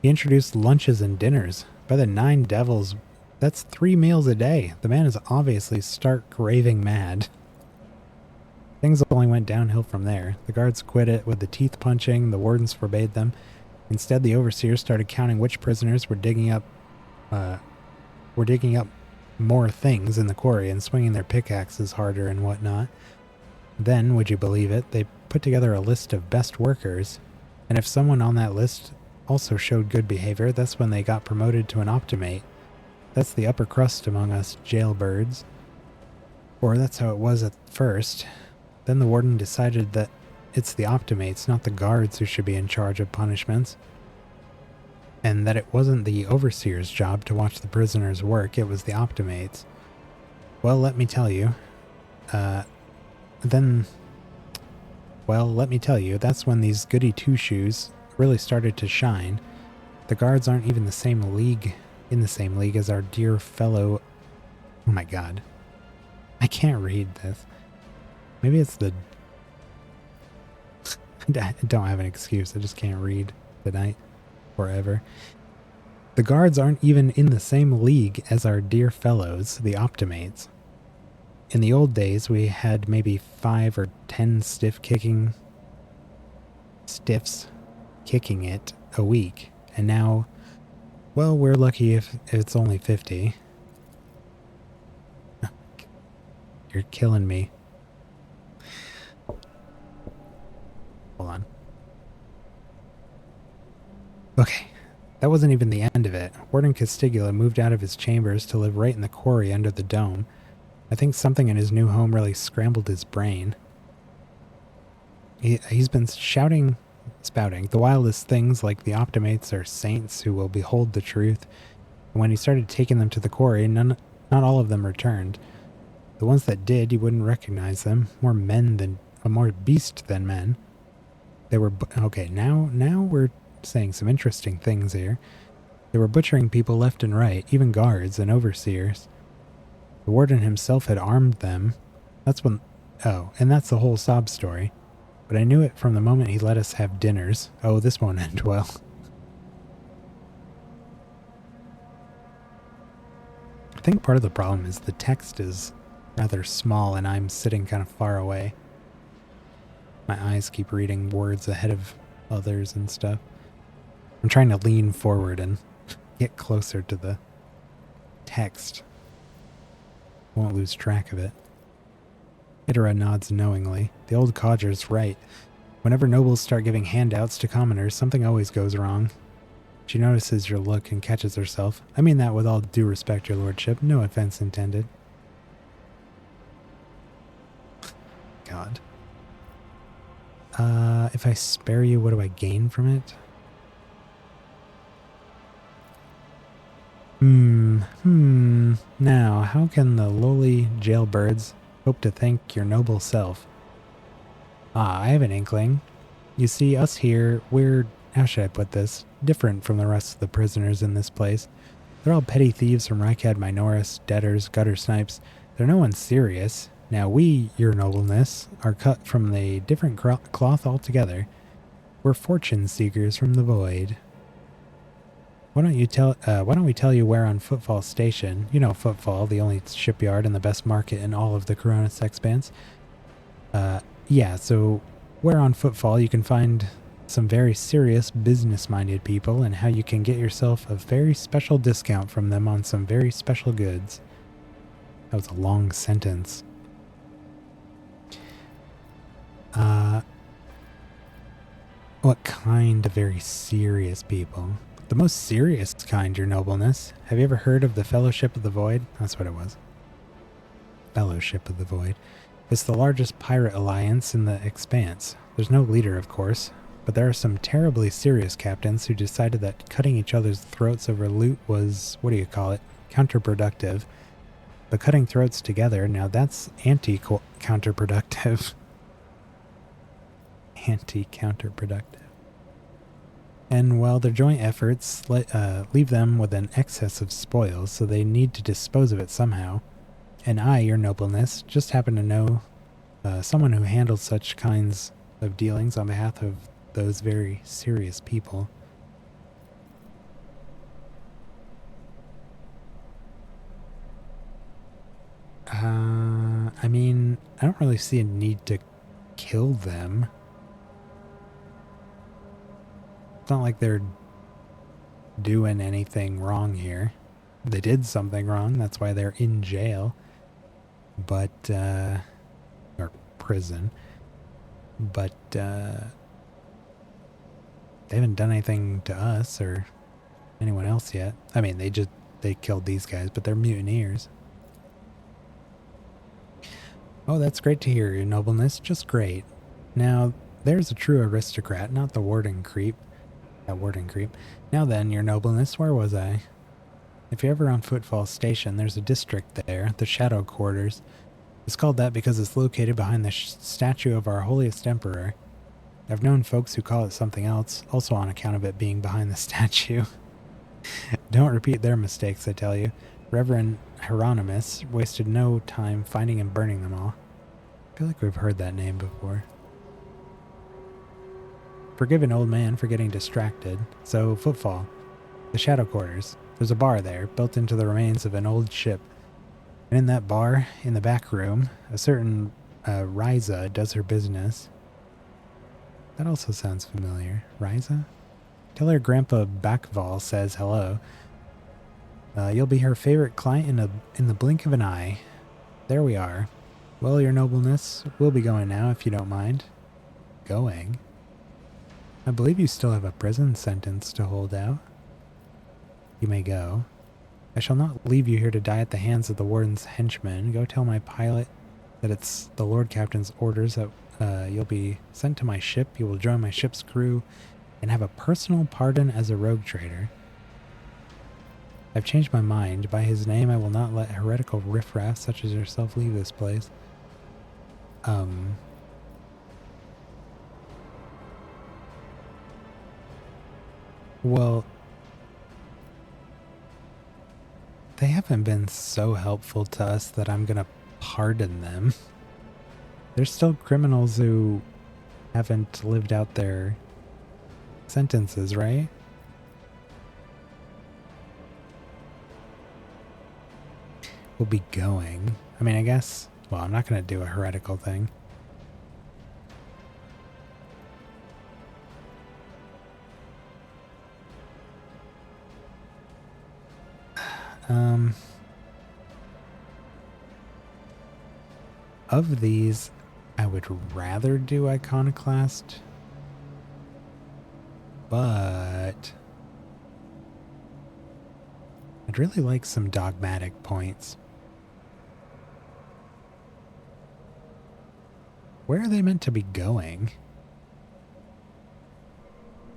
He introduced lunches and dinners. By the 9 devils, that's 3 meals a day. The man is obviously stark raving mad. Things only went downhill from there. The guards quit it with the teeth punching, the wardens forbade them. Instead, the overseers started counting which prisoners were digging up more things in the quarry and swinging their pickaxes harder and whatnot. Then, would you believe it, they put together a list of best workers, and if someone on that list also showed good behavior, that's when they got promoted to an optimate. That's the upper crust among us jailbirds. Or that's how it was at first. Then the warden decided that it's the optimates, not the guards, who should be in charge of punishments. And that it wasn't the overseer's job to watch the prisoners work, it was the optimates. Well, let me tell you. That's when these goody two-shoes really started to shine. The guards aren't even in the same league as our dear fellow... Oh my god. I can't read this. Maybe it's the... I don't have an excuse, I just can't read tonight. Forever. The guards aren't even in the same league as our dear fellows, the optimates. In the old days, we had maybe 5 or 10 stiffs kicking it a week, and now, well, we're lucky if it's only 50. You're killing me. Hold on. Okay, that wasn't even the end of it. Warden Castigula moved out of his chambers to live right in the quarry under the dome. I think something in his new home really scrambled his brain. He's been spouting the wildest things like the optimates are saints who will behold the truth. And when he started taking them to the quarry, not all of them returned. The ones that did, you wouldn't recognize them. More beast than men. They were... Okay, now we're saying some interesting things here. They were butchering people left and right, even guards and overseers. The warden himself had armed them. That's when... Oh, and that's the whole sob story. But I knew it from the moment he let us have dinners. Oh, this won't end well. think part of the problem is the text is rather small and I'm sitting kind of far away. My eyes keep reading words ahead of others and stuff. I'm trying to lean forward and get closer to the text. Won't lose track of it. Idira nods knowingly. The old codger's right. Whenever nobles start giving handouts to commoners, something always goes wrong. She notices your look and catches herself. I mean that with all due respect, your lordship. No offense intended. God. If I spare you, what do I gain from it? Now, how can the lowly jailbirds hope to thank your noble self? I have an inkling. You see, us here, we're, how should I put this, different from the rest of the prisoners in this place. They're all petty thieves from Rykad Minoris, debtors, gutter snipes. They're no one serious. Now we, your nobleness, are cut from a different cloth altogether. We're fortune seekers from the void. Why don't we tell you where on Footfall Station? You know Footfall, the only shipyard and the best market in all of the Coronis expanse. Yeah, so where on Footfall you can find some very serious business-minded people and how you can get yourself a very special discount from them on some very special goods. That was a long sentence. What kind of very serious people? The most serious kind, your nobleness. Have you ever heard of the Fellowship of the Void? That's what it was. Fellowship of the Void. It's the largest pirate alliance in the expanse. There's no leader, of course, but there are some terribly serious captains who decided that cutting each other's throats over loot was, what do you call it, counterproductive. But cutting throats together, now that's anti-counterproductive. Anti-counterproductive. And while their joint efforts leave them with an excess of spoils, so they need to dispose of it somehow. And I, your nobleness, just happen to know someone who handles such kinds of dealings on behalf of those very serious people. I mean, I don't really see a need to kill them. It's not like they're doing anything wrong here. They did something wrong, that's why they're in jail. But, or prison. But, they haven't done anything to us or anyone else yet. I mean, they killed these guys, but they're mutineers. Oh, that's great to hear, your nobleness. Just great. Now, there's a true aristocrat, not the warden creep. That warden creep. Now then, your nobleness, where was I? If you're ever on Footfall Station, there's a district there, the Shadow Quarters. It's called that because it's located behind the statue of our holiest emperor. I've known folks who call it something else, also on account of it being behind the statue. Don't repeat their mistakes, I tell you. Reverend Hieronymus wasted no time finding and burning them all. I feel like we've heard that name before. Forgive an old man for getting distracted. So, Footfall. The Shadow Quarters. There's a bar there, built into the remains of an old ship. And in that bar, in the back room, a certain Ryza does her business. That also sounds familiar. Ryza? Tell her Grandpa Backval says hello. You'll be her favorite client in the blink of an eye. There we are. Well, your nobleness, we'll be going now, if you don't mind. Going? I believe you still have a prison sentence to hold out. You may go. I shall not leave you here to die at the hands of the warden's henchmen. Go tell my pilot that it's the Lord Captain's orders that you'll be sent to my ship, you will join my ship's crew, and have a personal pardon as a rogue trader. I've changed my mind. By his name, I will not let heretical riffraff such as yourself leave this place. Well, they haven't been so helpful to us that I'm gonna pardon them. They're still criminals who haven't lived out their sentences, right? we'll be going. I mean, I guess... Well, I'm not going to do a heretical thing. Of these, I would rather do Iconoclast, but I'd really like some dogmatic points. Where are they meant to be going?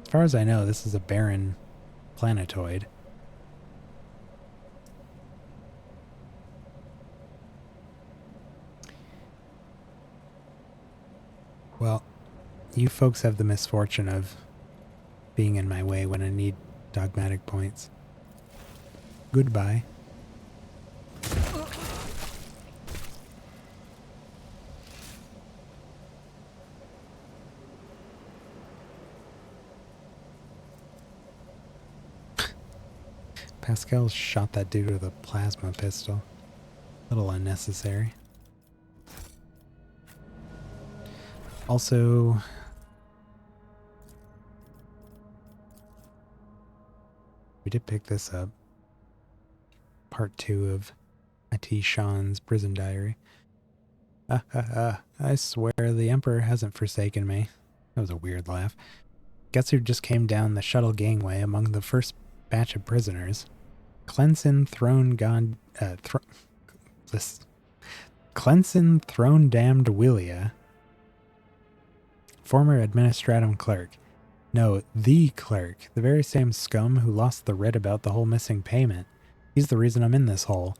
As far as I know, this is a barren planetoid. Well, you folks have the misfortune of being in my way when I need dogmatic points. Goodbye. Pascal shot that dude with a plasma pistol. A little unnecessary. Also, we did pick this up. Part 2 of IT Sean's prison diary. I swear the Emperor hasn't forsaken me. That was a weird laugh. Guess who just came down the shuttle gangway among the first batch of prisoners? Clenson Throne Damned Willia. Former Administratum Clerk. No, the clerk. The very same scum who lost the writ about the whole missing payment. He's the reason I'm in this hole.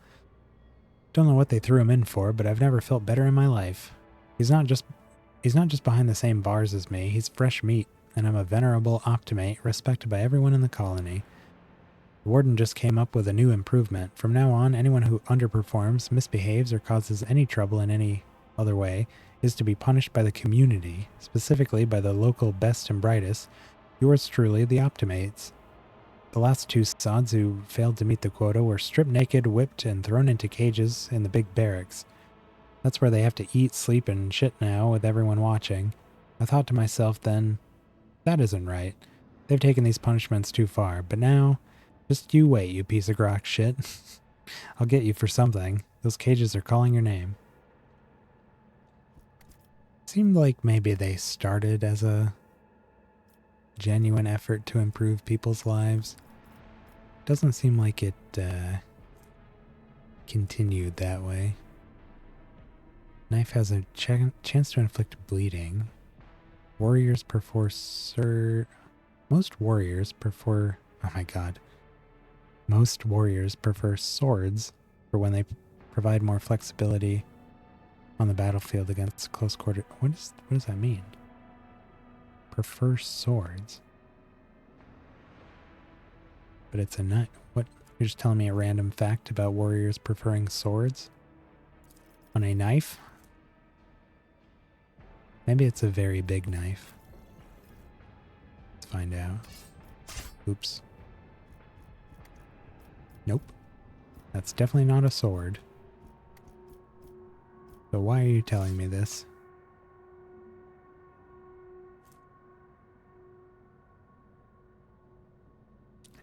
Don't know what they threw him in for, but I've never felt better in my life. He's not just behind the same bars as me. He's fresh meat, and I'm a venerable optimate respected by everyone in the colony. The warden just came up with a new improvement. From now on, anyone who underperforms, misbehaves, or causes any trouble in any other way is to be punished by the community, specifically by the local best and brightest, yours truly, the Optimates. The last 2 sods who failed to meet the quota were stripped naked, whipped, and thrown into cages in the big barracks. That's where they have to eat, sleep, and shit now, with everyone watching. I thought to myself then, that isn't right. They've taken these punishments too far, but now, just you wait, you piece of grok shit. I'll get you for something. Those cages are calling your name. Seemed like maybe they started as a genuine effort to improve people's lives. Doesn't seem like it continued that way. Knife has a chance to inflict bleeding. Warriors prefer most warriors prefer... Oh my god. Most warriors prefer swords for when they provide more flexibility on the battlefield against close quarter. What does that mean? Prefer swords. But it's a knife. What? You're just telling me a random fact about warriors preferring swords on a knife? Maybe it's a very big knife. Let's find out. Oops. Nope. That's definitely not a sword. So why are you telling me this?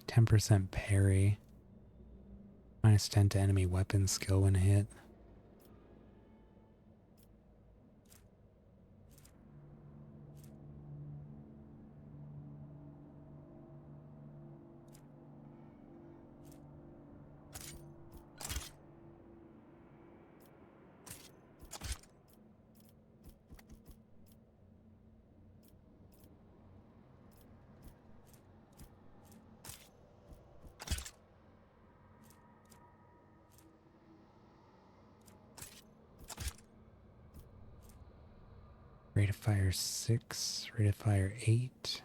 10% parry. -10 to enemy weapon skill when hit. Rate of fire 6, rate of fire 8.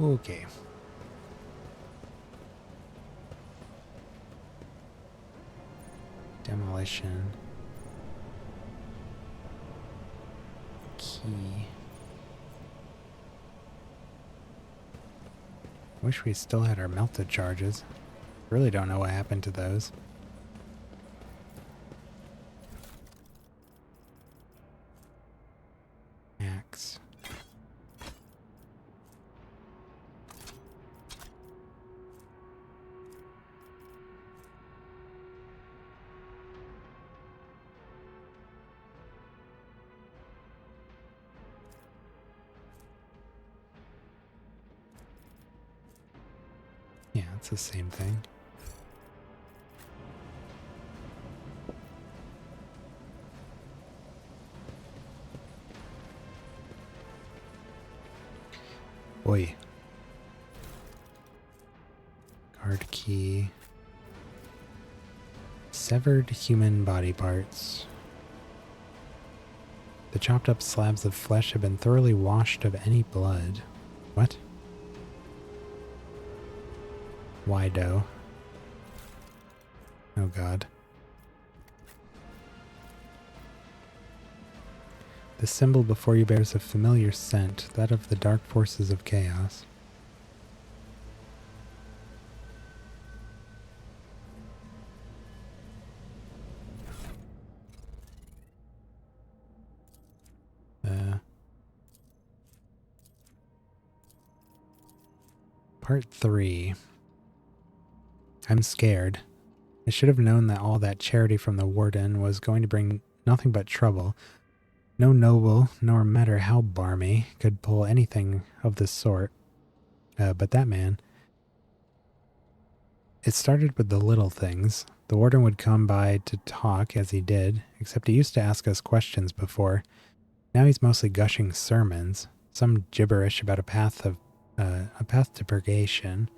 Okay. Demolition. Key. Wish we still had our melted charges. Really don't know what happened to those. Axe. Yeah, it's the same thing. Oi. Card key. Severed human body parts. The chopped up slabs of flesh have been thoroughly washed of any blood. What? Why dough? Oh god. The symbol before you bears a familiar scent, that of the dark forces of chaos. Part 3. I'm scared. I should have known that all that charity from the warden was going to bring nothing but trouble. No noble, nor matter how barmy, could pull anything of this sort. But that man... It started with the little things. The warden would come by to talk, as he did, except he used to ask us questions before. Now he's mostly gushing sermons, some gibberish about a path to purgation,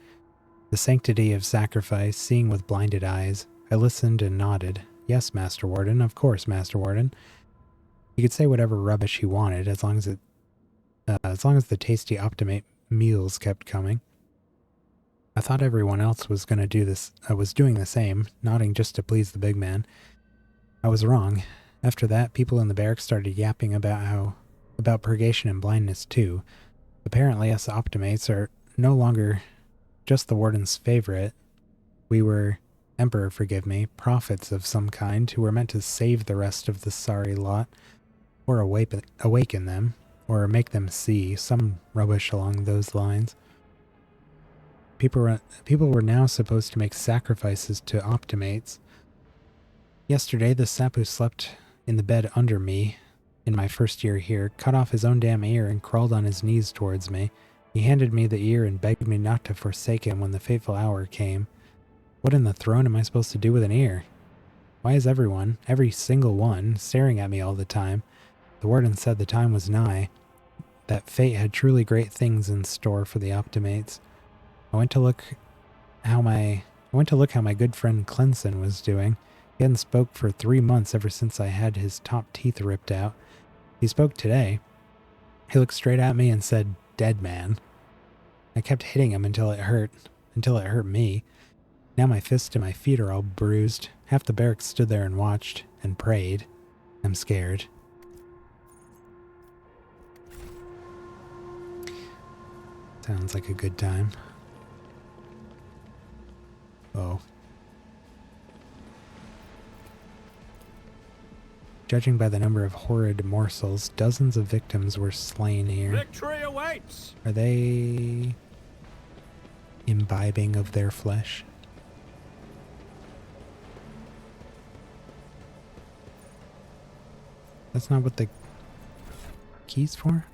the sanctity of sacrifice, seeing with blinded eyes. I listened and nodded. Yes, Master Warden, of course, Master Warden. He could say whatever rubbish he wanted, as long as the tasty Optimate meals kept coming. I thought everyone else was going to do this. I was doing the same, nodding just to please the big man. I was wrong. After that, people in the barracks started yapping about purgation and blindness too. Apparently, us Optimates are no longer just the warden's favorite. We were, Emperor forgive me, prophets of some kind who were meant to save the rest of the sorry lot, or awaken them, or make them see, some rubbish along those lines. People were now supposed to make sacrifices to Optimates. Yesterday, the sap who slept in the bed under me, in my first year here, cut off his own damn ear and crawled on his knees towards me. He handed me the ear and begged me not to forsake him when the fateful hour came. What in the throne am I supposed to do with an ear? Why is everyone, every single one, staring at me all the time? The warden said the time was nigh, that fate had truly great things in store for the Optimates. I went to look how my good friend Clenson was doing. He hadn't spoke for 3 months ever since I had his top teeth ripped out. He spoke today. He looked straight at me and said, "Dead man." I kept hitting him until it hurt me. Now my fists and my feet are all bruised. Half the barracks stood there and watched, and prayed. I'm scared. Sounds like a good time. Oh. Judging by the number of horrid morsels, dozens of victims were slain here. Victory awaits! Are they imbibing of their flesh? That's not what the key's for?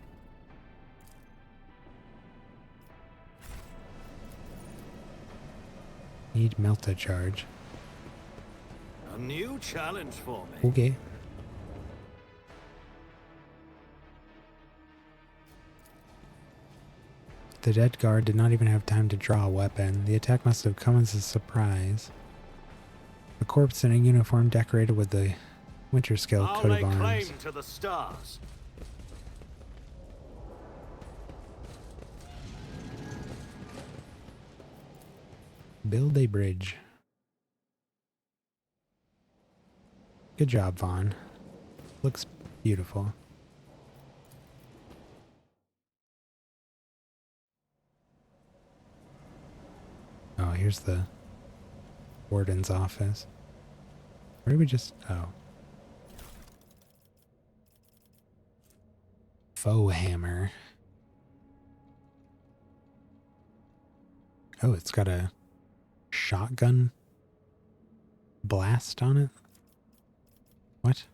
Need melt a charge. A new challenge for me. Okay. The dead guard did not even have time to draw a weapon. The attack must have come as a surprise. A corpse in a uniform decorated with the winter scale I'll coat lay of claim arms. to the stars. Build a bridge. Good job, Vaughn. Looks beautiful. Oh, here's the warden's office. Where did we just... Oh. Faux hammer. Oh, it's got a shotgun blast on it? What?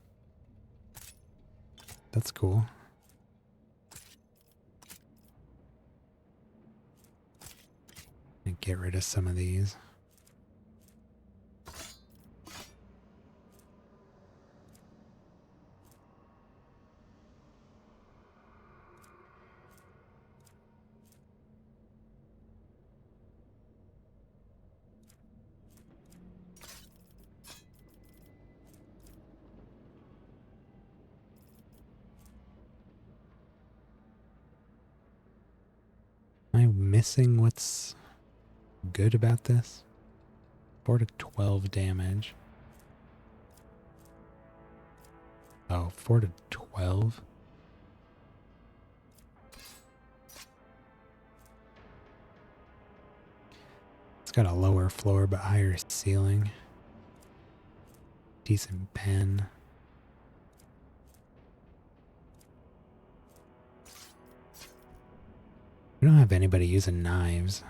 That's cool. And get rid of some of these. Am I missing what's good about this? 4 to 12 damage. Oh, 4 to 12? It's got a lower floor but higher ceiling. Decent pen. We don't have anybody using knives.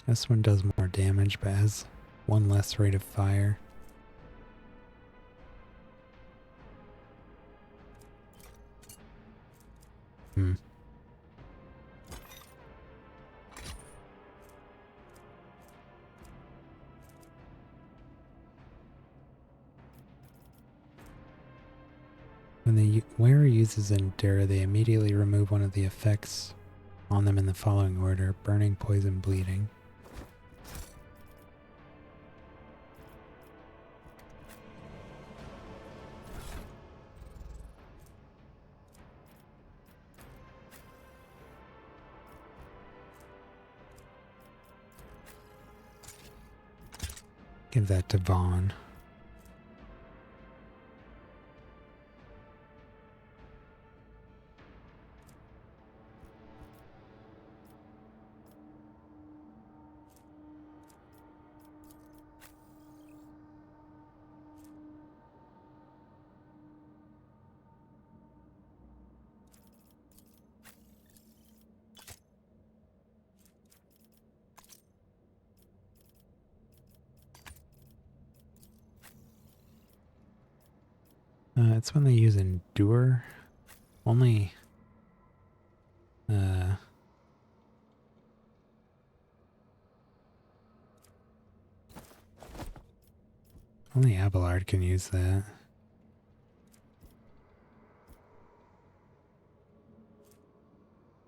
This one does more damage, but has one less rate of fire. When the wearer uses Endura, they immediately remove one of the effects on them in the following order: burning, poison, bleeding. Give that to Vaughn. It's when they use Endure. Only... only Abelard can use that.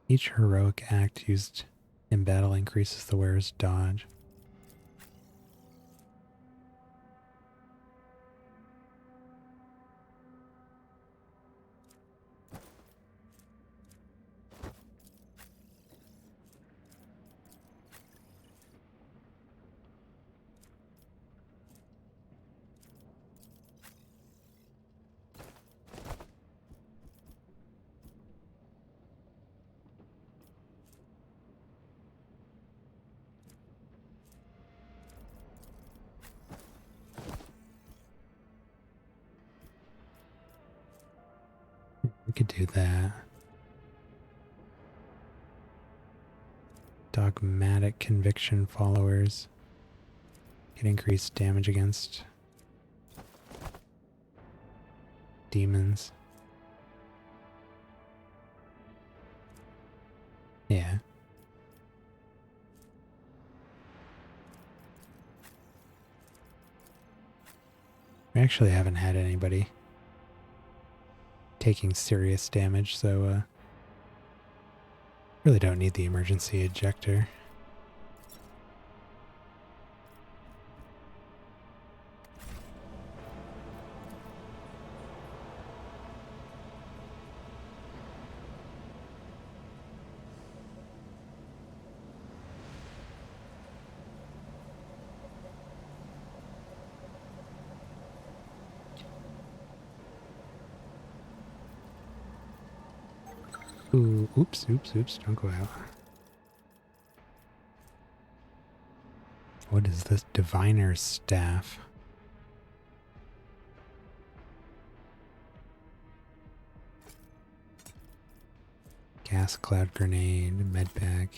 Each heroic act used in battle increases the wearer's dodge. We could do that. Dogmatic conviction followers can increase damage against demons. Yeah. We actually haven't had anybody taking serious damage, so really don't need the emergency ejector. Ooh, oops, don't go out. What is this? Diviner's Staff. Gas Cloud Grenade, Medpack.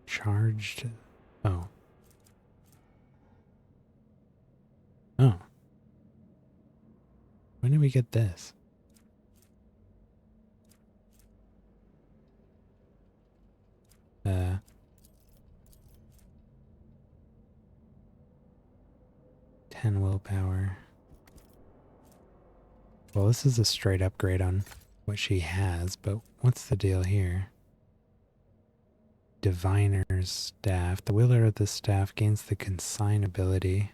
Charged. Oh. Oh. When did we get this? Uh. 10 willpower. Well, this is a straight upgrade on what she has, but what's the deal here? Diviner's Staff. The wielder of the staff gains the consign ability.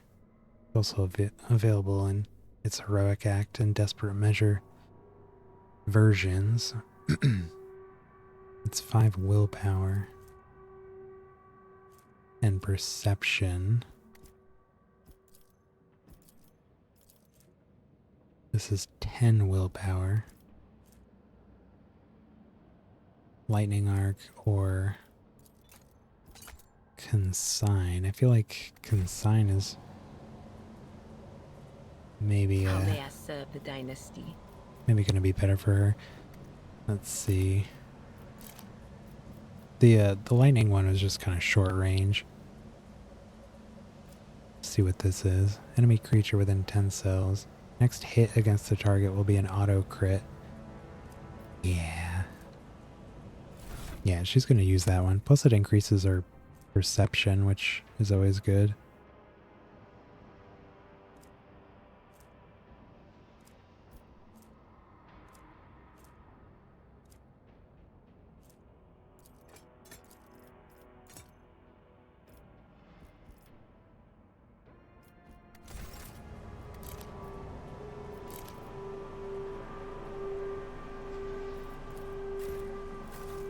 Also available in its heroic act and desperate measure versions. It's 5 willpower and perception. This is 10 willpower. Lightning Arc or Consign. I feel like Consign is maybe How may I serve the dynasty? maybe gonna be better for her. Let's see. The lightning one was just kind of short range. Let's see what this is. Enemy creature within 10 cells. Next hit against the target will be an auto crit. Yeah. Yeah, she's gonna use that one. Plus it increases her perception, which is always good.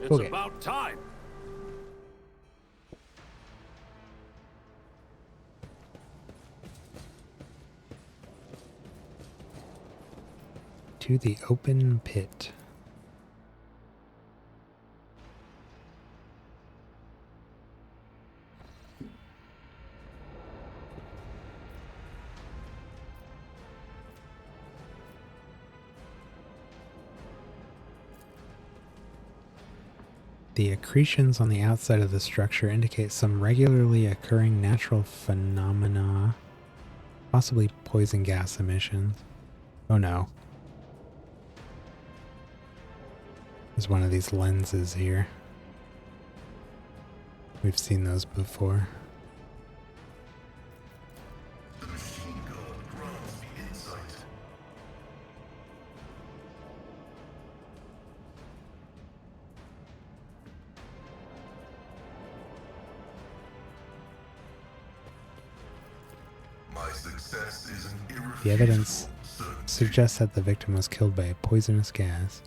It's Okay. about time. To the open pit. The accretions on the outside of the structure indicate some regularly occurring natural phenomena, possibly poison gas emissions. Oh no. There's one of these lenses here. We've seen those before. The machine god grants me insight. success is an The irrefutable evidence certainty. suggests that the victim was killed by a poisonous gas.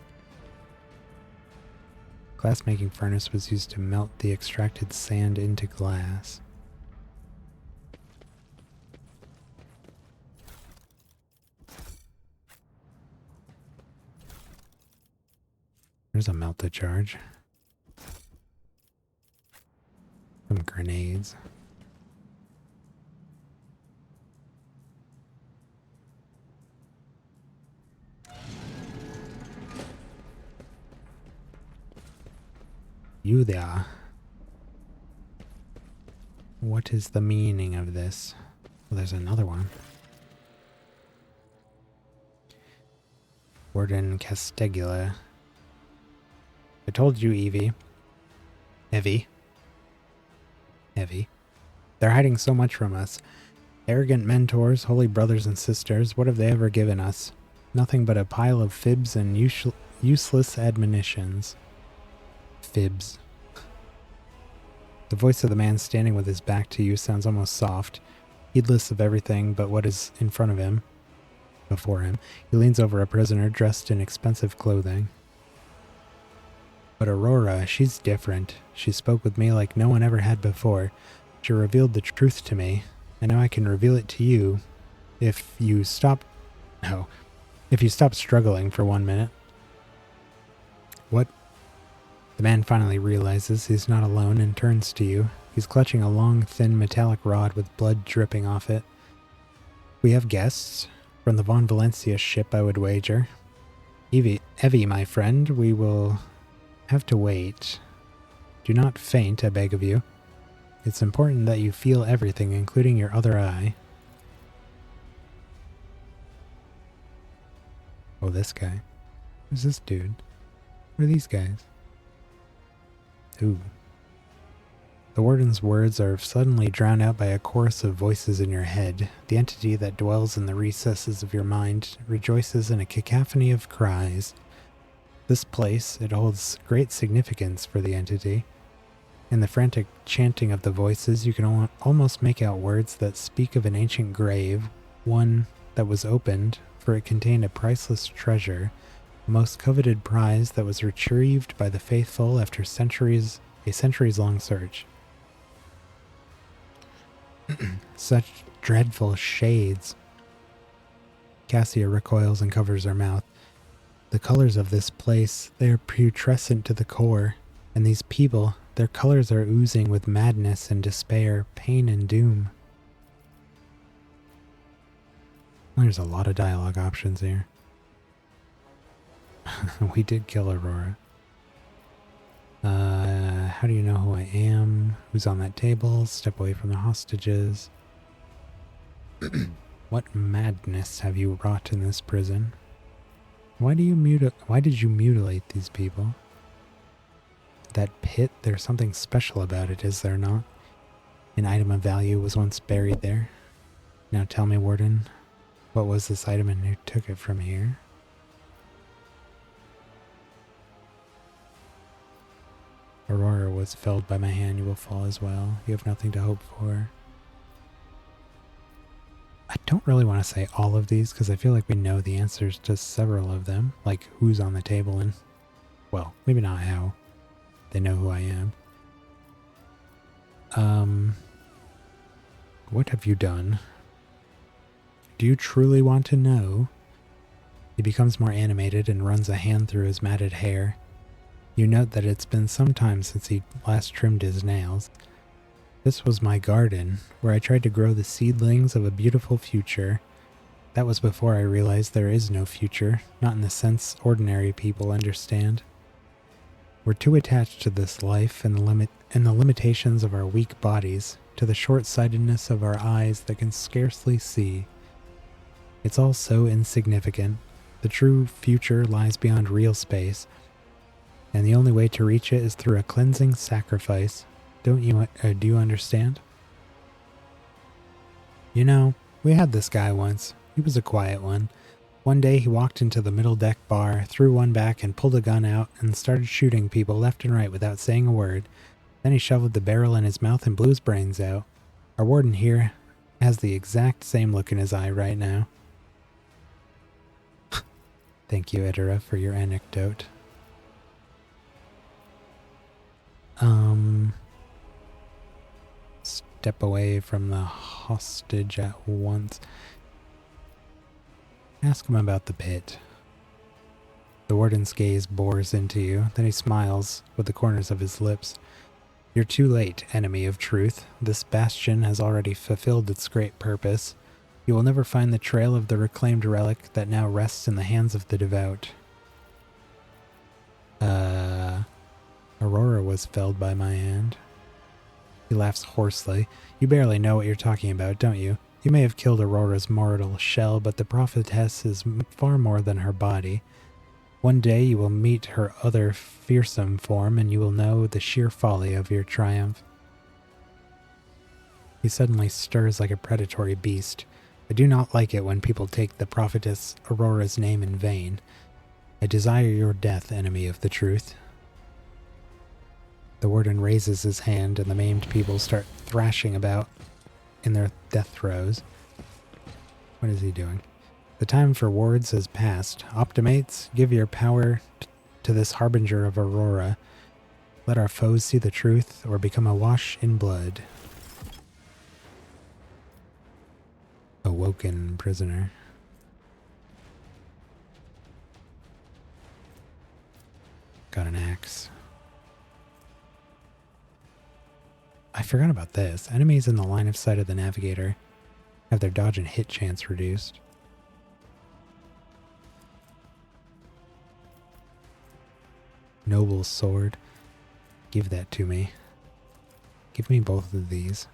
Glass-making furnace was used to melt the extracted sand into glass. There's a melted charge. Some grenades. You there. What is the meaning of this? Well, there's another one. Warden Castegula. I told you, Evie. Evie. They're hiding so much from us. Arrogant mentors, holy brothers and sisters, what have they ever given us? Nothing but a pile of fibs and useless admonitions. Fibs. The voice of the man standing with his back to you sounds almost soft, heedless of everything but what is in front of him. Before him, he leans over a prisoner dressed in expensive clothing. But Aurora, she's different. She spoke with me like no one ever had before. She revealed the truth to me, and now I can reveal it to you if you stop... No. If you stop struggling for 1 minute. What? The man finally realizes he's not alone and turns to you. He's clutching a long, thin metallic rod with blood dripping off it. We have guests. From the Von Valencia ship, I would wager. Evie, my friend, we will have to wait. Do not faint, I beg of you. It's important that you feel everything, including your other eye. Oh, this guy. Who's this dude? Who are these guys? Ooh. The warden's words are suddenly drowned out by a chorus of voices in your head. The entity that dwells in the recesses of your mind rejoices in a cacophony of cries. This place, it holds great significance for the entity. In the frantic chanting of the voices, you can almost make out words that speak of an ancient grave, one that was opened, for it contained a priceless treasure, a most coveted prize that was retrieved by the faithful after a centuries-long search. Such dreadful shades. Cassia recoils and covers her mouth. The colors of this place, they are putrescent to the core, and these people, their colors are oozing with madness and despair, pain and doom. There's a lot of dialogue options here. We did kill Aurora. How do you know who I am? Who's on that table? Step away from the hostages. What madness have you wrought in this prison? Why did you mutilate these people? That pit, there's something special about it, is there not? An item of value was once buried there. Now tell me, Warden, what was this item and who took it from here? Aurora was felled by my hand, you will fall as well. You have nothing to hope for. I don't really want to say all of these because I feel like we know the answers to several of them, like who's on the table and, well, maybe not how. They know who I am. What have you done? Do you truly want to know? He becomes more animated and runs a hand through his matted hair. You note that it's been some time since he last trimmed his nails. This was my garden, where I tried to grow the seedlings of a beautiful future. That was before I realized there is no future, not in the sense ordinary people understand. We're too attached to this life and the limitations of our weak bodies, to the short-sightedness of our eyes that can scarcely see. It's all so insignificant. The true future lies beyond real space, and the only way to reach it is through a cleansing sacrifice. Do you understand? You know, we had this guy once. He was a quiet one. One day he walked into the middle deck bar, threw one back and pulled a gun out and started shooting people left and right without saying a word. Then he shoveled the barrel in his mouth and blew his brains out. Our warden here, has the exact same look in his eye right now. Thank you, Idira, for your anecdote. Step away from the hostage at once. Ask him about the pit. The warden's gaze bores into you, then he smiles with the corners of his lips. You're too late, enemy of truth. This bastion has already fulfilled its great purpose. You will never find the trail of the reclaimed relic that now rests in the hands of the devout. Aurora was felled by my hand. He laughs hoarsely. You barely know what you're talking about, don't you? You may have killed Aurora's mortal shell, but the prophetess is far more than her body. One day you will meet her other fearsome form, and you will know the sheer folly of your triumph. He suddenly stirs like a predatory beast. I do not like it when people take the prophetess Aurora's name in vain. I desire your death, enemy of the truth. The warden raises his hand, and the maimed people start thrashing about in their death throes. What is he doing? The time for words has passed. Optimates, give your power to this harbinger of Aurora. Let our foes see the truth, or become awash in blood. Awoken prisoner. Got an axe. I forgot about this. Enemies in the line of sight of the navigator have their dodge and hit chance reduced. Noble sword. Give that to me. Give me both of these.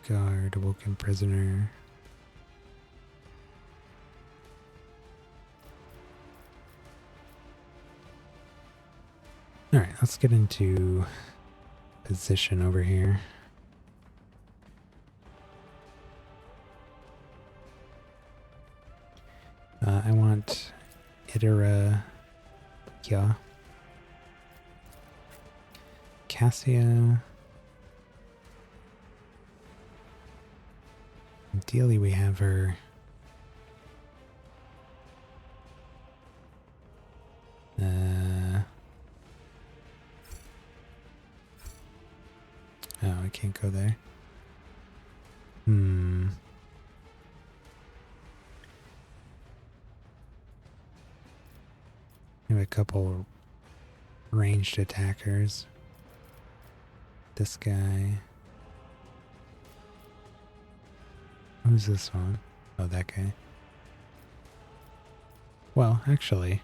Guard, awoken prisoner. Alright, let's get into position over here. I want Idira, yeah, Cassia. Ideally, we have her. Oh, I can't go there. We have a couple ranged attackers. This guy. Who's this one? Oh, that guy. Well, actually,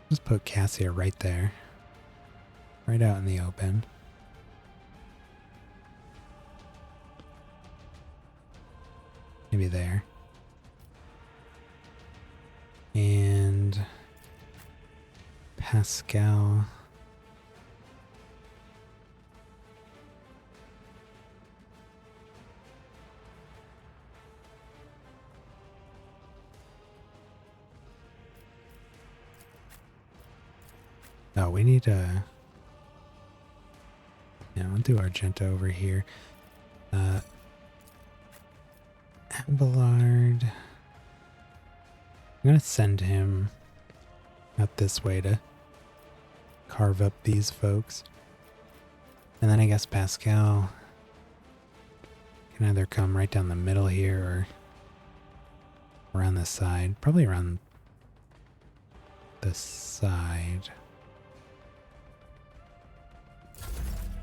just put Cassia right there. Right out in the open. Maybe there. And Pascal. Oh, we need a... Yeah, I'll do Argenta over here. Abelard. I'm gonna send him out this way to carve up these folks. And then I guess Pascal can either come right down the middle here or around the side. Probably around the side.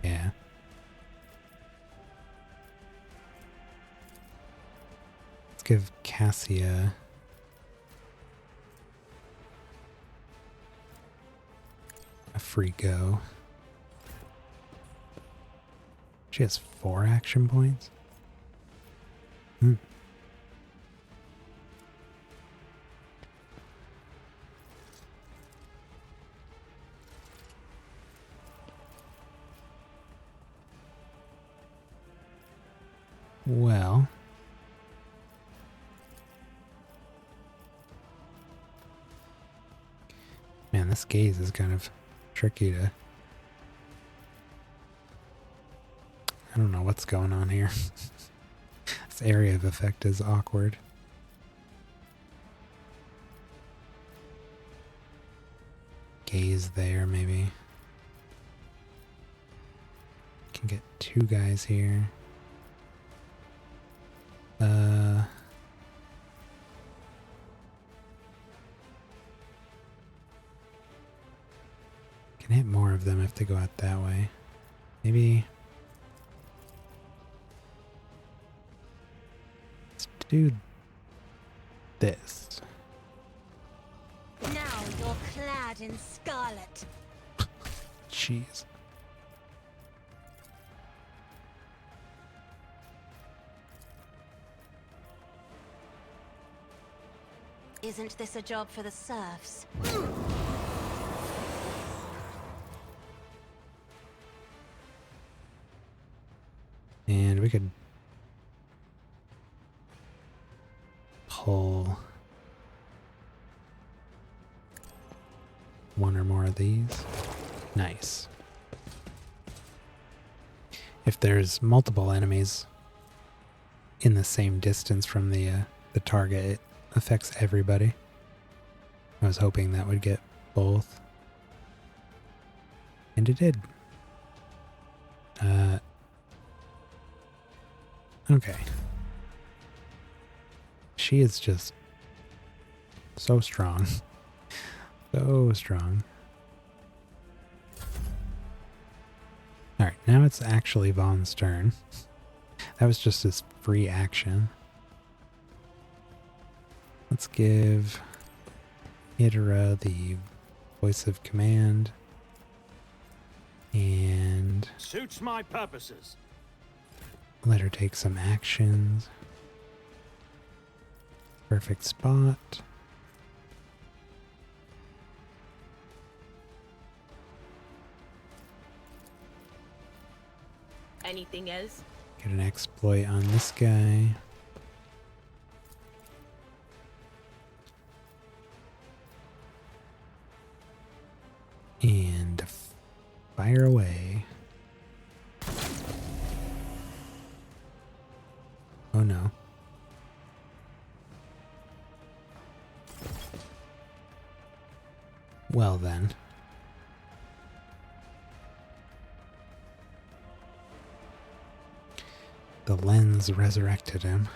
Yeah. Let's give Cassia a free go. She has 4 action points. Well, Man, this gaze is kind of tricky to... I don't know what's going on here. This area of effect is awkward. Gaze there, maybe. Can get two guys here. Can hit more of them if they go out that way. Maybe. Let's do this. Now you're clad in scarlet. Jeez. Isn't this a job for the serfs? And we could pull one or more of these. Nice. If there's multiple enemies in the same distance from the target, it affects everybody. I was hoping that would get both. And it did. Okay. She is just so strong. So strong. Alright, now it's actually Vaughn's turn. That was just his free action. Let's give Idra the voice of command. And Suits my purposes. let her take some actions. Perfect spot. Anything else? Get an exploit on this guy. And fire away. Oh no. Well then. The lens resurrected him.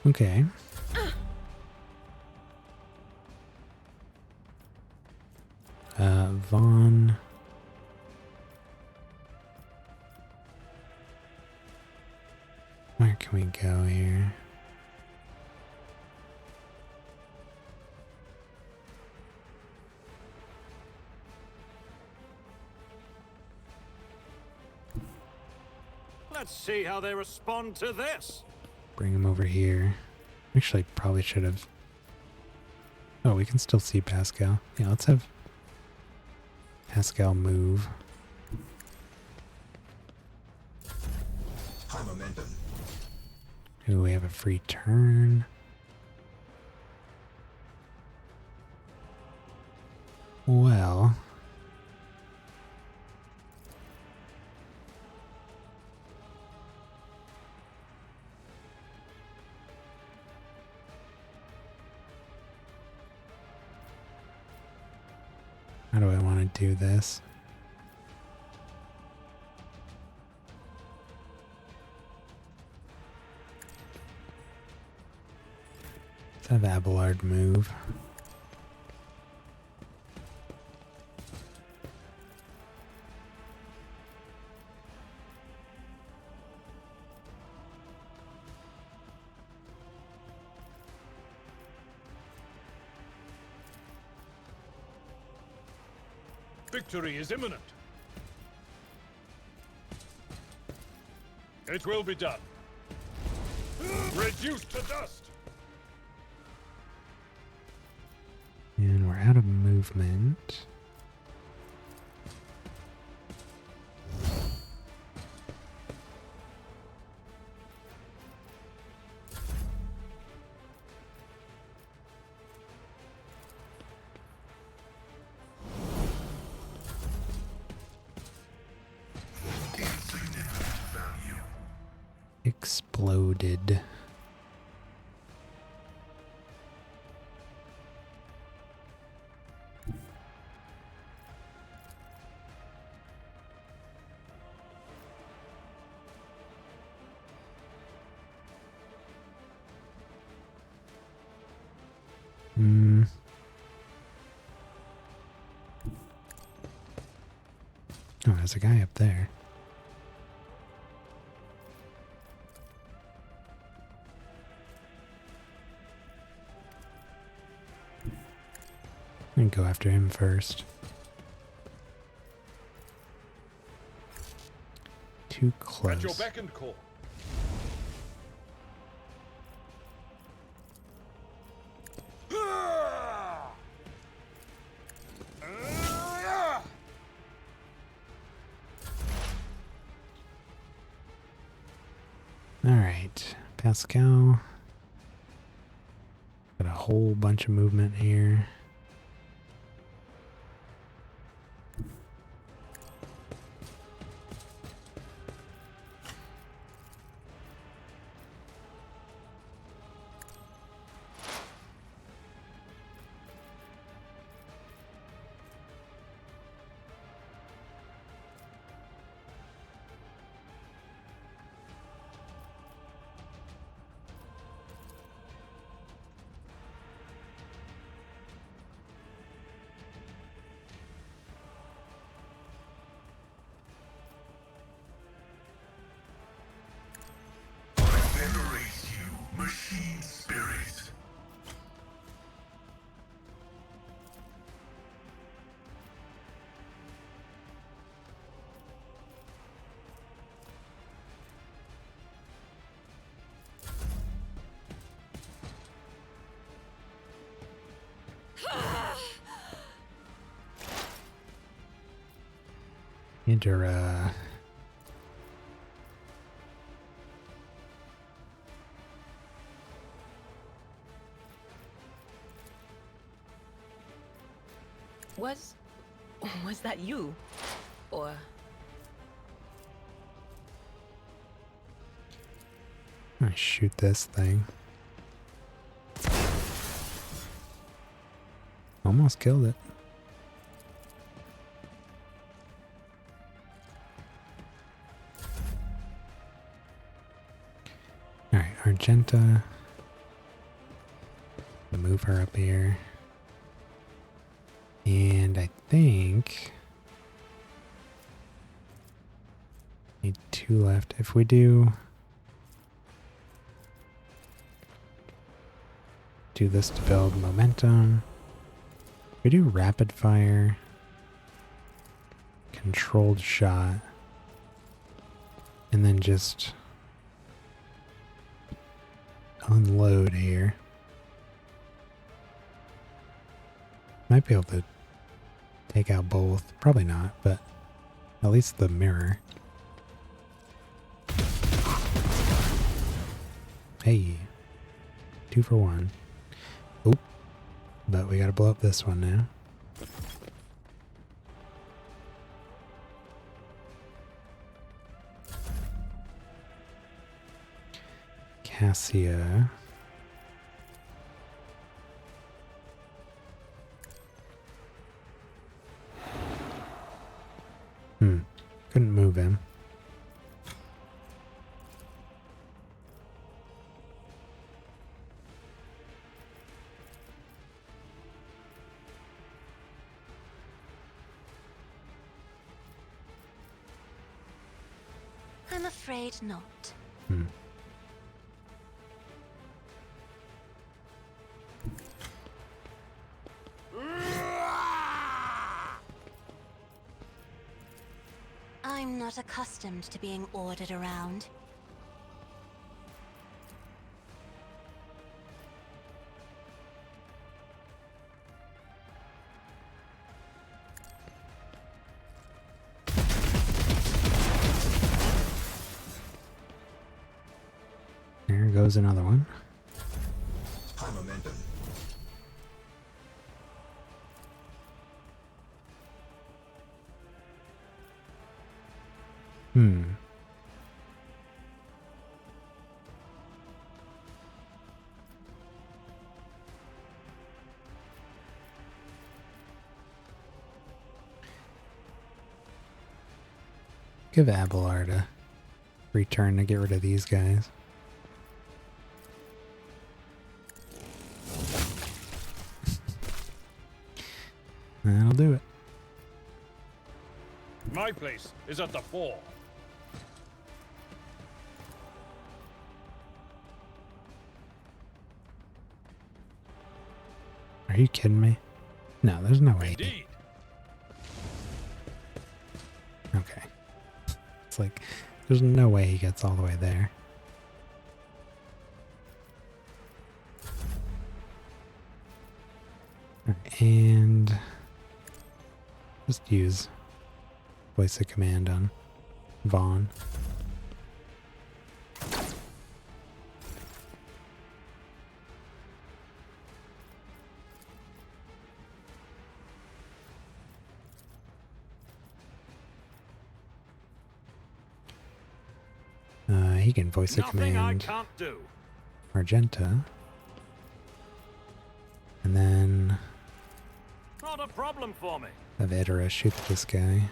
Okay. Vaughn. Where can we go here? Let's see how they respond to this. Bring him over here. Actually, probably should have. Oh, we can still see Pascal. Yeah, let's have Pascal move. High momentum. Ooh, we have a free turn. Well. How do I want to do this? Let's have Abelard move. Victory is imminent. It will be done. Reduced to dust. And we're out of movement. exploded. Oh, there's a guy up there. I'm gonna go after him first. Too close. At your beck and call. Alright, Pascal. Got a whole bunch of movement here. Venerate you, machine spirit. Indra. Was that you? Or... I shoot this thing. Almost killed it. Alright, Argenta. Move her up here. And I think... need 2 left. If we do this to build momentum. If we do rapid fire, controlled shot, and then just unload here. Might be able to take out both. Probably not, but at least the mirror. Hey, 2 for 1. Oop, but we gotta blow up this one now. Cassia. Couldn't move him. I'm afraid not. I'm not accustomed to being ordered around. There goes another one. High momentum. give Abelard a return to get rid of these guys. That'll do it. My place is at the fore. Are you kidding me? No, there's no way. Indeed. Okay. It's like, there's no way he gets all the way there. And just use voice of command on Vaughn. He can voice a Nothing I command can't do. Argenta. And then Not a problem for me. have Itera shoot this guy.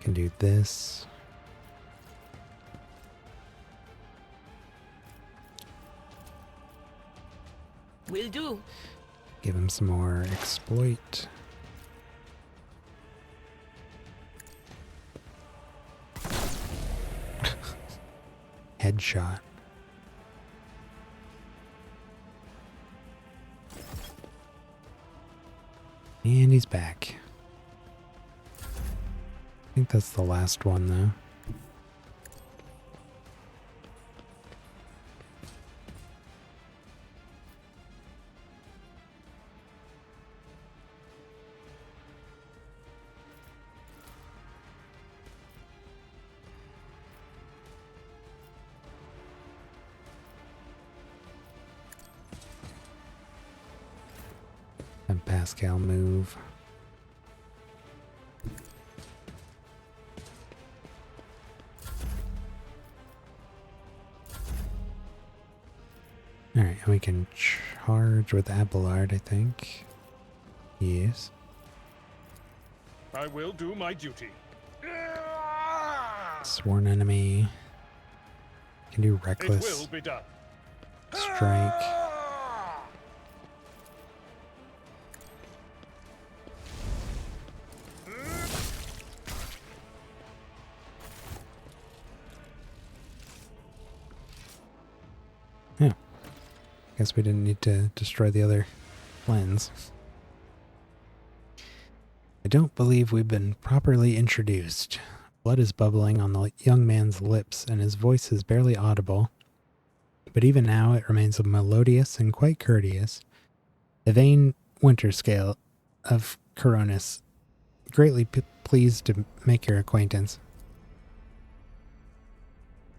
Can do this. Will do. Give him some more exploit. Headshot. And he's back. I think that's the last one, though. And Pascal move. Alright, and we can charge with Abelard, I think. Yes. I will do my duty. Sworn enemy. Can do It reckless will be done. strike. Yeah. Guess we didn't need to destroy the other lens. I don't believe we've been properly introduced. Blood is bubbling on the young man's lips, and his voice is barely audible. But even now it remains melodious and quite courteous. Yvain Winterscale of Coronis, greatly pleased to make your acquaintance.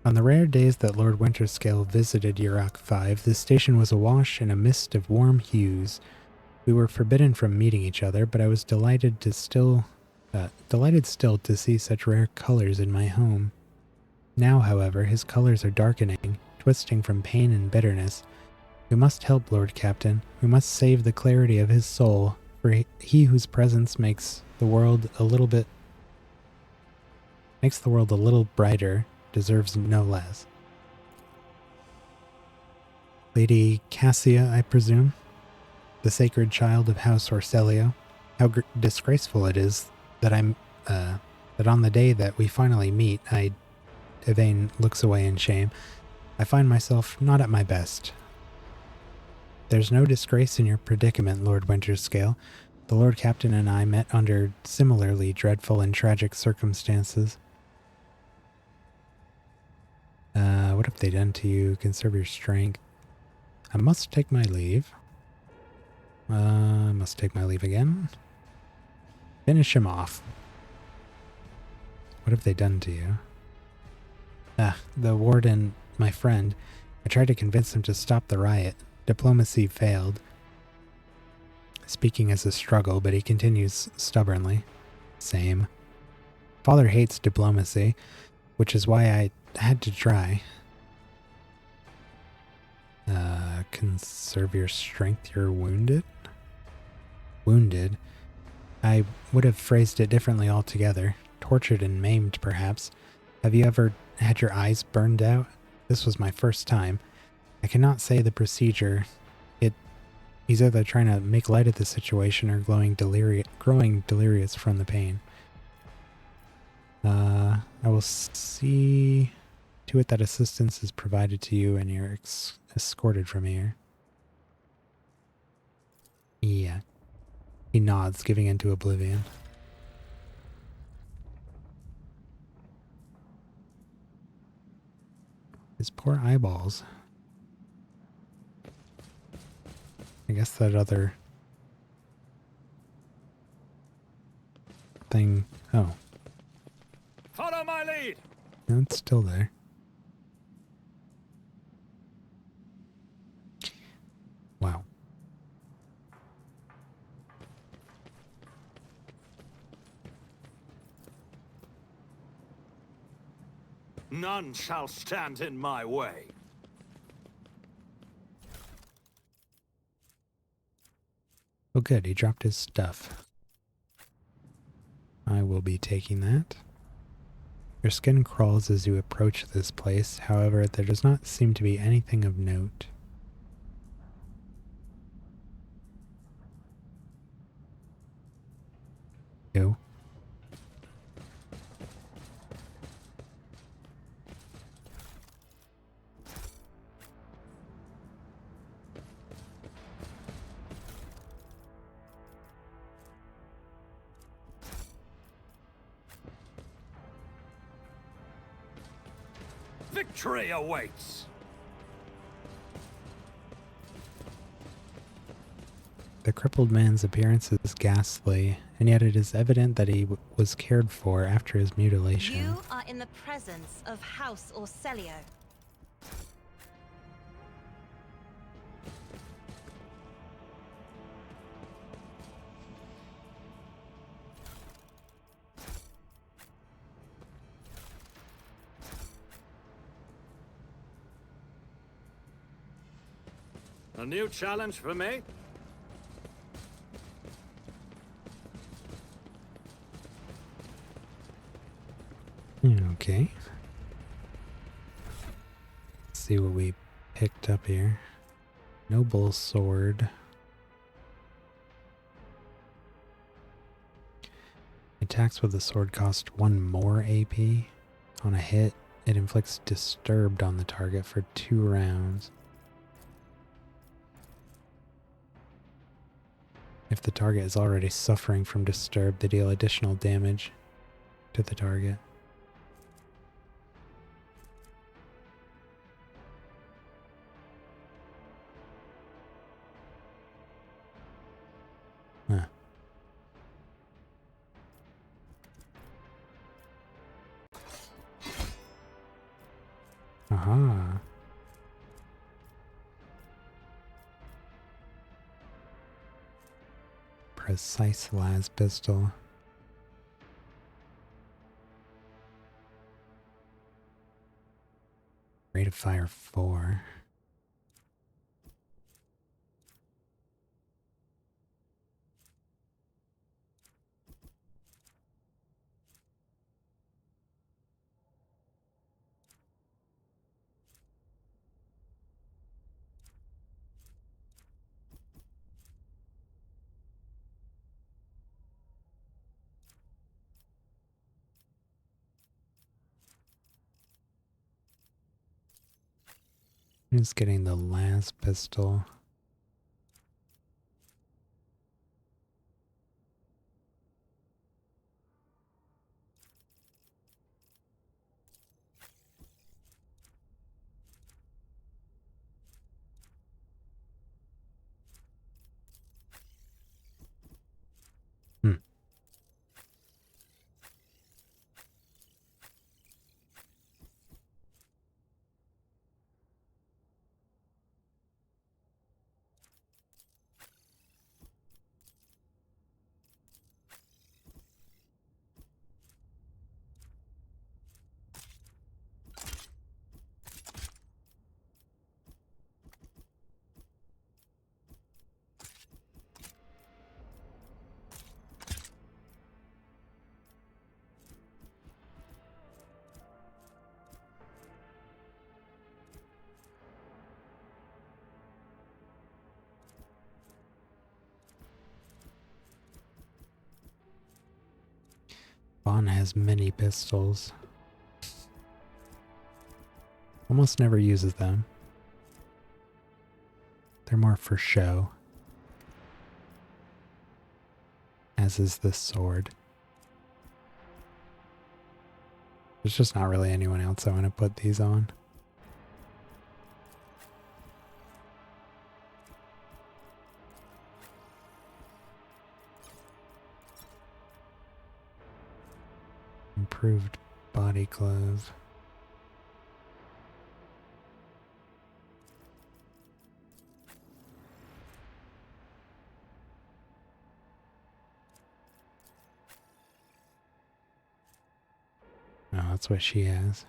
On the rare days that Lord Winterscale visited Yurok 5, the station was awash in a mist of warm hues. We were forbidden from meeting each other, but I was delighted still to see such rare colors in my home. Now, however, his colors are darkening, twisting from pain and bitterness. We must help, Lord Captain. We must save the clarity of his soul, for he whose presence makes the world a little brighter deserves no less. Lady Cassia, I presume? The sacred child of House Orselio? How disgraceful it is that that on the day that we finally meet, Yvain looks away in shame. I find myself not at my best. There's no disgrace in your predicament, Lord Winterscale. The Lord Captain and I met under similarly dreadful and tragic circumstances. What have they done to you? Conserve your strength. I must take my leave. I must take my leave again. Finish him off. What have they done to you? The warden, my friend. I tried to convince him to stop the riot. Diplomacy failed. Speaking as a struggle, but he continues stubbornly. Same. Father hates diplomacy, which is why I had to try. Conserve your strength, you're wounded. Wounded. I would have phrased it differently altogether. Tortured and maimed, perhaps. Have you ever had your eyes burned out? This was my first time. I cannot say the procedure. He's either trying to make light of the situation or growing delirious from the pain. I will see to it that assistance is provided to you and you're escorted from here. Yeah. He nods, giving into oblivion. His poor eyeballs. I guess that other thing... Oh. Follow my lead! No, it's still there. Wow. None shall stand in my way. Oh good, he dropped his stuff. I will be taking that. Your skin crawls as you approach this place, however, there does not seem to be anything of note. Ew. Victory awaits! The crippled man's appearance is ghastly, and yet it is evident that he was cared for after his mutilation. You are in the presence of House Orcelio. A new challenge for me? Okay. Let's see what we picked up here. Noble sword. Attacks with the sword cost 1 more AP. On a hit, it inflicts disturbed on the target for 2 rounds. If the target is already suffering from disturbed, they deal additional damage to the target. Huh. Aha. Precise las pistol. Rate of fire 4. Who's getting the last pistol? Vaughn has many pistols. Almost never uses them. They're more for show. As is this sword. There's just not really anyone else I want to put these on. Improved body glove. Oh, that's what she has.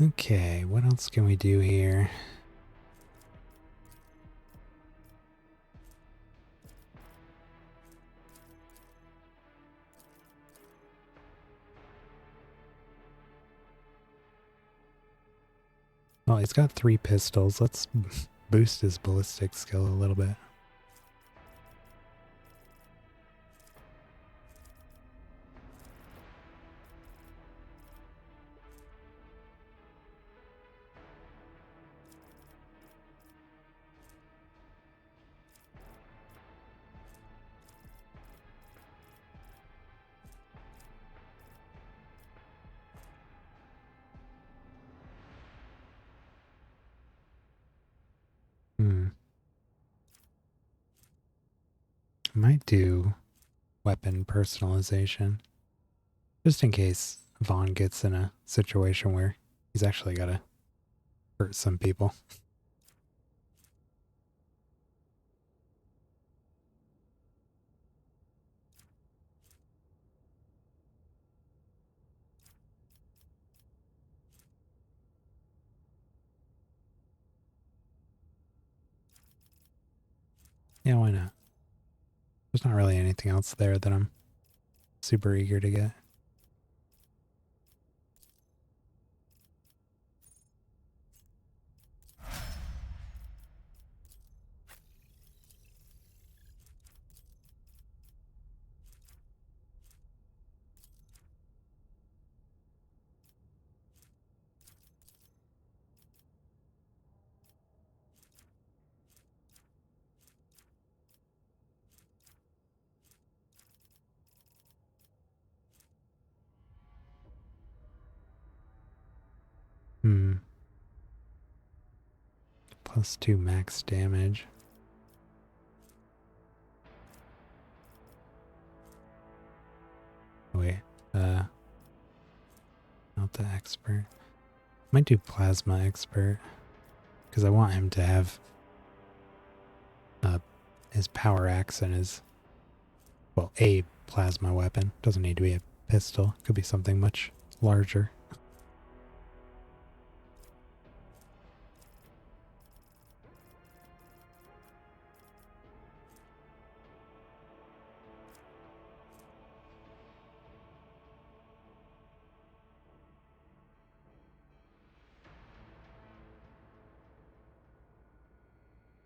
Okay, what else can we do here? Well, he's got 3 pistols. Let's boost his ballistic skill a little bit. Might do weapon personalization. Just in case Vaughn gets in a situation where he's actually got to hurt some people. Yeah, why not? There's not really anything else there that I'm super eager to get. +2 max damage. Wait, not the expert. Might do plasma expert, because I want him to have his power axe and his, well, a plasma weapon. Doesn't need to be a pistol. Could be something much larger.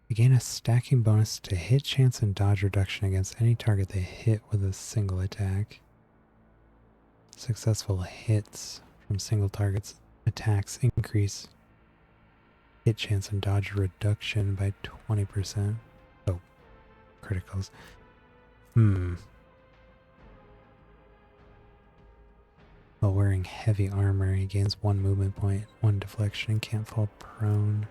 You gain a stacking bonus to hit chance and dodge reduction against any target they hit with a single attack. Successful hits from single targets attacks increase hit chance and dodge reduction by 20%. Oh, criticals. While wearing heavy armor, he gains 1 movement point, 1 deflection, and can't fall prone.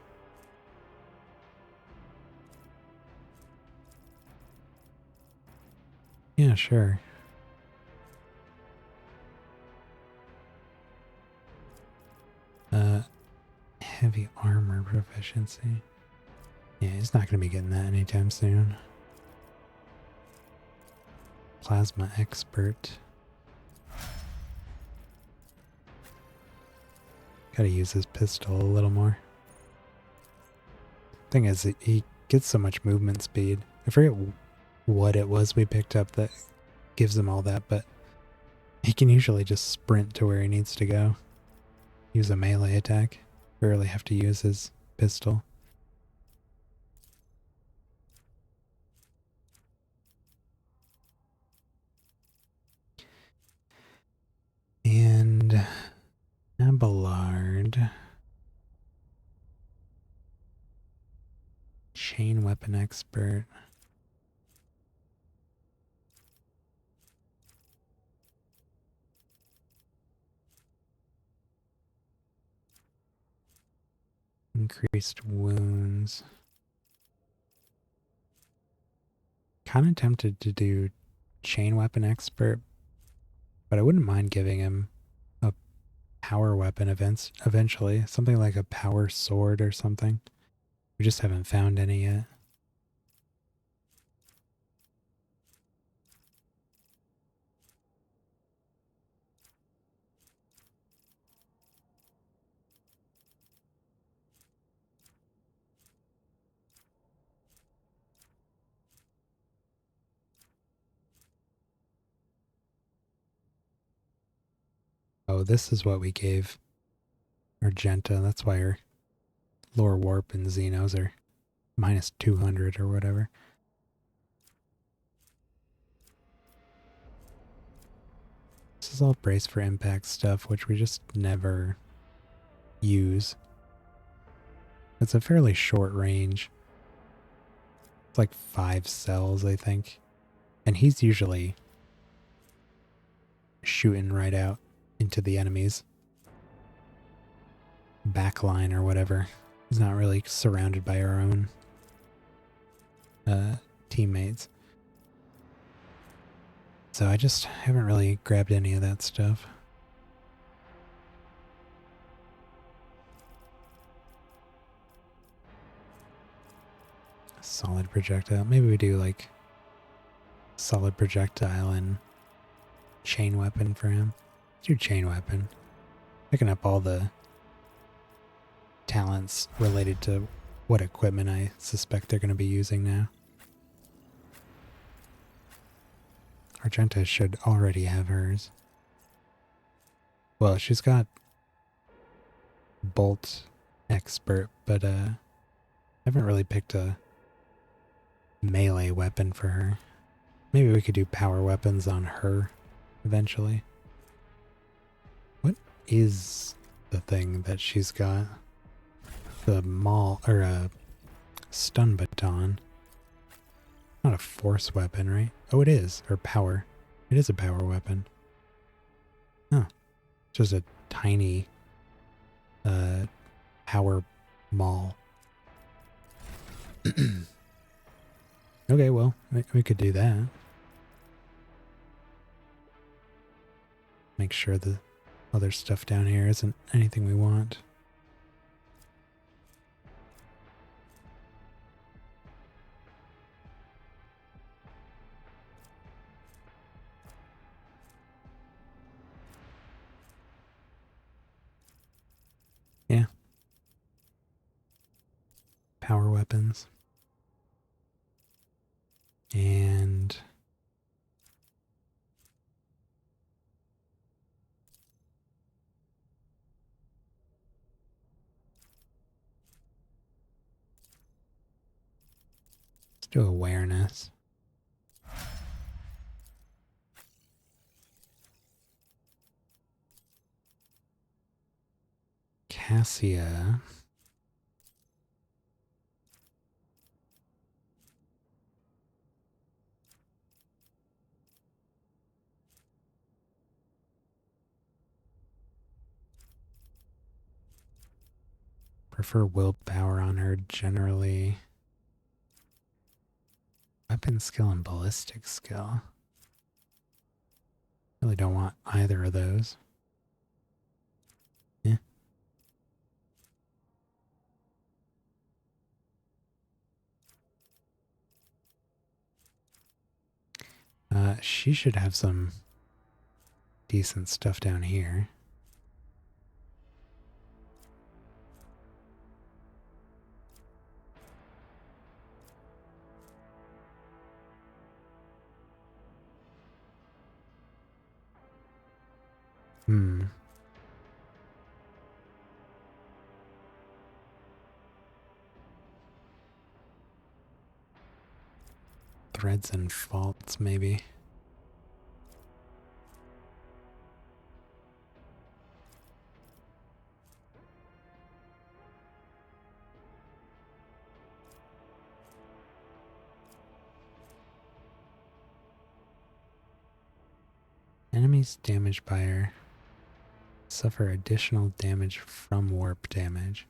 Yeah, sure. Heavy armor proficiency. Yeah, he's not going to be getting that anytime soon. Plasma expert. Gotta use his pistol a little more. Thing is, he gets so much movement speed. I forget what it was we picked up that gives him all that, but he can usually just sprint to where he needs to go. Use a melee attack, Barely have to use his pistol. And Abelard. Chain weapon expert. Increased wounds. Kind of tempted to do chain weapon expert, but I wouldn't mind giving him a power weapon eventually. Something like a power sword or something. We just haven't found any yet. Oh, this is what we gave Argenta. That's why her lore warp and Xenos are minus 200 or whatever. This is all brace for impact stuff, which we just never use. It's a fairly short range. It's like 5 cells, I think. And he's usually shooting right out into the enemy's backline or whatever. He's not really surrounded by our own teammates. So I just haven't really grabbed any of that stuff. Solid projectile. Maybe we do like solid projectile and chain weapon for him. Let's do chain weapon. Picking up all the talents related to what equipment I suspect they're going to be using now. Argenta should already have hers. Well, she's got bolt expert, but I haven't really picked a melee weapon for her. Maybe we could do power weapons on her eventually. What is the thing that she's got? The maul or a stun baton. Not a force weapon, right? Oh, it is. Or power. It is a power weapon. Huh. Just a tiny power maul. Okay, well, we could do that. Make sure the other stuff down here isn't anything we want. Yeah. Power weapons. And let's do awareness. Cassia. Prefer willpower on her generally. Weapon skill and ballistic skill. Really don't want either of those. Yeah. She should have some decent stuff down here. threads and faults, maybe. Enemies damaged by her suffer additional damage from warp damage.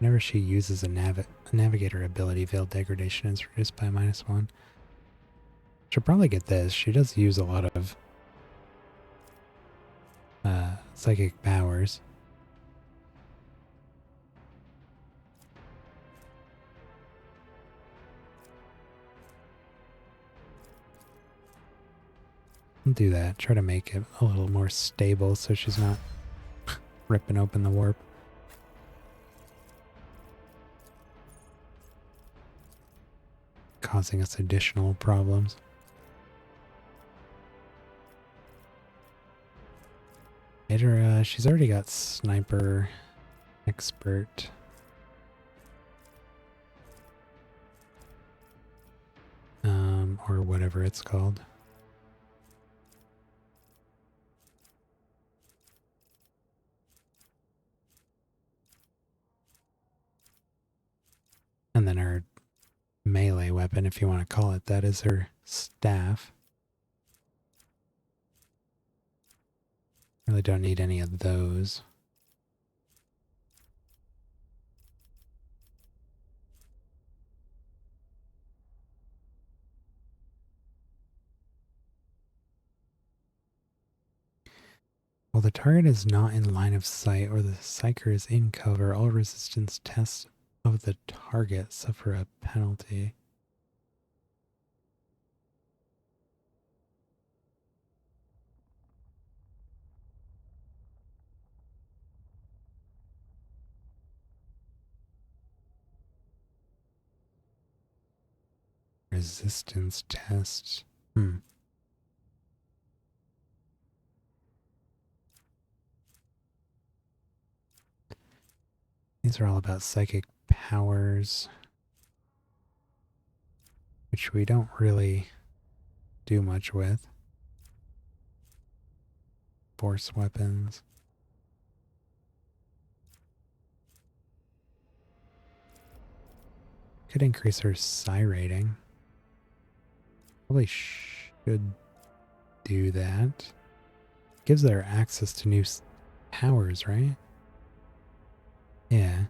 Whenever she uses a navigator ability, Veiled Degradation is reduced by -1. She'll probably get this. She does use a lot of psychic powers. I'll do that. Try to make it a little more stable so she's not ripping open the warp. Causing us additional problems. She's already got Sniper Expert. Or whatever it's called. And then her melee weapon, if you want to call it that, is her staff. Really don't need any of those. While the target is not in line of sight or the psyker is in cover, all resistance tests of the target suffer a penalty. Resistance test. These are all about psychic powers, which we don't really do much with. Force weapons. Could increase her psi rating. Probably should do that. Gives her access to new powers, right? Yeah.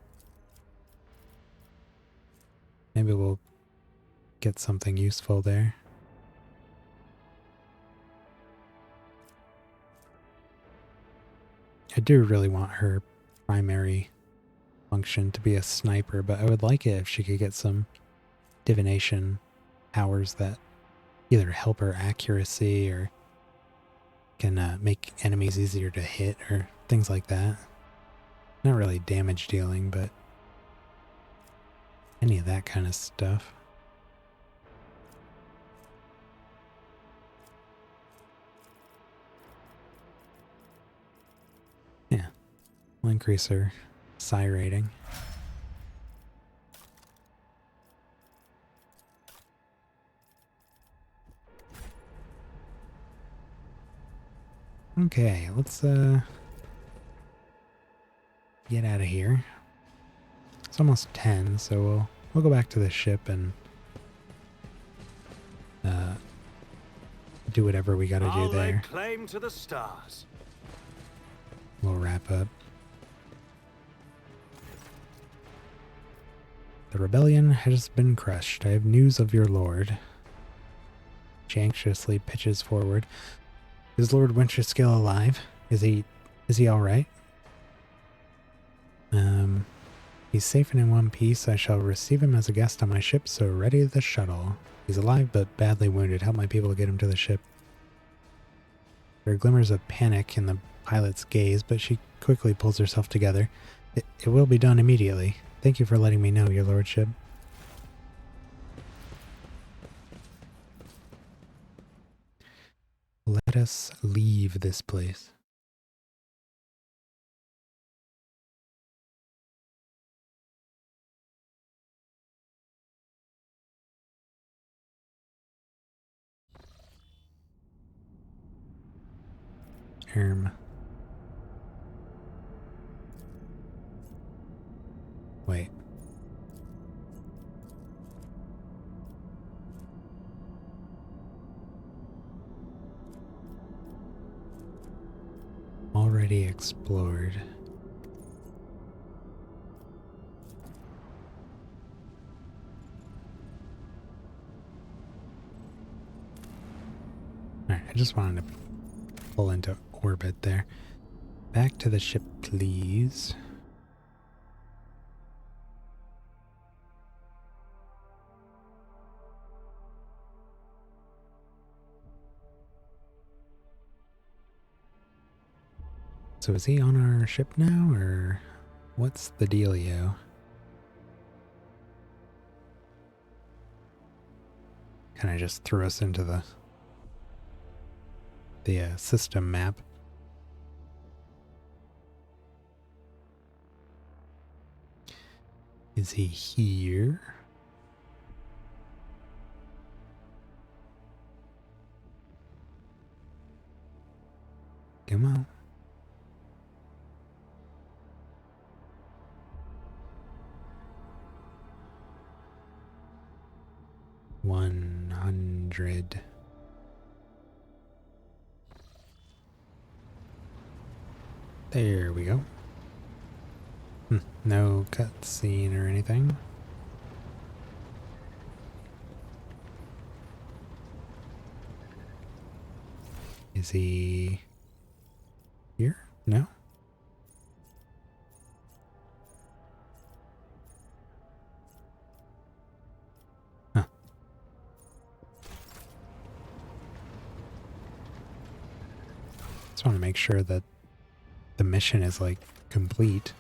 Maybe we'll get something useful there. I do really want her primary function to be a sniper, but I would like it if she could get some divination powers that either help her accuracy or can make enemies easier to hit or things like that. Not really damage dealing, but any of that kind of stuff. Yeah, we'll increase her psi rating. Okay, let's get out of here. It's almost 10, so we'll go back to the ship and do whatever we gotta do there. Lay claim to the stars. We'll wrap up. The rebellion has been crushed. I have news of your lord. She anxiously pitches forward. Is Lord Winterskill alive? Is he all right? He's safe and in one piece. I shall receive him as a guest on my ship, so ready the shuttle. He's alive but badly wounded. Help my people get him to the ship. There are glimmers of panic in the pilot's gaze, but she quickly pulls herself together. It will be done immediately. Thank you for letting me know, your lordship. let us leave this place. Wait. Already explored. Alright, I just wanted to pull into orbit there. Back to the ship, please. So is he on our ship now, or what's the dealio? Kind of just threw us into the system map. Is he here? Come on. $100. There we go. No cutscene or anything. Is he here? No? Huh. Just want to make sure that the mission is like complete.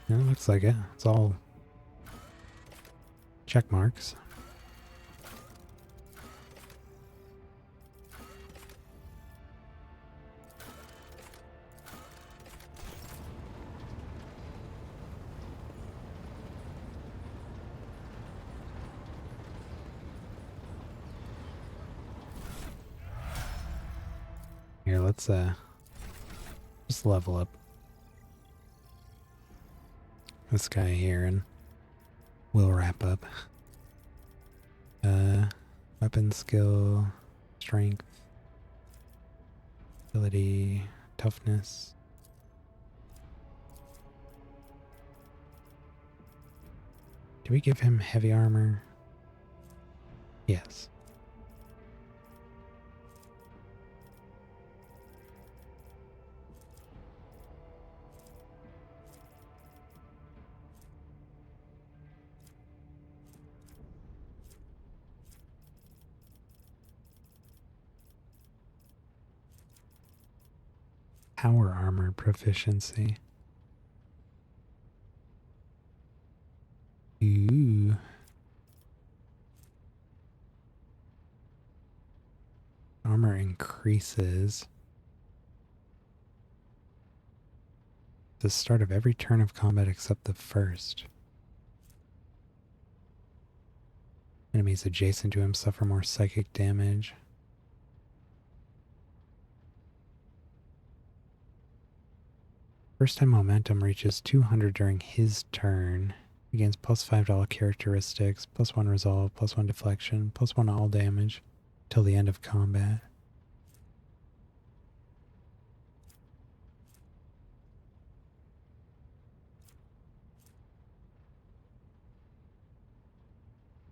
Yeah, it looks like it. It's all check marks. Here, let's just level up this guy here and we'll wrap up. Weapon skill, strength, ability, toughness. Do we give him heavy armor? Yes. Power armor proficiency. Ooh. Armor increases. The start of every turn of combat except the first. Enemies adjacent to him suffer more psychic damage. First time momentum reaches 200 during his turn. He gains plus $5 characteristics, plus 1 resolve, plus 1 deflection, plus 1 all damage till the end of combat.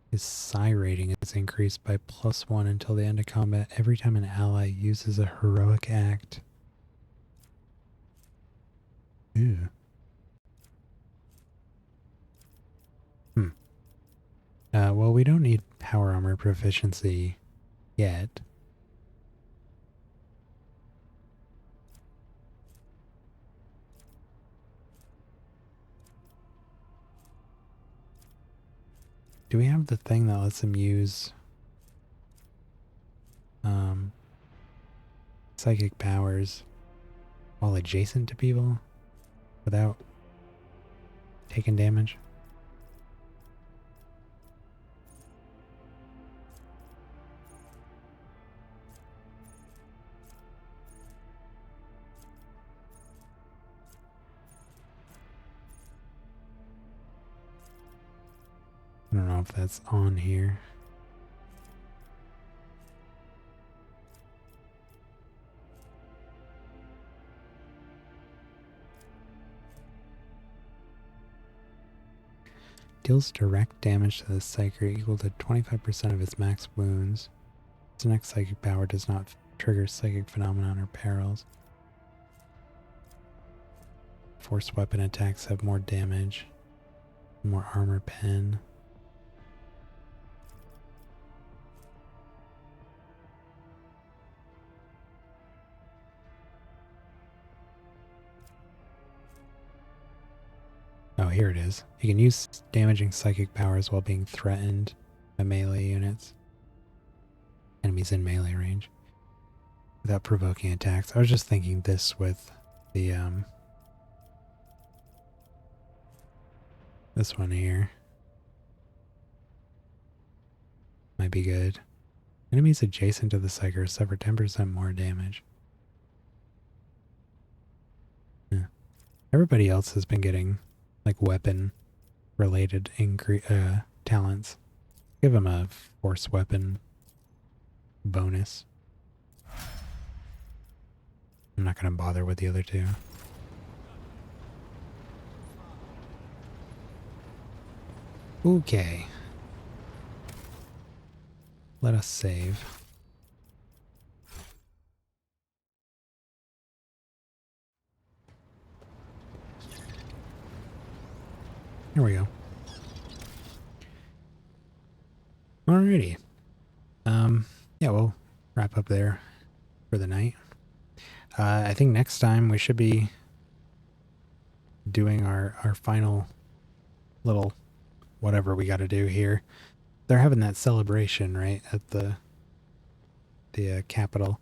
His psi rating is increased by plus 1 until the end of combat every time an ally uses a heroic act. Ew. Well, we don't need power armor proficiency yet. do we have the thing that lets him use psychic powers while adjacent to people without taking damage? I don't know if that's on here. Deals direct damage to the psyker equal to 25% of its max wounds. Its next psychic power does not trigger psychic phenomenon or perils. Force weapon attacks have more damage. More armor pen. Oh, here it is. You can use damaging psychic powers while being threatened by melee units. Enemies in melee range. Without provoking attacks. I was just thinking this with the, this one here. Might be good. Enemies adjacent to the psyker suffer 10% more damage. Yeah. Everybody else has been getting like weapon related talents. Give them a force weapon bonus. I'm not going to bother with the other two. Okay. Let us save. Here we go. Alrighty. Yeah, we'll wrap up there for the night. I think next time we should be doing our final little whatever we got to do here. They're having that celebration, right, at the Capitol.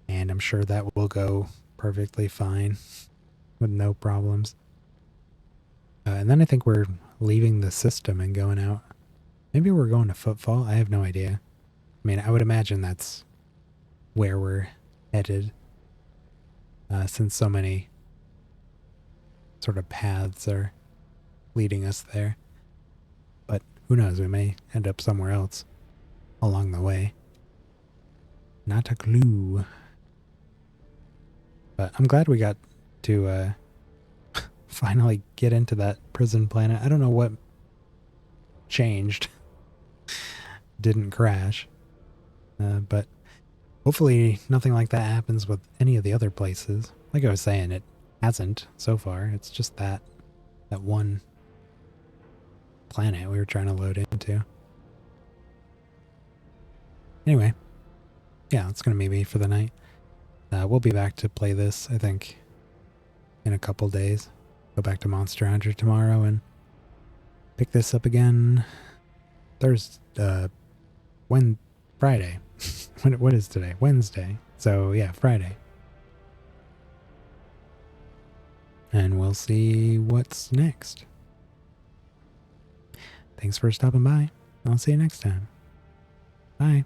And I'm sure that will go perfectly fine with no problems. And then I think we're leaving the system and going out. Maybe we're going to Footfall. I have no idea. I mean, I would imagine that's where we're headed. Since so many sort of paths are leading us there. But who knows? We may end up somewhere else along the way. Not a clue. But I'm glad we got to finally get into that prison planet. I don't know what changed. Didn't crash. But hopefully nothing like that happens with any of the other places. Like I was saying, it hasn't so far. It's just that one planet we were trying to load into. Anyway, yeah, that's going to be me for the night. We'll be back to play this, I think, in a couple days. Go back to Monster Hunter tomorrow and pick this up again Friday. What is today? Wednesday. So yeah, Friday. And we'll see what's next. Thanks for stopping by. I'll see you next time. Bye.